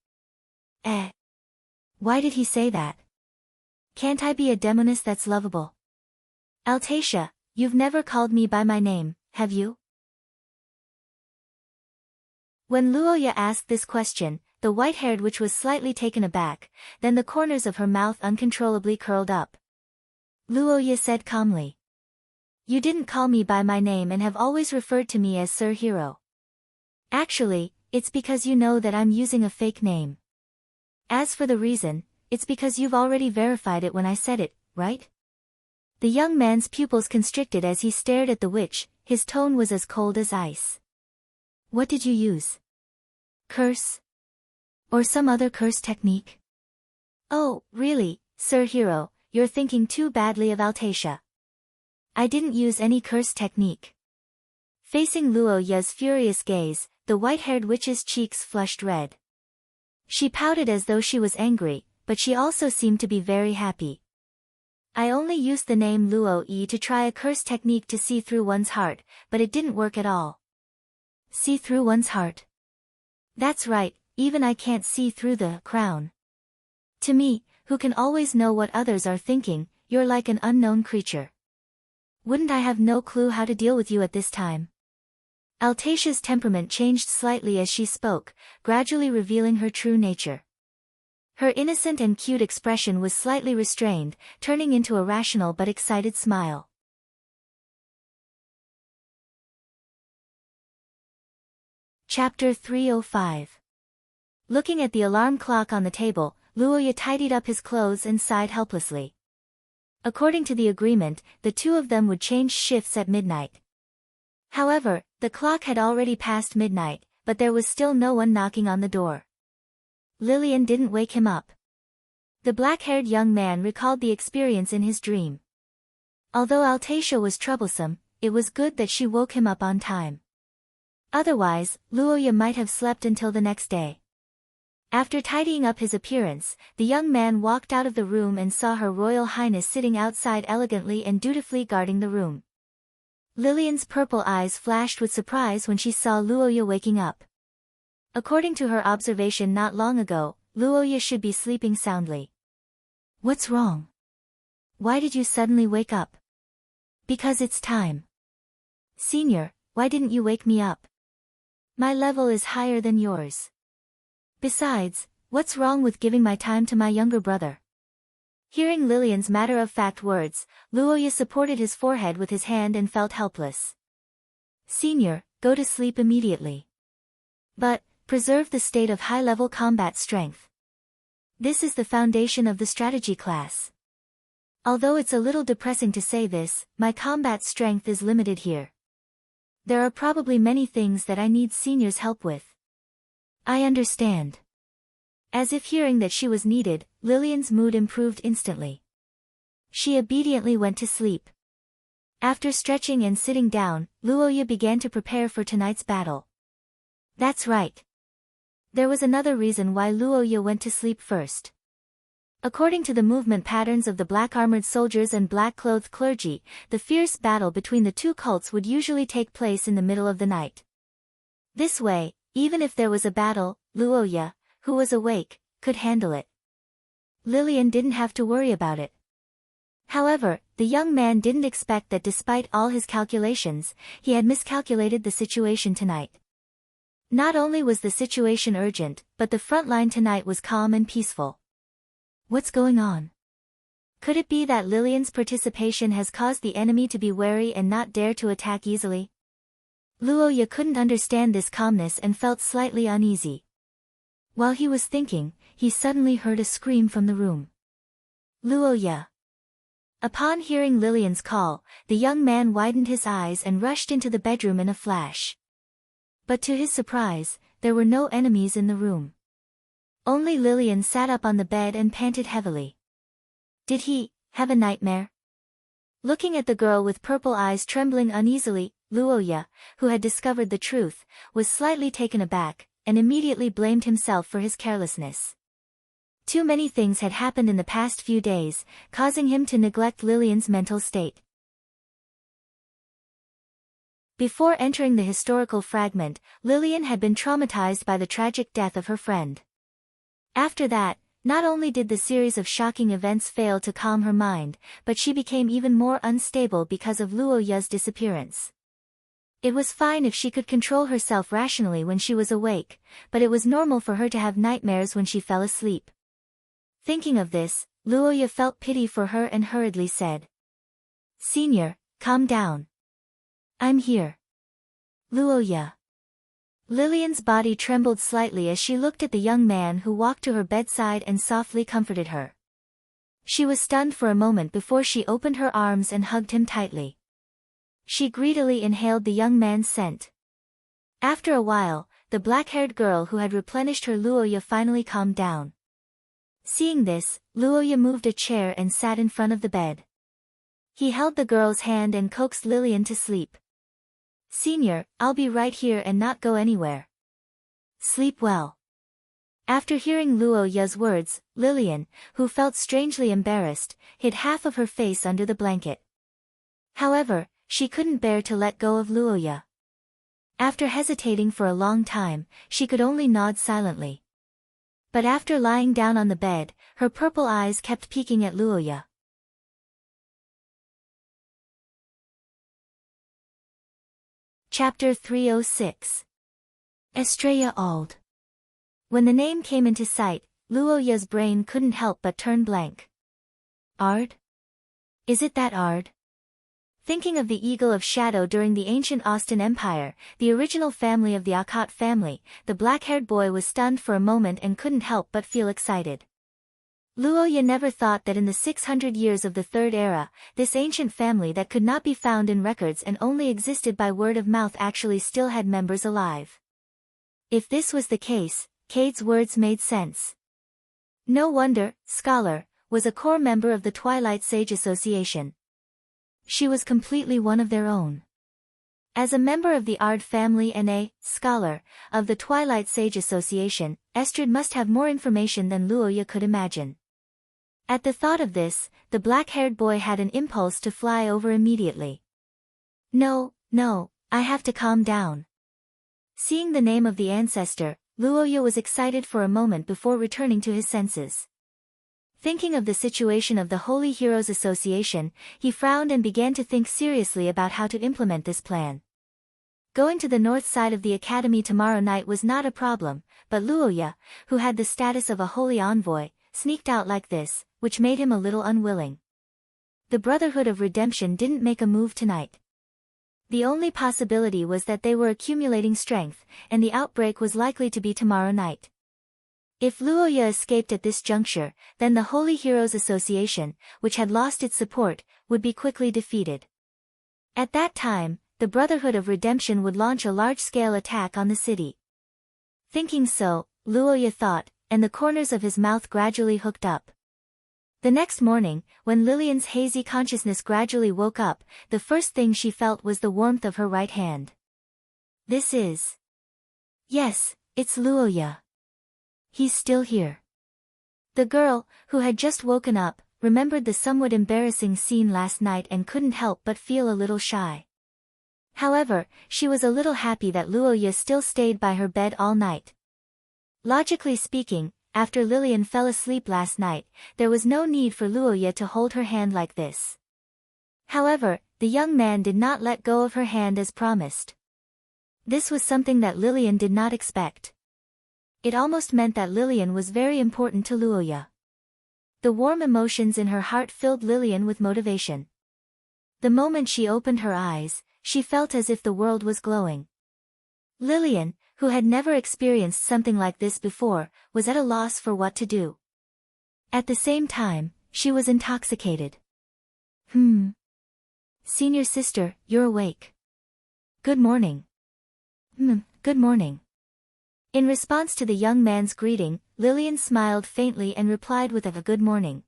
Why did he say that? Can't I be a demoness that's lovable? Altacia, you've never called me by my name, have you? When Luoya asked this question, the white-haired witch was slightly taken aback, then the corners of her mouth uncontrollably curled up. Luoya said calmly. You didn't call me by my name and have always referred to me as Sir Hero. Actually, it's because you know that I'm using a fake name. As for the reason, it's because you've already verified it when I said it, right? The young man's pupils constricted as he stared at the witch, his tone was as cold as ice. What did you use? Curse? Or some other curse technique? Oh, really, Sir Hero, you're thinking too badly of Altacia. I didn't use any curse technique. Facing Luoya's furious gaze, the white-haired witch's cheeks flushed red. She pouted as though she was angry, but she also seemed to be very happy. I only used the name Luo-yi to try a curse technique to see through one's heart, but it didn't work at all. See through one's heart? That's right, even I can't see through the crown. To me, who can always know what others are thinking, you're like an unknown creature. Wouldn't I have no clue how to deal with you at this time? Altacia's temperament changed slightly as she spoke, gradually revealing her true nature. Her innocent and cute expression was slightly restrained, turning into a rational but excited smile. Chapter 305. Looking at the alarm clock on the table, Luoya tidied up his clothes and sighed helplessly. According to the agreement, the two of them would change shifts at midnight. However, the clock had already passed midnight, but there was still no one knocking on the door. Lillian didn't wake him up. The black-haired young man recalled the experience in his dream. Although Altacia was troublesome, it was good that she woke him up on time. Otherwise, Luoya might have slept until the next day. After tidying up his appearance, the young man walked out of the room and saw Her Royal Highness sitting outside elegantly and dutifully guarding the room. Lillian's purple eyes flashed with surprise when she saw Luoya waking up. According to her observation not long ago, Luoya should be sleeping soundly. What's wrong? Why did you suddenly wake up? Because it's time. Senior, why didn't you wake me up? My level is higher than yours. Besides, what's wrong with giving my time to my younger brother? Hearing Lillian's matter-of-fact words, Luoya supported his forehead with his hand and felt helpless. Senior, go to sleep immediately. But, preserve the state of high-level combat strength. This is the foundation of the strategy class. Although it's a little depressing to say this, my combat strength is limited here. There are probably many things that I need Senior's help with. I understand. As if hearing that she was needed, Lillian's mood improved instantly. She obediently went to sleep. After stretching and sitting down, Luoya began to prepare for tonight's battle. That's right. There was another reason why Luoya went to sleep first. According to the movement patterns of the black-armored soldiers and black-clothed clergy, the fierce battle between the two cults would usually take place in the middle of the night. This way, even if there was a battle, Luoya, who was awake, could handle it. Lillian didn't have to worry about it. However, the young man didn't expect that despite all his calculations, he had miscalculated the situation tonight. Not only was the situation urgent, but the front line tonight was calm and peaceful. What's going on? Could it be that Lillian's participation has caused the enemy to be wary and not dare to attack easily? Luoya couldn't understand this calmness and felt slightly uneasy. While he was thinking, he suddenly heard a scream from the room. Luoya. Upon hearing Lillian's call, the young man widened his eyes and rushed into the bedroom in a flash. But to his surprise, there were no enemies in the room. Only Lillian sat up on the bed and panted heavily. Did he have a nightmare? Looking at the girl with purple eyes trembling uneasily, Luoya, who had discovered the truth, was slightly taken aback, and immediately blamed himself for his carelessness. Too many things had happened in the past few days, causing him to neglect Lillian's mental state. Before entering the historical fragment, Lillian had been traumatized by the tragic death of her friend. After that, not only did the series of shocking events fail to calm her mind, but she became even more unstable because of Luoya's disappearance. It was fine if she could control herself rationally when she was awake, but it was normal for her to have nightmares when she fell asleep. Thinking of this, Luoya felt pity for her and hurriedly said, "Senior, calm down. I'm here." Luoya. Lillian's body trembled slightly as she looked at the young man who walked to her bedside and softly comforted her. She was stunned for a moment before she opened her arms and hugged him tightly. She greedily inhaled the young man's scent. After a while, the black-haired girl who had replenished her Luoya finally calmed down. Seeing this, Luoya moved a chair and sat in front of the bed. He held the girl's hand and coaxed Lillian to sleep. "Senior, I'll be right here and not go anywhere. Sleep well." After hearing Luoya's words, Lillian, who felt strangely embarrassed, hid half of her face under the blanket. However, she couldn't bear to let go of Luoya. After hesitating for a long time, she could only nod silently. But after lying down on the bed, her purple eyes kept peeking at Luoya. Chapter 306. Estrella Ald. When the name came into sight, Luoya's brain couldn't help but turn blank. Ard? Is it that Ard? Thinking of the Eagle of Shadow during the ancient Austin Empire, the original family of the Akkad family, the black-haired boy was stunned for a moment and couldn't help but feel excited. Luoya never thought that in the 600 years of the Third Era, this ancient family that could not be found in records and only existed by word of mouth actually still had members alive. If this was the case, Cade's words made sense. No wonder, Scholar was a core member of the Twilight Sage Association. She was completely one of their own. As a member of the Ard family and a scholar of the Twilight Sage Association, Estrid must have more information than Luoya could imagine. At the thought of this, the black-haired boy had an impulse to fly over immediately. No, I have to calm down." Seeing the name of the ancestor, Luoya was excited for a moment before returning to his senses. Thinking of the situation of the Holy Heroes Association, he frowned and began to think seriously about how to implement this plan. Going to the north side of the academy tomorrow night was not a problem, but Luoya, who had the status of a holy envoy, sneaked out like this, which made him a little unwilling. The Brotherhood of Redemption didn't make a move tonight. The only possibility was that they were accumulating strength, and the outbreak was likely to be tomorrow night. If Luoya escaped at this juncture, then the Holy Heroes Association, which had lost its support, would be quickly defeated. At that time, the Brotherhood of Redemption would launch a large-scale attack on the city. Thinking so, Luoya thought, and the corners of his mouth gradually hooked up. The next morning, when Lillian's hazy consciousness gradually woke up, the first thing she felt was the warmth of her right hand. "This is..." "Yes, it's Luoya. He's still here." The girl, who had just woken up, remembered the somewhat embarrassing scene last night and couldn't help but feel a little shy. However, she was a little happy that Luoya still stayed by her bed all night. Logically speaking, after Lillian fell asleep last night, there was no need for Luoya to hold her hand like this. However, the young man did not let go of her hand as promised. This was something that Lillian did not expect. It almost meant that Lillian was very important to Luoya. The warm emotions in her heart filled Lillian with motivation. The moment she opened her eyes, she felt as if the world was glowing. Lillian, who had never experienced something like this before, was at a loss for what to do. At the same time, she was intoxicated. Senior sister, you're awake. Good morning. Good morning. In response to the young man's greeting, Lillian smiled faintly and replied with a good morning.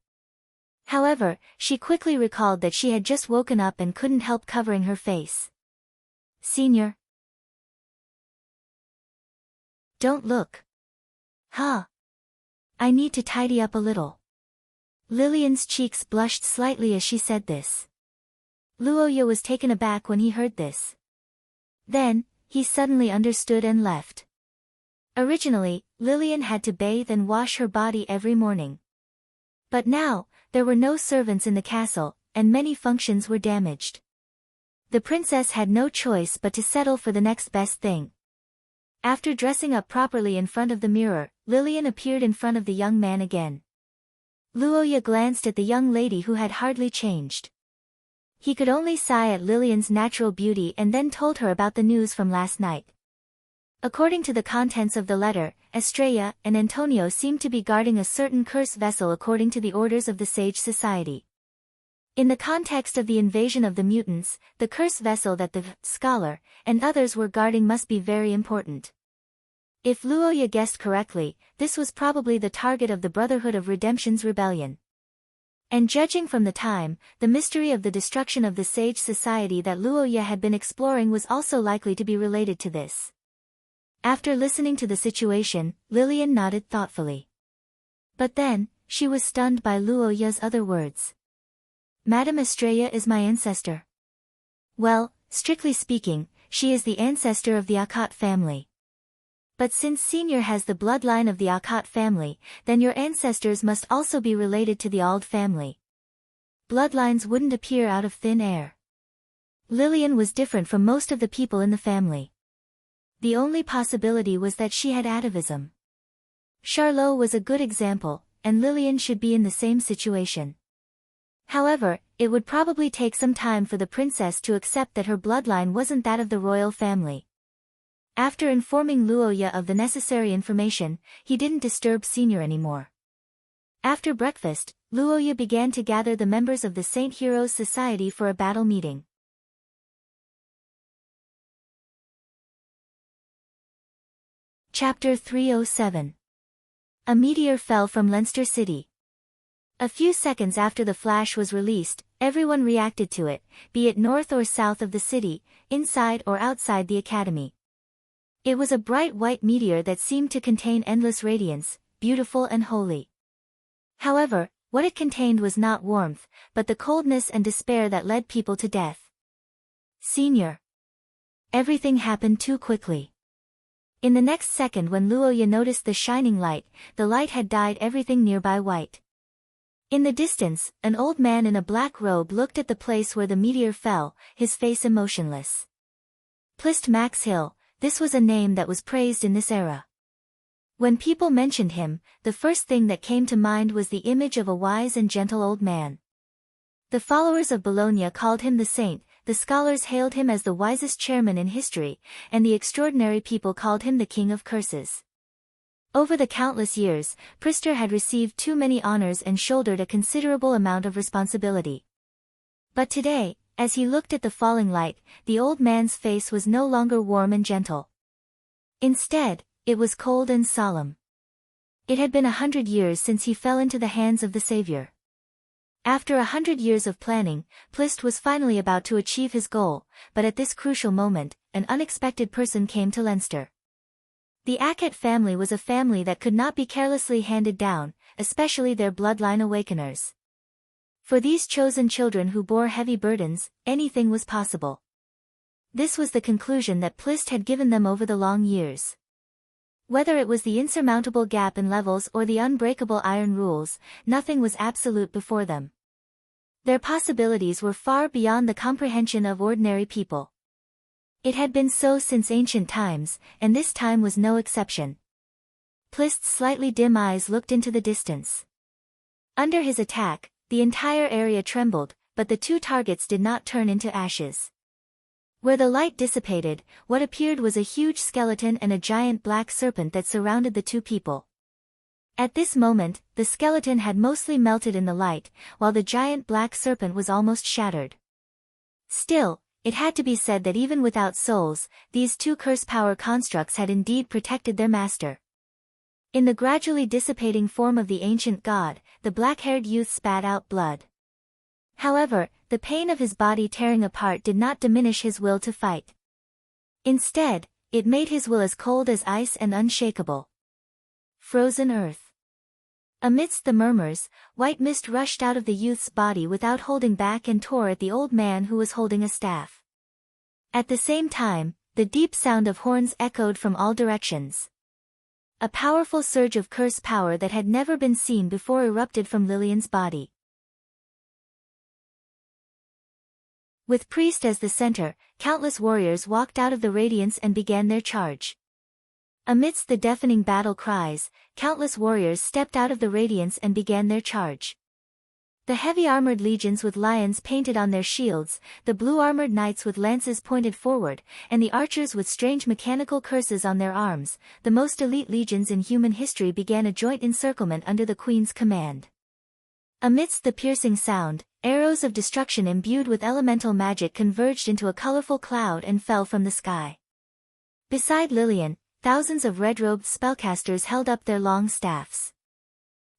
However, she quickly recalled that she had just woken up and couldn't help covering her face. Senior. Don't look. I need to tidy up a little. Lillian's cheeks blushed slightly as she said this. Luoya was taken aback when he heard this. Then, he suddenly understood and left. Originally, Lillian had to bathe and wash her body every morning. But now, there were no servants in the castle, and many functions were damaged. The princess had no choice but to settle for the next best thing. After dressing up properly in front of the mirror, Lillian appeared in front of the young man again. Luoya glanced at the young lady who had hardly changed. He could only sigh at Lillian's natural beauty and then told her about the news from last night. According to the contents of the letter, Estrella and Antonio seemed to be guarding a certain cursed vessel according to the orders of the Sage Society. In the context of the invasion of the mutants, the cursed vessel that the scholar and others were guarding must be very important. If Luoya guessed correctly, this was probably the target of the Brotherhood of Redemption's rebellion. And judging from the time, the mystery of the destruction of the Sage Society that Luoya had been exploring was also likely to be related to this. After listening to the situation, Lillian nodded thoughtfully. But then, she was stunned by Luoya's other words. Madame Estrella is my ancestor. Well, strictly speaking, she is the ancestor of the Akot family. But since Senior has the bloodline of the Akot family, then your ancestors must also be related to the Ald family. Bloodlines wouldn't appear out of thin air. Lillian was different from most of the people in the family. The only possibility was that she had atavism. Charlot was a good example, and Lillian should be in the same situation. However, it would probably take some time for the princess to accept that her bloodline wasn't that of the royal family. After informing Luoya of the necessary information, he didn't disturb Senior anymore. After breakfast, Luoya began to gather the members of the Saint Heroes Society for a battle meeting. Chapter 307. A meteor fell from Leinster City. A few seconds after the flash was released, everyone reacted to it, be it north or south of the city, inside or outside the academy. It was a bright white meteor that seemed to contain endless radiance, beautiful and holy. However, what it contained was not warmth, but the coldness and despair that led people to death. Senior. Everything happened too quickly. In the next second when Luoya noticed the shining light, the light had dyed everything nearby white. In the distance, an old man in a black robe looked at the place where the meteor fell, his face emotionless. Plist Max Hill, this was a name that was praised in this era. When people mentioned him, the first thing that came to mind was the image of a wise and gentle old man. The followers of Bologna called him the saint, the scholars hailed him as the wisest chairman in history, and the extraordinary people called him the king of curses. Over the countless years, Priester had received too many honors and shouldered a considerable amount of responsibility. But today, as he looked at the falling light, the old man's face was no longer warm and gentle. Instead, it was cold and solemn. It had been 100 years since he fell into the hands of the Savior. After 100 years of planning, Plist was finally about to achieve his goal, but at this crucial moment, an unexpected person came to Leinster. The Akot family was a family that could not be carelessly handed down, especially their bloodline awakeners. For these chosen children who bore heavy burdens, anything was possible. This was the conclusion that Plist had given them over the long years. Whether it was the insurmountable gap in levels or the unbreakable iron rules, nothing was absolute before them. Their possibilities were far beyond the comprehension of ordinary people. It had been so since ancient times, and this time was no exception. Plist's slightly dim eyes looked into the distance. Under his attack, the entire area trembled, but the two targets did not turn into ashes. Where the light dissipated, what appeared was a huge skeleton and a giant black serpent that surrounded the two people. At this moment, the skeleton had mostly melted in the light, while the giant black serpent was almost shattered. Still, it had to be said that even without souls, these two curse power constructs had indeed protected their master. In the gradually dissipating form of the ancient god, the black-haired youth spat out blood. However, the pain of his body tearing apart did not diminish his will to fight. Instead, it made his will as cold as ice and unshakable. Frozen earth. Amidst the murmurs, white mist rushed out of the youth's body without holding back and tore at the old man who was holding a staff. At the same time, the deep sound of horns echoed from all directions. A powerful surge of curse power that had never been seen before erupted from Lillian's body. With Priest as the center, countless warriors walked out of the radiance and began their charge. Amidst the deafening battle cries, countless warriors stepped out of the radiance and began their charge. The heavy-armored legions with lions painted on their shields, the blue-armored knights with lances pointed forward, and the archers with strange mechanical curses on their arms, the most elite legions in human history began a joint encirclement under the Queen's command. Amidst the piercing sound, arrows of destruction imbued with elemental magic converged into a colorful cloud and fell from the sky. Beside Lillian, thousands of red-robed spellcasters held up their long staffs.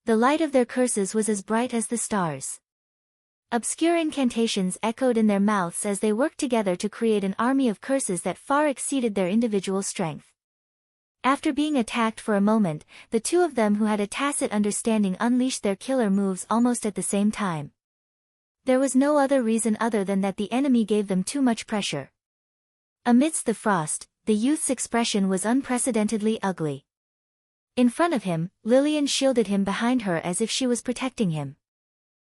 The light of their curses was as bright as the stars. Obscure incantations echoed in their mouths as they worked together to create an army of curses that far exceeded their individual strength. After being attacked for a moment, the two of them who had a tacit understanding unleashed their killer moves almost at the same time. There was no other reason other than that the enemy gave them too much pressure. Amidst the frost, the youth's expression was unprecedentedly ugly. In front of him, Lillian shielded him behind her as if she was protecting him.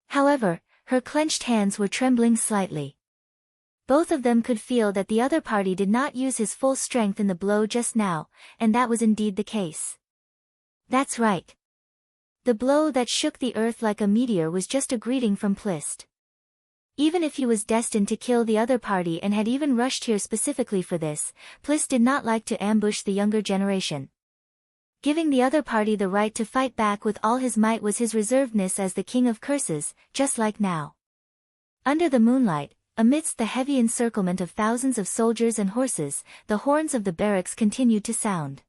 However, her clenched hands were trembling slightly. Both of them could feel that the other party did not use his full strength in the blow just now, and that was indeed the case. That's right. The blow that shook the earth like a meteor was just a greeting from Plist. Even if he was destined to kill the other party and had even rushed here specifically for this, Plist did not like to ambush the younger generation. Giving the other party the right to fight back with all his might was his reservedness as the king of curses, just like now. Under the moonlight, amidst the heavy encirclement of thousands of soldiers and horses, the horns of the barracks continued to sound.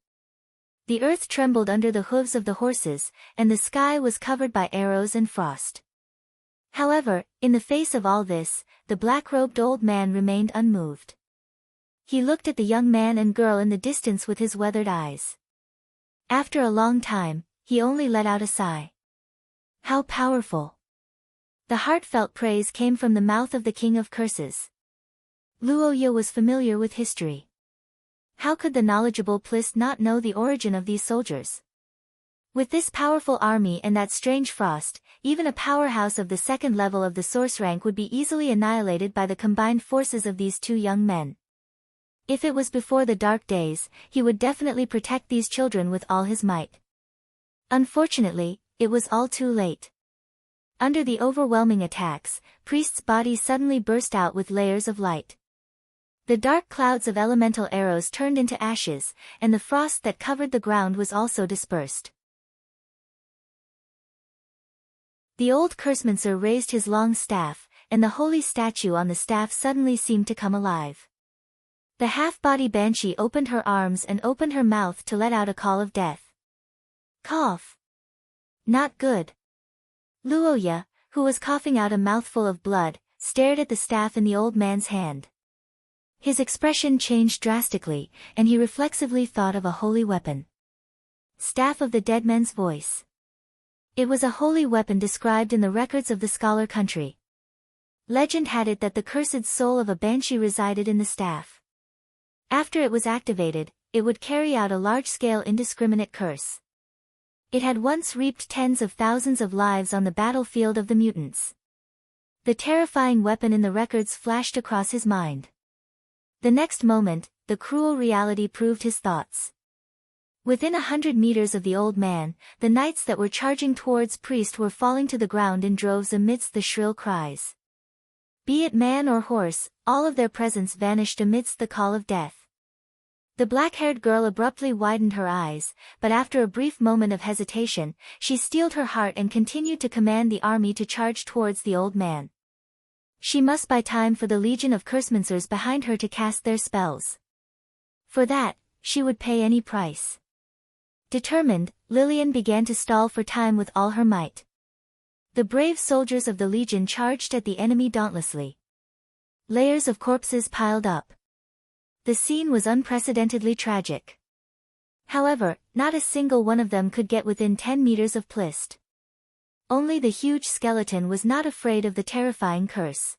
The earth trembled under the hooves of the horses, and the sky was covered by arrows and frost. However, in the face of all this, the black-robed old man remained unmoved. He looked at the young man and girl in the distance with his weathered eyes. After a long time, he only let out a sigh. How powerful! The heartfelt praise came from the mouth of the king of curses. Luoya was familiar with history. How could the knowledgeable Plist not know the origin of these soldiers? With this powerful army and that strange frost, even a powerhouse of the second level of the source rank would be easily annihilated by the combined forces of these two young men. If it was before the dark days, he would definitely protect these children with all his might. Unfortunately, it was all too late. Under the overwhelming attacks, Priest's body suddenly burst out with layers of light. The dark clouds of elemental arrows turned into ashes, and the frost that covered the ground was also dispersed. The old cursemancer raised his long staff, and the holy statue on the staff suddenly seemed to come alive. The half-body banshee opened her arms and opened her mouth to let out a call of death. Cough. Not good. Luoya, who was coughing out a mouthful of blood, stared at the staff in the old man's hand. His expression changed drastically, and he reflexively thought of a holy weapon. Staff of the Dead Man's Voice. It was a holy weapon described in the records of the scholar country. Legend had it that the cursed soul of a banshee resided in the staff. After it was activated, it would carry out a large-scale indiscriminate curse. It had once reaped tens of thousands of lives on the battlefield of the mutants. The terrifying weapon in the records flashed across his mind. The next moment, the cruel reality proved his thoughts. Within 100 meters of the old man, the knights that were charging towards Priest were falling to the ground in droves amidst the shrill cries. Be it man or horse, all of their presence vanished amidst the call of death. The black-haired girl abruptly widened her eyes, but after a brief moment of hesitation, she steeled her heart and continued to command the army to charge towards the old man. She must buy time for the legion of cursemancers behind her to cast their spells. For that, she would pay any price. Determined, Lillian began to stall for time with all her might. The brave soldiers of the legion charged at the enemy dauntlessly. Layers of corpses piled up. The scene was unprecedentedly tragic. However, not a single one of them could get within 10 meters of Plist. Only the huge skeleton was not afraid of the terrifying curse.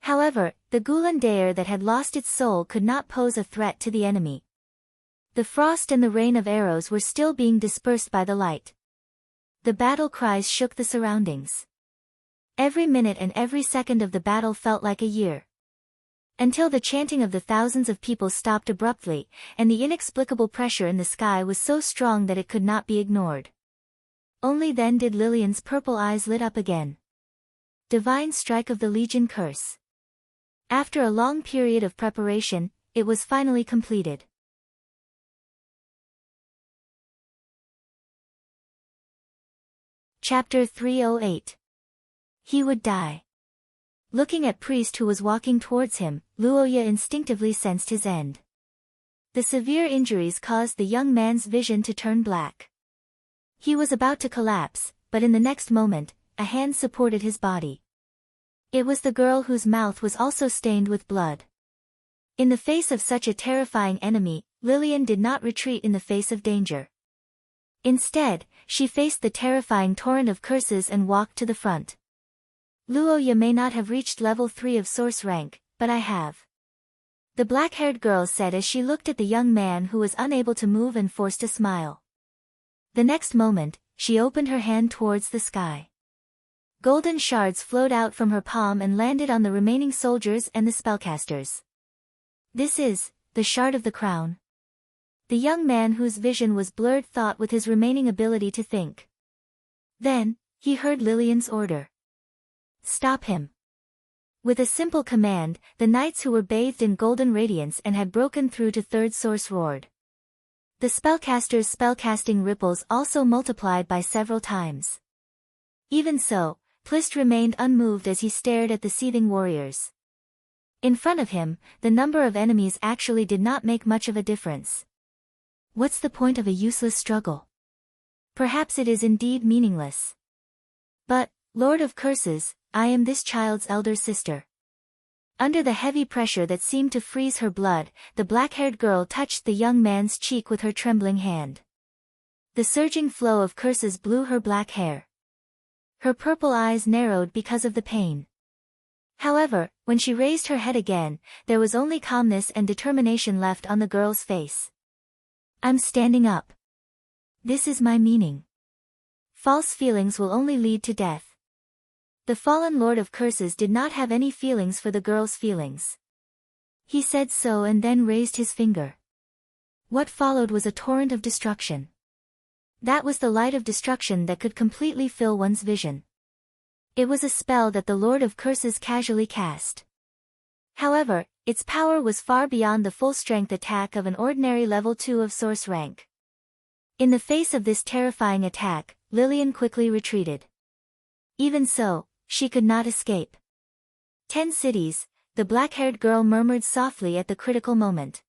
However, the Goulandaire that had lost its soul could not pose a threat to the enemy. The frost and the rain of arrows were still being dispersed by the light. The battle cries shook the surroundings. Every minute and every second of the battle felt like a year. Until the chanting of the thousands of people stopped abruptly, and the inexplicable pressure in the sky was so strong that it could not be ignored. Only then did Lillian's purple eyes lit up again. Divine strike of the Legion curse. After a long period of preparation, it was finally completed. Chapter 308. He would die. Looking at Priest who was walking towards him, Luoya instinctively sensed his end. The severe injuries caused the young man's vision to turn black. He was about to collapse, but in the next moment, a hand supported his body. It was the girl whose mouth was also stained with blood. In the face of such a terrifying enemy, Lillian did not retreat in the face of danger. Instead, she faced the terrifying torrent of curses and walked to the front. Luoya may not have reached level 3 of source rank, but I have. The black-haired girl said as she looked at the young man who was unable to move and forced a smile. The next moment, she opened her hand towards the sky. Golden shards flowed out from her palm and landed on the remaining soldiers and the spellcasters. This is, the shard of the crown. The young man whose vision was blurred thought with his remaining ability to think. Then, he heard Lillian's order. Stop him. With a simple command, the knights who were bathed in golden radiance and had broken through to third source roared. The spellcasters' spellcasting ripples also multiplied by several times. Even so, Plist remained unmoved as he stared at the seething warriors. In front of him, the number of enemies actually did not make much of a difference. What's the point of a useless struggle? Perhaps it is indeed meaningless. But, Lord of Curses, I am this child's elder sister. Under the heavy pressure that seemed to freeze her blood, the black-haired girl touched the young man's cheek with her trembling hand. The surging flow of curses blew her black hair. Her purple eyes narrowed because of the pain. However, when she raised her head again, there was only calmness and determination left on the girl's face. I'm standing up. This is my meaning. False feelings will only lead to death. The fallen Lord of Curses did not have any feelings for the girl's feelings. He said so and then raised his finger. What followed was a torrent of destruction. That was the light of destruction that could completely fill one's vision. It was a spell that the Lord of Curses casually cast. However, its power was far beyond the full-strength attack of an ordinary level 2 of source rank. In the face of this terrifying attack, Lillian quickly retreated. Even so, she could not escape. 10 cities, the black-haired girl murmured softly at the critical moment.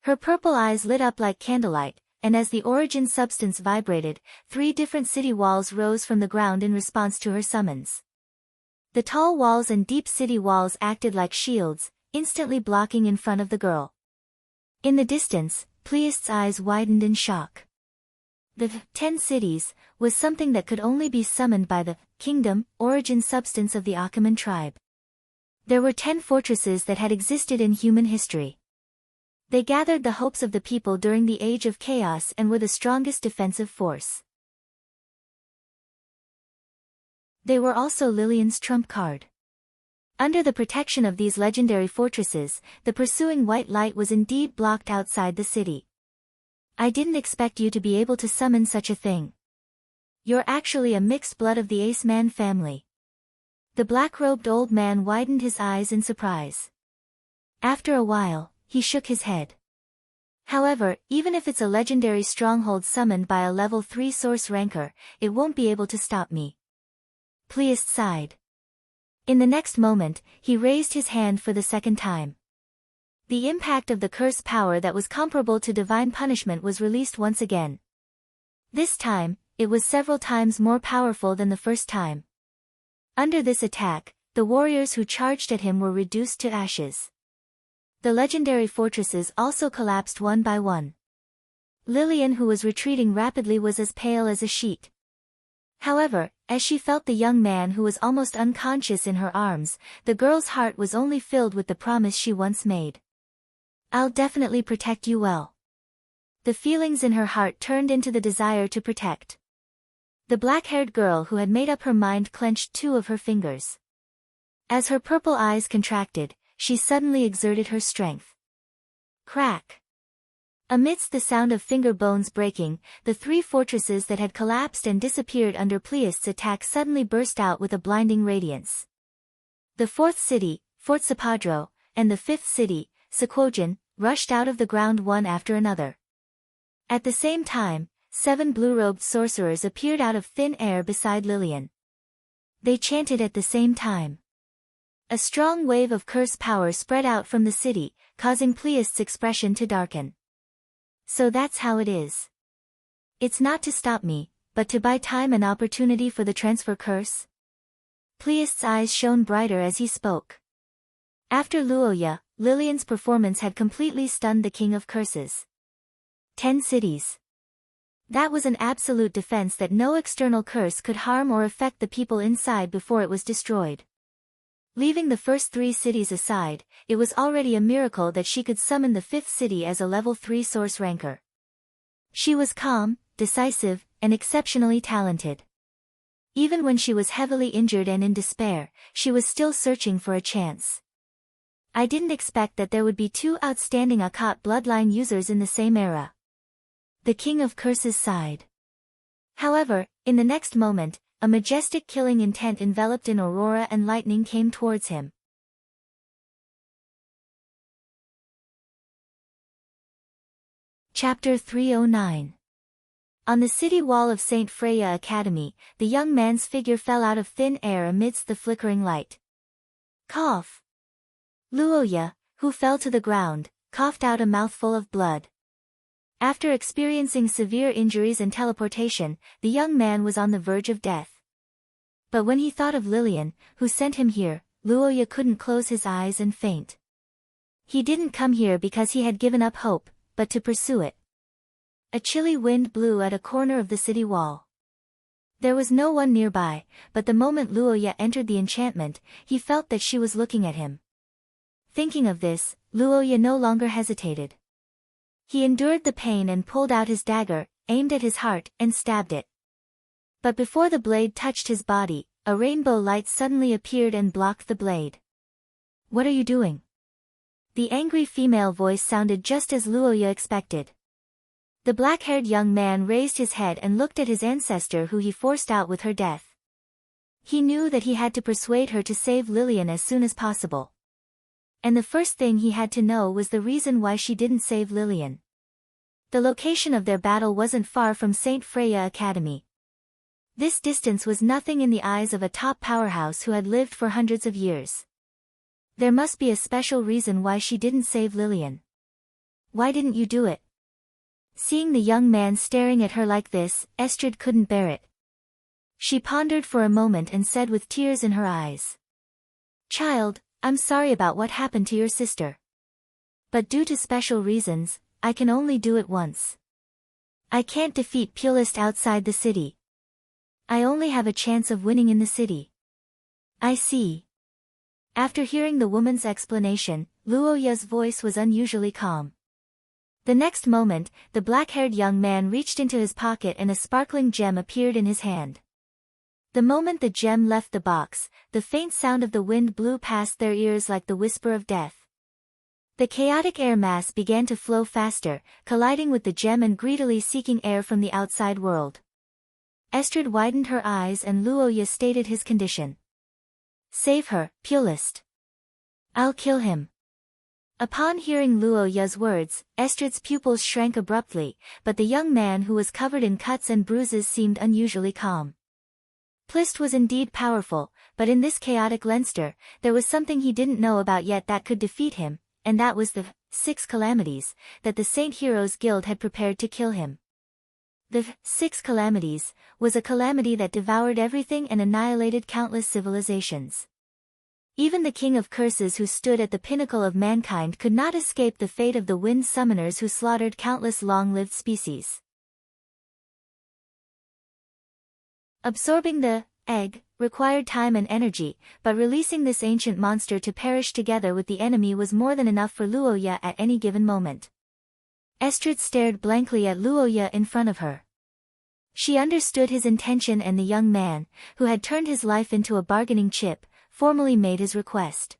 Her purple eyes lit up like candlelight, and as the origin substance vibrated, 3 different city walls rose from the ground in response to her summons. The tall walls and deep city walls acted like shields, instantly blocking in front of the girl. In the distance, Pleist's eyes widened in shock. The 10 cities was something that could only be summoned by the kingdom, origin substance of the Achaemen tribe. There were 10 fortresses that had existed in human history. They gathered the hopes of the people during the Age of Chaos and were the strongest defensive force. They were also Lillian's trump card. Under the protection of these legendary fortresses, the pursuing white light was indeed blocked outside the city. I didn't expect you to be able to summon such a thing. You're actually a mixed blood of the Ace Man family. The black-robed old man widened his eyes in surprise. After a while, he shook his head. However, even if it's a legendary stronghold summoned by a level 3 source ranker, it won't be able to stop me. Pleist sighed. In the next moment, he raised his hand for the second time. The impact of the curse power that was comparable to divine punishment was released once again. This time, it was several times more powerful than the first time. Under this attack, the warriors who charged at him were reduced to ashes. The legendary fortresses also collapsed one by one. Lillian, who was retreating rapidly, was as pale as a sheet. However, as she felt the young man who was almost unconscious in her arms, the girl's heart was only filled with the promise she once made. I'll definitely protect you well. The feelings in her heart turned into the desire to protect. The black-haired girl who had made up her mind clenched two of her fingers. As her purple eyes contracted, she suddenly exerted her strength. Crack! Amidst the sound of finger bones breaking, the three fortresses that had collapsed and disappeared under Pleist's attack suddenly burst out with a blinding radiance. The fourth city, Fort Sapadro, and the fifth city, Sequoian, rushed out of the ground one after another. At the same time, 7 blue-robed sorcerers appeared out of thin air beside Lillian. They chanted at the same time. A strong wave of curse power spread out from the city, causing Pleist's expression to darken. So that's how it is. It's not to stop me, but to buy time and opportunity for the transfer curse? Pleist's eyes shone brighter as he spoke. After Luoya, Lillian's performance had completely stunned the King of Curses. 10 cities. That was an absolute defense that no external curse could harm or affect the people inside before it was destroyed. Leaving the first 3 cities aside, it was already a miracle that she could summon the 5th city as a level 3 source ranker. She was calm, decisive, and exceptionally talented. Even when she was heavily injured and in despair, she was still searching for a chance. I didn't expect that there would be 2 outstanding Akkat bloodline users in the same era. The King of Curses sighed. However, in the next moment, a majestic killing intent enveloped in aurora and lightning came towards him. Chapter 309. On the city wall of St. Freya Academy, the young man's figure fell out of thin air amidst the flickering light. Cough! Luoya, who fell to the ground, coughed out a mouthful of blood. After experiencing severe injuries and teleportation, the young man was on the verge of death. But when he thought of Lillian, who sent him here, Luoya couldn't close his eyes and faint. He didn't come here because he had given up hope, but to pursue it. A chilly wind blew at a corner of the city wall. There was no one nearby, but the moment Luoya entered the enchantment, he felt that she was looking at him. Thinking of this, Luoya no longer hesitated. He endured the pain and pulled out his dagger, aimed at his heart, and stabbed it. But before the blade touched his body, a rainbow light suddenly appeared and blocked the blade. What are you doing? The angry female voice sounded just as Luoya expected. The black-haired young man raised his head and looked at his ancestor, who he forced out with her death. He knew that he had to persuade her to save Lillian as soon as possible. And the first thing he had to know was the reason why she didn't save Lillian. The location of their battle wasn't far from St. Freya Academy. This distance was nothing in the eyes of a top powerhouse who had lived for hundreds of years. There must be a special reason why she didn't save Lillian. Why didn't you do it? Seeing the young man staring at her like this, Estrid couldn't bear it. She pondered for a moment and said with tears in her eyes. Child, I'm sorry about what happened to your sister. But due to special reasons, I can only do it once. I can't defeat Pleist outside the city. I only have a chance of winning in the city. I see. After hearing the woman's explanation, Luoya's voice was unusually calm. The next moment, the black-haired young man reached into his pocket and a sparkling gem appeared in his hand. The moment the gem left the box, the faint sound of the wind blew past their ears like the whisper of death. The chaotic air mass began to flow faster, colliding with the gem and greedily seeking air from the outside world. Estrid widened her eyes and Luoya stated his condition. Save her, Pulist. I'll kill him. Upon hearing Luoya's words, Estrid's pupils shrank abruptly, but the young man who was covered in cuts and bruises seemed unusually calm. Plist was indeed powerful, but in this chaotic Leinster, there was something he didn't know about yet that could defeat him, and that was the 6 calamities that the Saint Heroes Guild had prepared to kill him. The 6 calamities was a calamity that devoured everything and annihilated countless civilizations. Even the king of curses who stood at the pinnacle of mankind could not escape the fate of the wind summoners who slaughtered countless long-lived species. Absorbing the egg required time and energy, but releasing this ancient monster to perish together with the enemy was more than enough for Luoya at any given moment. Estrid stared blankly at Luoya in front of her. She understood his intention, and the young man, who had turned his life into a bargaining chip, formally made his request.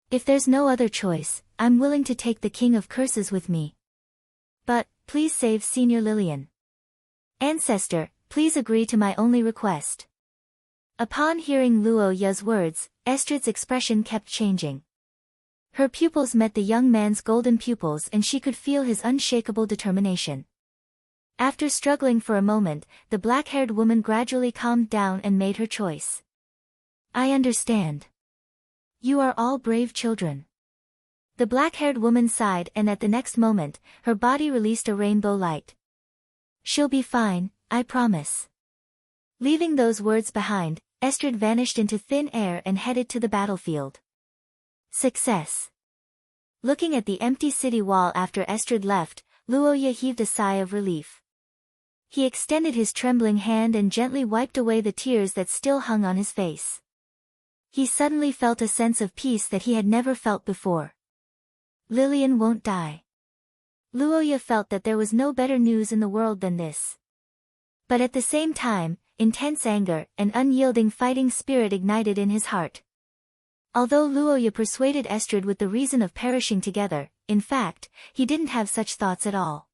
If there's no other choice, I'm willing to take the King of Curses with me. But, please save Senior Lillian. Ancestor, please agree to my only request. Upon hearing Luoya's words, Estrid's expression kept changing. Her pupils met the young man's golden pupils and she could feel his unshakable determination. After struggling for a moment, the black-haired woman gradually calmed down and made her choice. I understand. You are all brave children. The black-haired woman sighed, and at the next moment, her body released a rainbow light. She'll be fine, I promise. Leaving those words behind, Estrid vanished into thin air and headed to the battlefield. Success. Looking at the empty city wall after Estrid left, Luoya heaved a sigh of relief. He extended his trembling hand and gently wiped away the tears that still hung on his face. He suddenly felt a sense of peace that he had never felt before. Lillian won't die. Luoya felt that there was no better news in the world than this. But at the same time, intense anger and unyielding fighting spirit ignited in his heart. Although Luoya persuaded Estrid with the reason of perishing together, in fact, he didn't have such thoughts at all.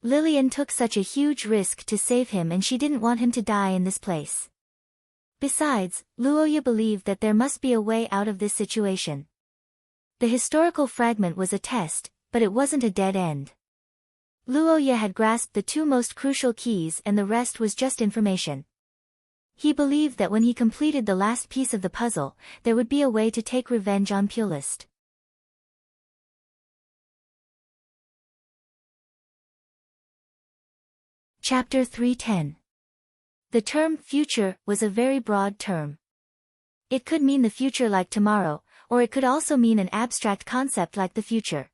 Lillian took such a huge risk to save him and she didn't want him to die in this place. Besides, Luoya believed that there must be a way out of this situation. The historical fragment was a test, but it wasn't a dead end. Luoya had grasped the 2 most crucial keys and the rest was just information. He believed that when he completed the last piece of the puzzle, there would be a way to take revenge on Pulist. Chapter 310. The term future was a very broad term. It could mean the future like tomorrow, or it could also mean an abstract concept like the future.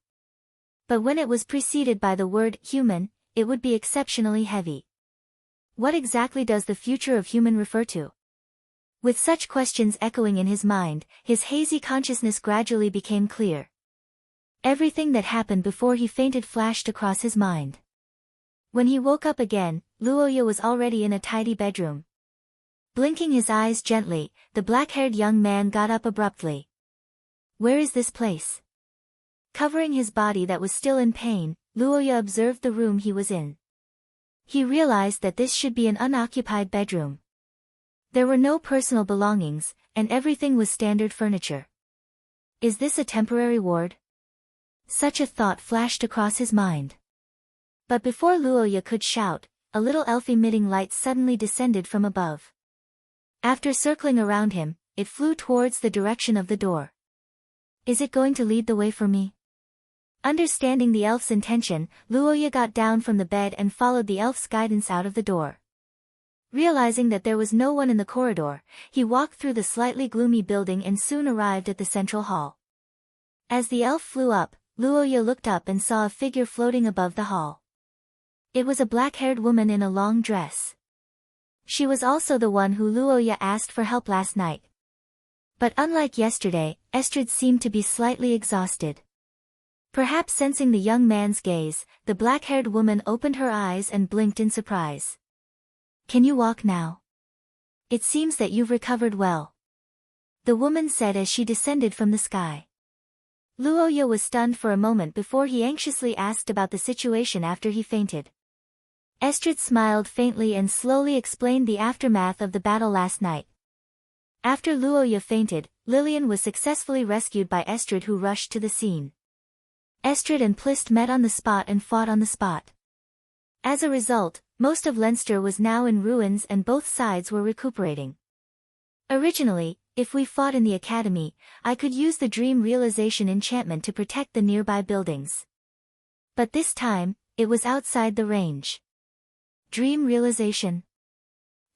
But when it was preceded by the word human, it would be exceptionally heavy. What exactly does the future of human refer to? With such questions echoing in his mind, his hazy consciousness gradually became clear. Everything that happened before he fainted flashed across his mind. When he woke up again, Luoya was already in a tidy bedroom. Blinking his eyes gently, the black-haired young man got up abruptly. Where is this place? Covering his body that was still in pain, Luoya observed the room he was in. He realized that this should be an unoccupied bedroom. There were no personal belongings, and everything was standard furniture. Is this a temporary ward? Such a thought flashed across his mind. But before Luoya could shout, a little elf-emitting light suddenly descended from above. After circling around him, it flew towards the direction of the door. Is it going to lead the way for me? Understanding the elf's intention, Luoya got down from the bed and followed the elf's guidance out of the door. Realizing that there was no one in the corridor, he walked through the slightly gloomy building and soon arrived at the central hall. As the elf flew up, Luoya looked up and saw a figure floating above the hall. It was a black-haired woman in a long dress. She was also the one who Luoya asked for help last night. But unlike yesterday, Estrid seemed to be slightly exhausted. Perhaps sensing the young man's gaze, the black-haired woman opened her eyes and blinked in surprise. Can you walk now? It seems that you've recovered well. The woman said as she descended from the sky. Luoya was stunned for a moment before he anxiously asked about the situation after he fainted. Estrid smiled faintly and slowly explained the aftermath of the battle last night. After Luoya fainted, Lillian was successfully rescued by Estrid, who rushed to the scene. Estrid and Plist met on the spot and fought on the spot. As a result, most of Leinster was now in ruins and both sides were recuperating. Originally, if we fought in the academy, I could use the dream realization enchantment to protect the nearby buildings. But this time, it was outside the range. Dream realization?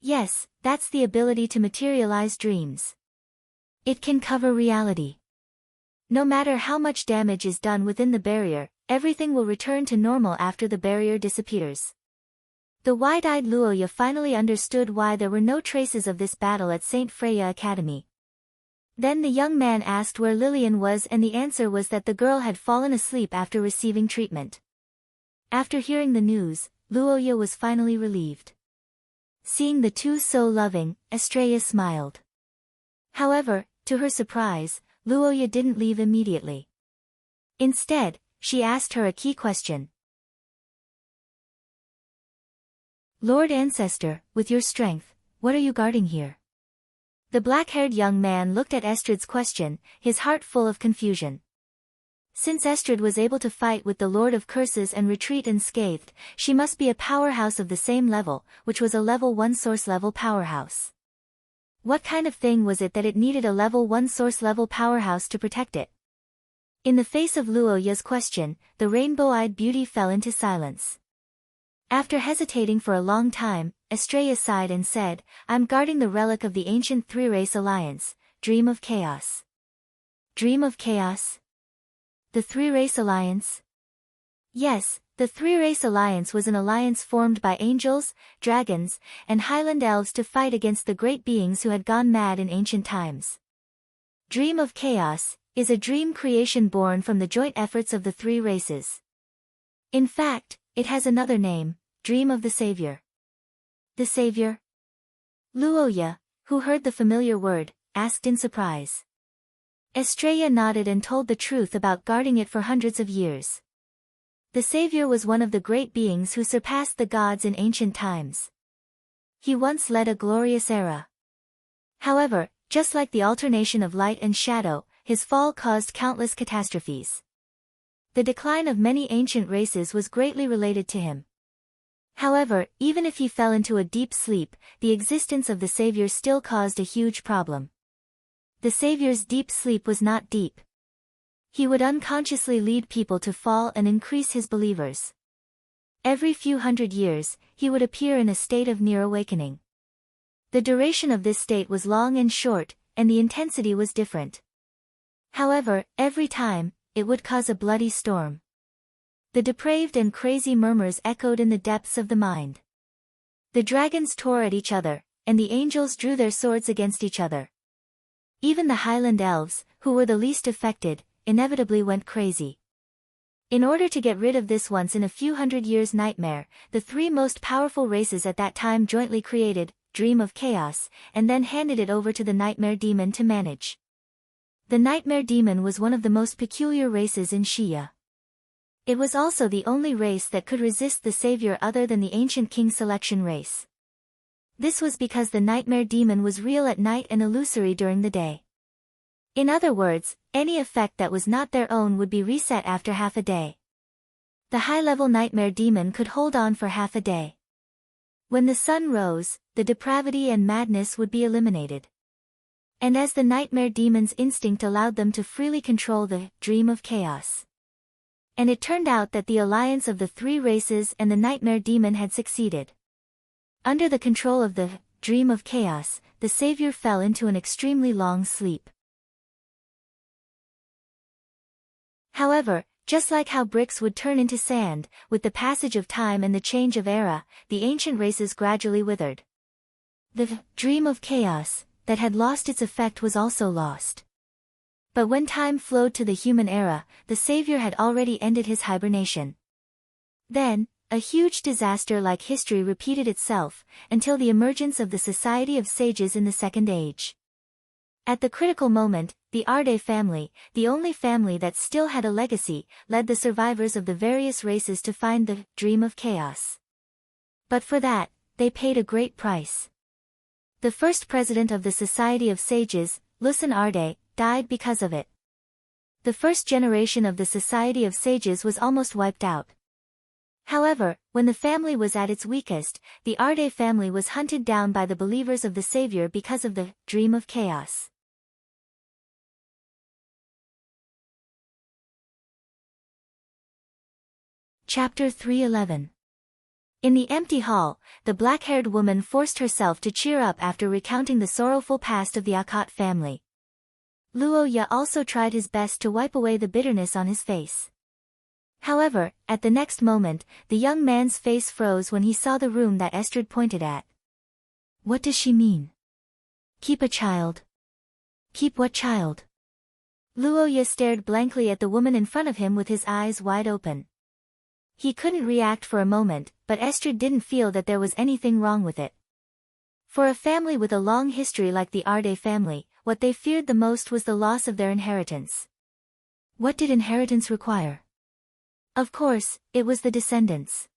Yes, that's the ability to materialize dreams. It can cover reality. No matter how much damage is done within the barrier, everything will return to normal after the barrier disappears. The wide-eyed Luoya finally understood why there were no traces of this battle at St. Freya Academy. Then the young man asked where Lillian was, and the answer was that the girl had fallen asleep after receiving treatment. After hearing the news, Luoya was finally relieved. Seeing the two so loving, Estrella smiled. However, to her surprise, Luoya didn't leave immediately. Instead, she asked her a key question. Lord Ancestor, with your strength, what are you guarding here? The black-haired young man looked at Estrid's question, his heart full of confusion. Since Estrid was able to fight with the Lord of Curses and retreat unscathed, she must be a powerhouse of the same level, which was a level 1 source level powerhouse. What kind of thing was it that it needed a level 1 source level powerhouse to protect it? In the face of Luoya's question, the rainbow-eyed beauty fell into silence. After hesitating for a long time, Estrella sighed and said, I'm guarding the relic of the ancient three-race alliance, Dream of Chaos. Dream of Chaos? The Three-Race Alliance? Yes, the Three-Race Alliance was an alliance formed by angels, dragons, and highland elves to fight against the great beings who had gone mad in ancient times. Dream of Chaos is a dream creation born from the joint efforts of the three races. In fact, it has another name, Dream of the Savior. The Savior? Luoya, who heard the familiar word, asked in surprise. Estrella nodded and told the truth about guarding it for hundreds of years. The Savior was one of the great beings who surpassed the gods in ancient times. He once led a glorious era. However, just like the alternation of light and shadow, his fall caused countless catastrophes. The decline of many ancient races was greatly related to him. However, even if he fell into a deep sleep, the existence of the Savior still caused a huge problem. The Savior's deep sleep was not deep. He would unconsciously lead people to fall and increase his believers. Every few hundred years, he would appear in a state of near awakening. The duration of this state was long and short, and the intensity was different. However, every time, it would cause a bloody storm. The depraved and crazy murmurs echoed in the depths of the mind. The dragons tore at each other, and the angels drew their swords against each other. Even the Highland elves, who were the least affected, inevitably went crazy. In order to get rid of this once in a few hundred years nightmare, the three most powerful races at that time jointly created Dream of Chaos, and then handed it over to the Nightmare Demon to manage. The Nightmare Demon was one of the most peculiar races in Shia. It was also the only race that could resist the Savior other than the ancient King Selection race. This was because the Nightmare Demon was real at night and illusory during the day. In other words, any effect that was not their own would be reset after half a day. The high-level Nightmare Demon could hold on for half a day. When the sun rose, the depravity and madness would be eliminated. And as the Nightmare Demon's instinct allowed them to freely control the Dream of Chaos. And it turned out that the alliance of the three races and the Nightmare Demon had succeeded. Under the control of the Dream of Chaos, the Savior fell into an extremely long sleep. However, just like how bricks would turn into sand, with the passage of time and the change of era, the ancient races gradually withered. The Dream of Chaos, that had lost its effect, was also lost. But when time flowed to the human era, the Savior had already ended his hibernation. Then, a huge disaster like history repeated itself, until the emergence of the Society of Sages in the Second Age. At the critical moment, the Arde family, the only family that still had a legacy, led the survivors of the various races to find the dream of chaos. But for that, they paid a great price. The first president of the Society of Sages, Lucen Arde, died because of it. The first generation of the Society of Sages was almost wiped out. However, when the family was at its weakest, the Arde family was hunted down by the believers of the Savior because of the dream of chaos. Chapter 311. In the empty hall, the black-haired woman forced herself to cheer up after recounting the sorrowful past of the Akot family. Luo Ya also tried his best to wipe away the bitterness on his face. However, at the next moment, the young man's face froze when he saw the room that Estrid pointed at. What does she mean? Keep a child. Keep what child? Luo Ya stared blankly at the woman in front of him with his eyes wide open. He couldn't react for a moment, but Estrid didn't feel that there was anything wrong with it. For a family with a long history like the Arde family, what they feared the most was the loss of their inheritance. What did inheritance require? Of course, it was the descendants.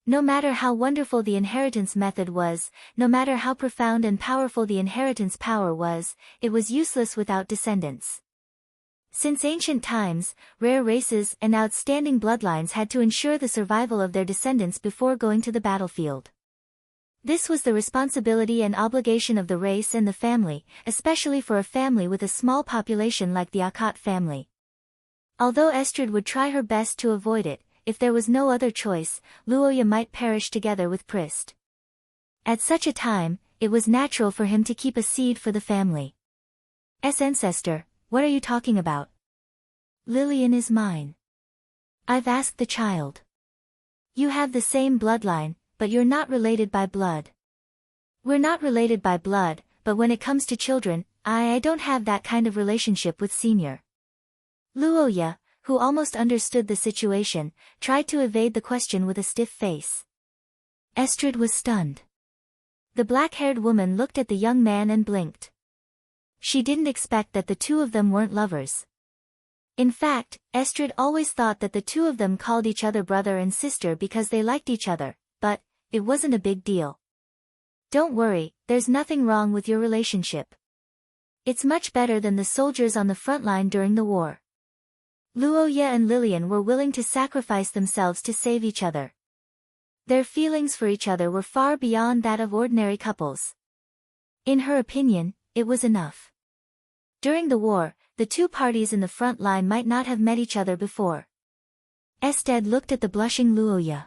No matter how wonderful the inheritance method was, no matter how profound and powerful the inheritance power was, it was useless without descendants. Since ancient times, rare races and outstanding bloodlines had to ensure the survival of their descendants before going to the battlefield. This was the responsibility and obligation of the race and the family, especially for a family with a small population like the Akot family. Although Estrid would try her best to avoid it, if there was no other choice, Luo Ya might perish together with Prist. At such a time, it was natural for him to keep a seed for the family. Ancestor, what are you talking about? Lillian is mine. I've asked the child. You have the same bloodline, but you're not related by blood. We're not related by blood, but when it comes to children, I don't have that kind of relationship with Senior. Luo Ya, who almost understood the situation, tried to evade the question with a stiff face. Estrid was stunned. The black-haired woman looked at the young man and blinked. She didn't expect that the two of them weren't lovers. In fact, Estrid always thought that the two of them called each other brother and sister because they liked each other, but it wasn't a big deal. Don't worry, there's nothing wrong with your relationship. It's much better than the soldiers on the front line during the war. Luo Ya and Lillian were willing to sacrifice themselves to save each other. Their feelings for each other were far beyond that of ordinary couples. In her opinion, it was enough. During the war, the two parties in the front line might not have met each other before. Estrid looked at the blushing Luo Ya.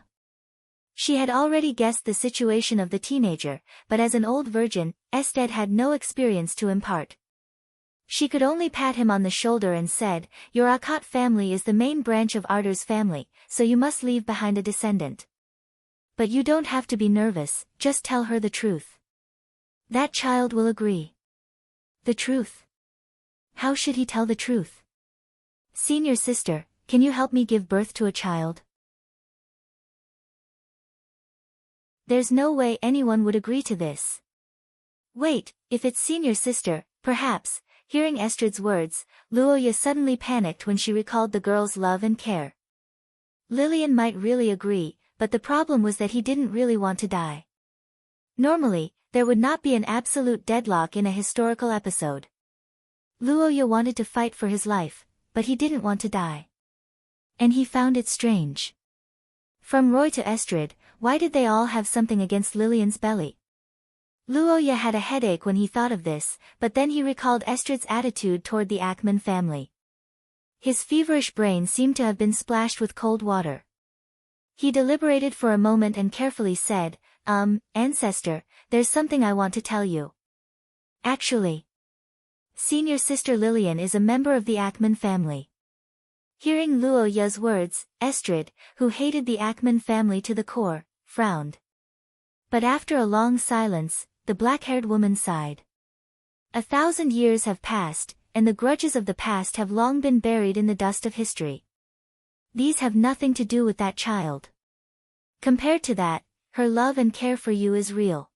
She had already guessed the situation of the teenager, but as an old virgin, Estrid had no experience to impart. She could only pat him on the shoulder and said, "Your Akot family is the main branch of Arder's family, so you must leave behind a descendant. But you don't have to be nervous, just tell her the truth. That child will agree." The truth? How should he tell the truth? Senior sister, can you help me give birth to a child? There's no way anyone would agree to this. Wait, if it's senior sister, perhaps. Hearing Estrid's words, Luo Ya suddenly panicked when she recalled the girl's love and care. Lillian might really agree, but the problem was that he didn't really want to die. Normally, there would not be an absolute deadlock in a historical episode. Luo Ya wanted to fight for his life, but he didn't want to die. And he found it strange. From Roy to Estrid, why did they all have something against Lillian's belly? Luo Ya had a headache when he thought of this, but then he recalled Estrid's attitude toward the Ackman family. His feverish brain seemed to have been splashed with cold water. He deliberated for a moment and carefully said, Ancestor, there's something I want to tell you. Actually, senior sister Lillian is a member of the Ackman family. Hearing Luo Ya's words, Estrid, who hated the Ackman family to the core, frowned. But after a long silence, the black-haired woman sighed. 1,000 years have passed, and the grudges of the past have long been buried in the dust of history. These have nothing to do with that child. Compared to that, her love and care for you is real.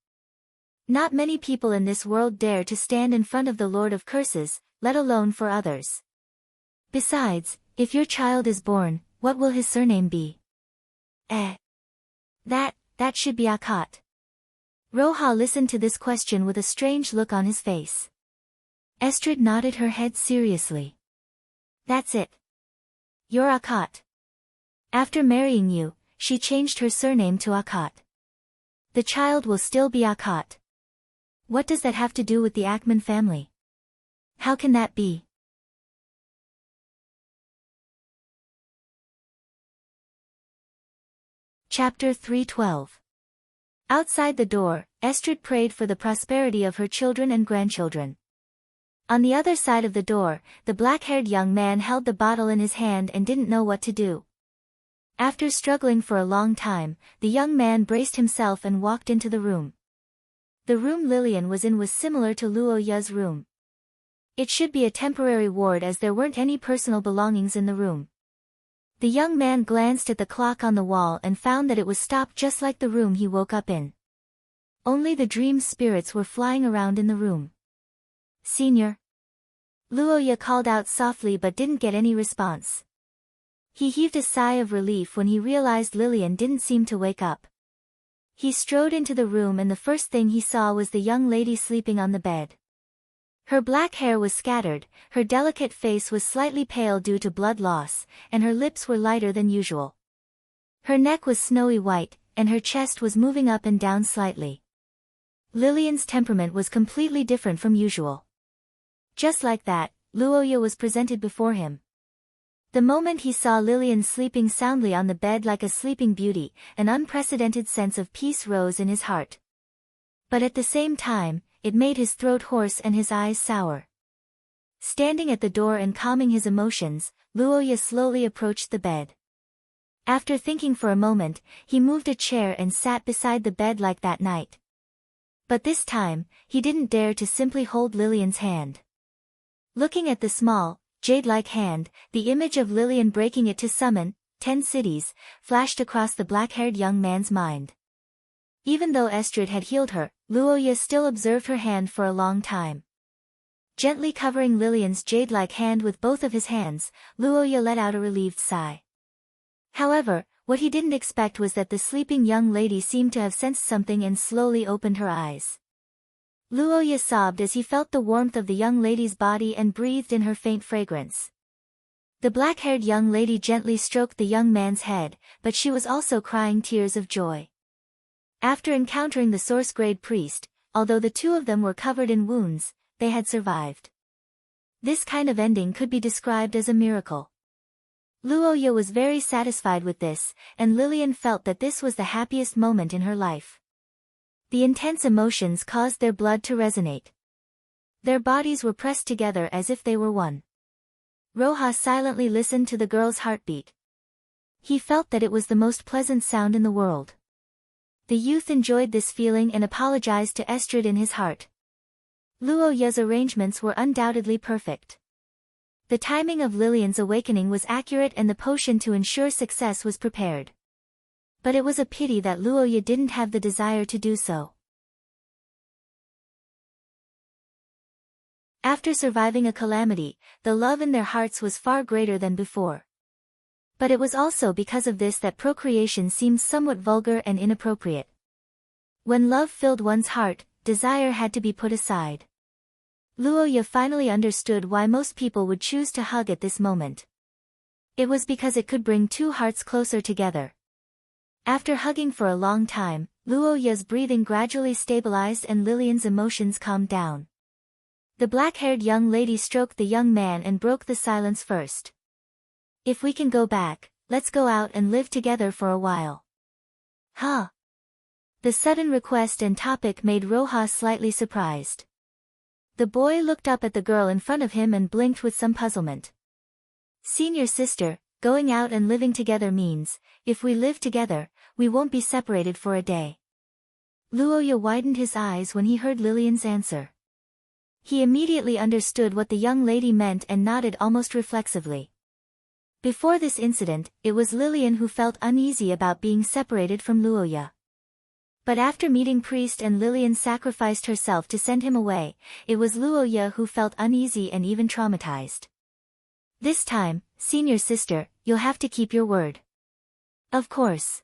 Not many people in this world dare to stand in front of the Lord of Curses, let alone for others. Besides, if your child is born, what will his surname be? That should be Akat. Roha listened to this question with a strange look on his face. Estrid nodded her head seriously. That's it. You're Akat. After marrying you, she changed her surname to Akat. The child will still be Akat. What does that have to do with the Ackman family? How can that be? Chapter 312. Outside the door, Estrid prayed for the prosperity of her children and grandchildren. On the other side of the door, the black-haired young man held the bottle in his hand and didn't know what to do. After struggling for a long time, the young man braced himself and walked into the room. The room Lillian was in was similar to Luo Ya's room. It should be a temporary ward as there weren't any personal belongings in the room. The young man glanced at the clock on the wall and found that it was stopped just like the room he woke up in. Only the dream spirits were flying around in the room. Senior? Luo Ya called out softly but didn't get any response. He heaved a sigh of relief when he realized Lillian didn't seem to wake up. He strode into the room and the first thing he saw was the young lady sleeping on the bed. Her black hair was scattered, her delicate face was slightly pale due to blood loss, and her lips were lighter than usual. Her neck was snowy white, and her chest was moving up and down slightly. Lillian's temperament was completely different from usual. Just like that, Luo Ya was presented before him. The moment he saw Lillian sleeping soundly on the bed like a sleeping beauty, an unprecedented sense of peace rose in his heart. But at the same time, it made his throat hoarse and his eyes sour. Standing at the door and calming his emotions, Luo Ya slowly approached the bed. After thinking for a moment, he moved a chair and sat beside the bed like that night. But this time, he didn't dare to simply hold Lillian's hand. Looking at the small, jade-like hand, the image of Lillian breaking it to summon 10 cities, flashed across the black-haired young man's mind. Even though Estrid had healed her, Luo Ya still observed her hand for a long time. Gently covering Lillian's jade-like hand with both of his hands, Luo Ya let out a relieved sigh. However, what he didn't expect was that the sleeping young lady seemed to have sensed something and slowly opened her eyes. Luo Ya sobbed as he felt the warmth of the young lady's body and breathed in her faint fragrance. The black-haired young lady gently stroked the young man's head, but she was also crying tears of joy. After encountering the source-grade priest, although the two of them were covered in wounds, they had survived. This kind of ending could be described as a miracle. Luo Ya was very satisfied with this, and Lillian felt that this was the happiest moment in her life. The intense emotions caused their blood to resonate. Their bodies were pressed together as if they were one. Roha silently listened to the girl's heartbeat. He felt that it was the most pleasant sound in the world. The youth enjoyed this feeling and apologized to Estrid in his heart. Luo Ya's arrangements were undoubtedly perfect. The timing of Lillian's awakening was accurate and the potion to ensure success was prepared. But it was a pity that Luo Ya didn't have the desire to do so. After surviving a calamity, the love in their hearts was far greater than before. But it was also because of this that procreation seemed somewhat vulgar and inappropriate. When love filled one's heart, desire had to be put aside. Luo Ya finally understood why most people would choose to hug at this moment. It was because it could bring two hearts closer together. After hugging for a long time, Luo Ya's breathing gradually stabilized and Lillian's emotions calmed down. The black-haired young lady stroked the young man and broke the silence first. If we can go back, let's go out and live together for a while. Huh? The sudden request and topic made Roha slightly surprised. The boy looked up at the girl in front of him and blinked with some puzzlement. Senior sister, going out and living together means, if we live together, we won't be separated for a day. Luo Ya widened his eyes when he heard Lillian's answer. He immediately understood what the young lady meant and nodded almost reflexively. Before this incident, it was Lillian who felt uneasy about being separated from Luo Ya. But after meeting Priest and Lillian sacrificed herself to send him away, it was Luoya who felt uneasy and even traumatized. This time, senior sister, you'll have to keep your word. Of course.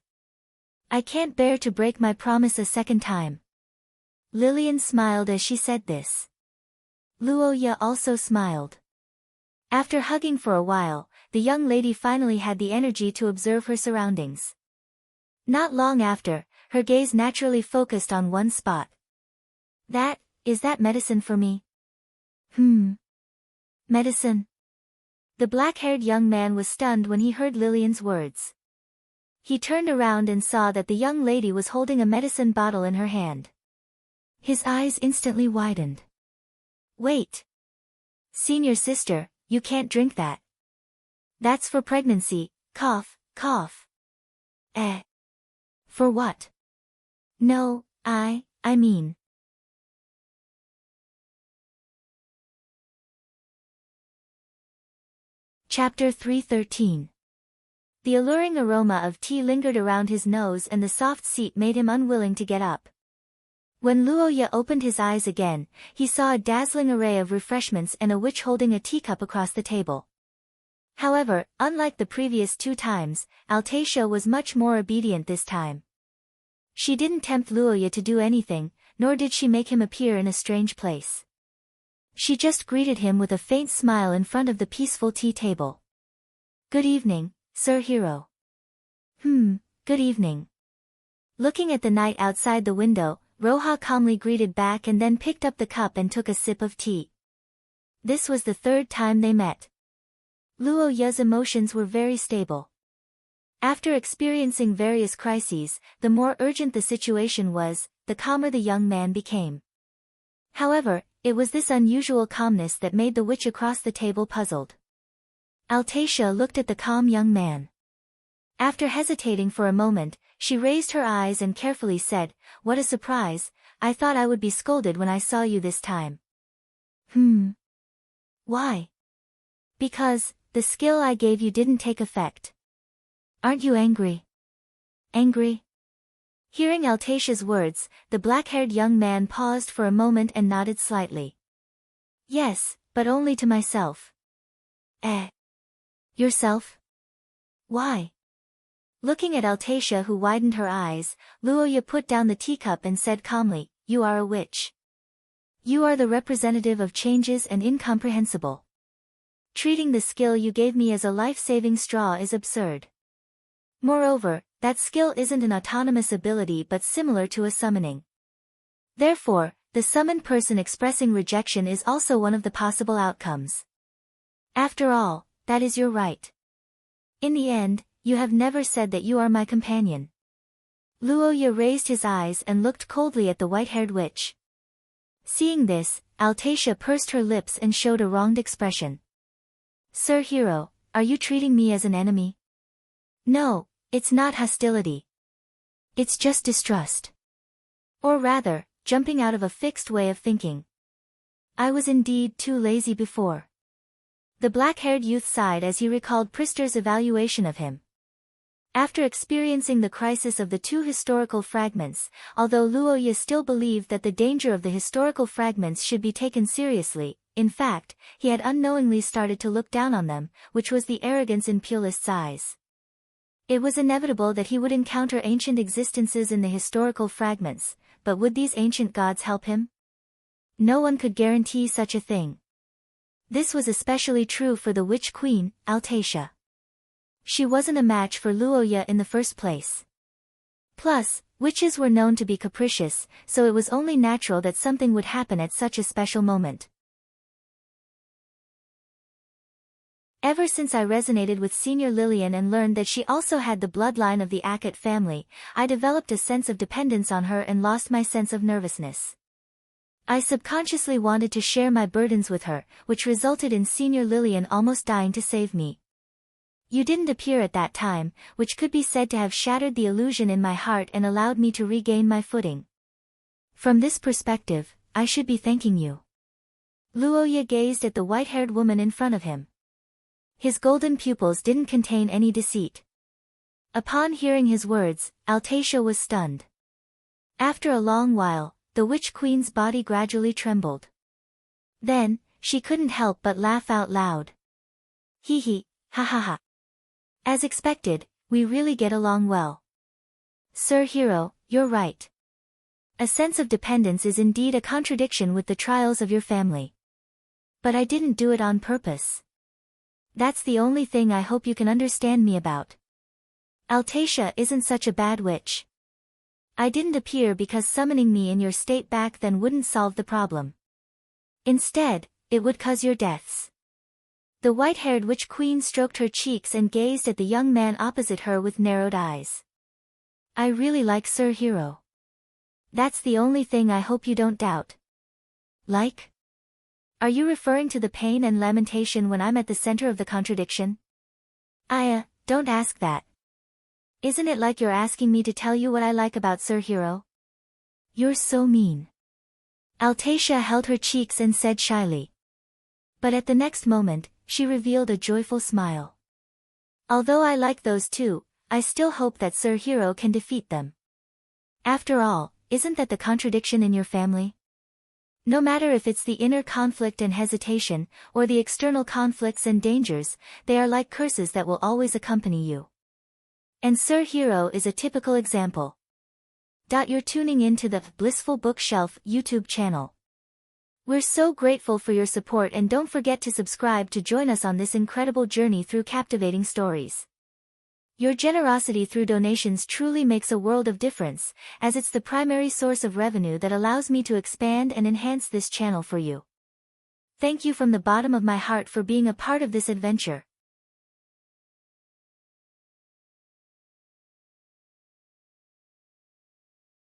I can't bear to break my promise a second time. Lillian smiled as she said this. Luoya also smiled. After hugging for a while, the young lady finally had the energy to observe her surroundings. Not long after, her gaze naturally focused on one spot. Is that medicine for me? Medicine? The black-haired young man was stunned when he heard Lillian's words. He turned around and saw that the young lady was holding a medicine bottle in her hand. His eyes instantly widened. Wait. Senior sister, you can't drink that. That's for pregnancy, cough, cough. For what? No, I mean. Chapter 313. The alluring aroma of tea lingered around his nose and the soft seat made him unwilling to get up. When Luoya opened his eyes again, he saw a dazzling array of refreshments and a witch holding a teacup across the table. However, unlike the previous 2 times, Altacia was much more obedient this time. She didn't tempt Luoya to do anything, nor did she make him appear in a strange place. She just greeted him with a faint smile in front of the peaceful tea table. Good evening, Sir Hero. Good evening. Looking at the night outside the window, Roha calmly greeted back and then picked up the cup and took a sip of tea. This was the 3rd time they met. Luoya's emotions were very stable. After experiencing various crises, the more urgent the situation was, the calmer the young man became. However, it was this unusual calmness that made the witch across the table puzzled. Altacia looked at the calm young man. After hesitating for a moment, she raised her eyes and carefully said, "What a surprise, I thought I would be scolded when I saw you this time." Why? Because, the skill I gave you didn't take effect. Aren't you angry? Angry? Hearing Altacia's words, the black-haired young man paused for a moment and nodded slightly. Yes, but only to myself. Yourself? Why? Looking at Altacia, who widened her eyes, Luoya put down the teacup and said calmly, "You are a witch. You are the representative of changes and incomprehensible. Treating the skill you gave me as a life-saving straw is absurd. Moreover, that skill isn't an autonomous ability but similar to a summoning. Therefore, the summoned person expressing rejection is also one of the possible outcomes. After all, that is your right. In the end, you have never said that you are my companion." Luoya raised his eyes and looked coldly at the white-haired witch. Seeing this, Altacia pursed her lips and showed a wronged expression. "Sir Hero, are you treating me as an enemy?" "No, it's not hostility. It's just distrust. Or rather, jumping out of a fixed way of thinking. I was indeed too lazy before." The black-haired youth sighed as he recalled Prister's evaluation of him. After experiencing the crisis of the 2 historical fragments, although Luoya still believed that the danger of the historical fragments should be taken seriously, in fact, he had unknowingly started to look down on them, which was the arrogance in Pulist's eyes. It was inevitable that he would encounter ancient existences in the historical fragments, but would these ancient gods help him? No one could guarantee such a thing. This was especially true for the Witch Queen, Altacia. She wasn't a match for Luoya in the first place. Plus, witches were known to be capricious, so it was only natural that something would happen at such a special moment. Ever since I resonated with Senior Lillian and learned that she also had the bloodline of the Ackett family, I developed a sense of dependence on her and lost my sense of nervousness. I subconsciously wanted to share my burdens with her, which resulted in Senior Lillian almost dying to save me. You didn't appear at that time, which could be said to have shattered the illusion in my heart and allowed me to regain my footing. From this perspective, I should be thanking you." Luoya gazed at the white-haired woman in front of him. His golden pupils didn't contain any deceit. Upon hearing his words, Altacia was stunned. After a long while, the Witch Queen's body gradually trembled. Then, she couldn't help but laugh out loud. Hee hee, ha ha ha. As expected, we really get along well. Sir Hero, you're right. A sense of dependence is indeed a contradiction with the trials of your family. But I didn't do it on purpose. That's the only thing I hope you can understand me about. Altacia isn't such a bad witch. I didn't appear because summoning me in your state back then wouldn't solve the problem. Instead, it would cause your deaths. The white-haired Witch Queen stroked her cheeks and gazed at the young man opposite her with narrowed eyes. I really like Sir Hero. That's the only thing I hope you don't doubt. Like? Are you referring to the pain and lamentation when I'm at the center of the contradiction? Don't ask that. Isn't it like you're asking me to tell you what I like about Sir Hero? You're so mean. Altacia held her cheeks and said shyly. But at the next moment, she revealed a joyful smile. Although I like those two, I still hope that Sir Hero can defeat them. After all, isn't that the contradiction in your family? No matter if it's the inner conflict and hesitation, or the external conflicts and dangers, they are like curses that will always accompany you. And Sir Hero is a typical example. You're tuning in to the Blissful Bookshelf YouTube channel. We're so grateful for your support, and don't forget to subscribe to join us on this incredible journey through captivating stories. Your generosity through donations truly makes a world of difference, as it's the primary source of revenue that allows me to expand and enhance this channel for you. Thank you from the bottom of my heart for being a part of this adventure.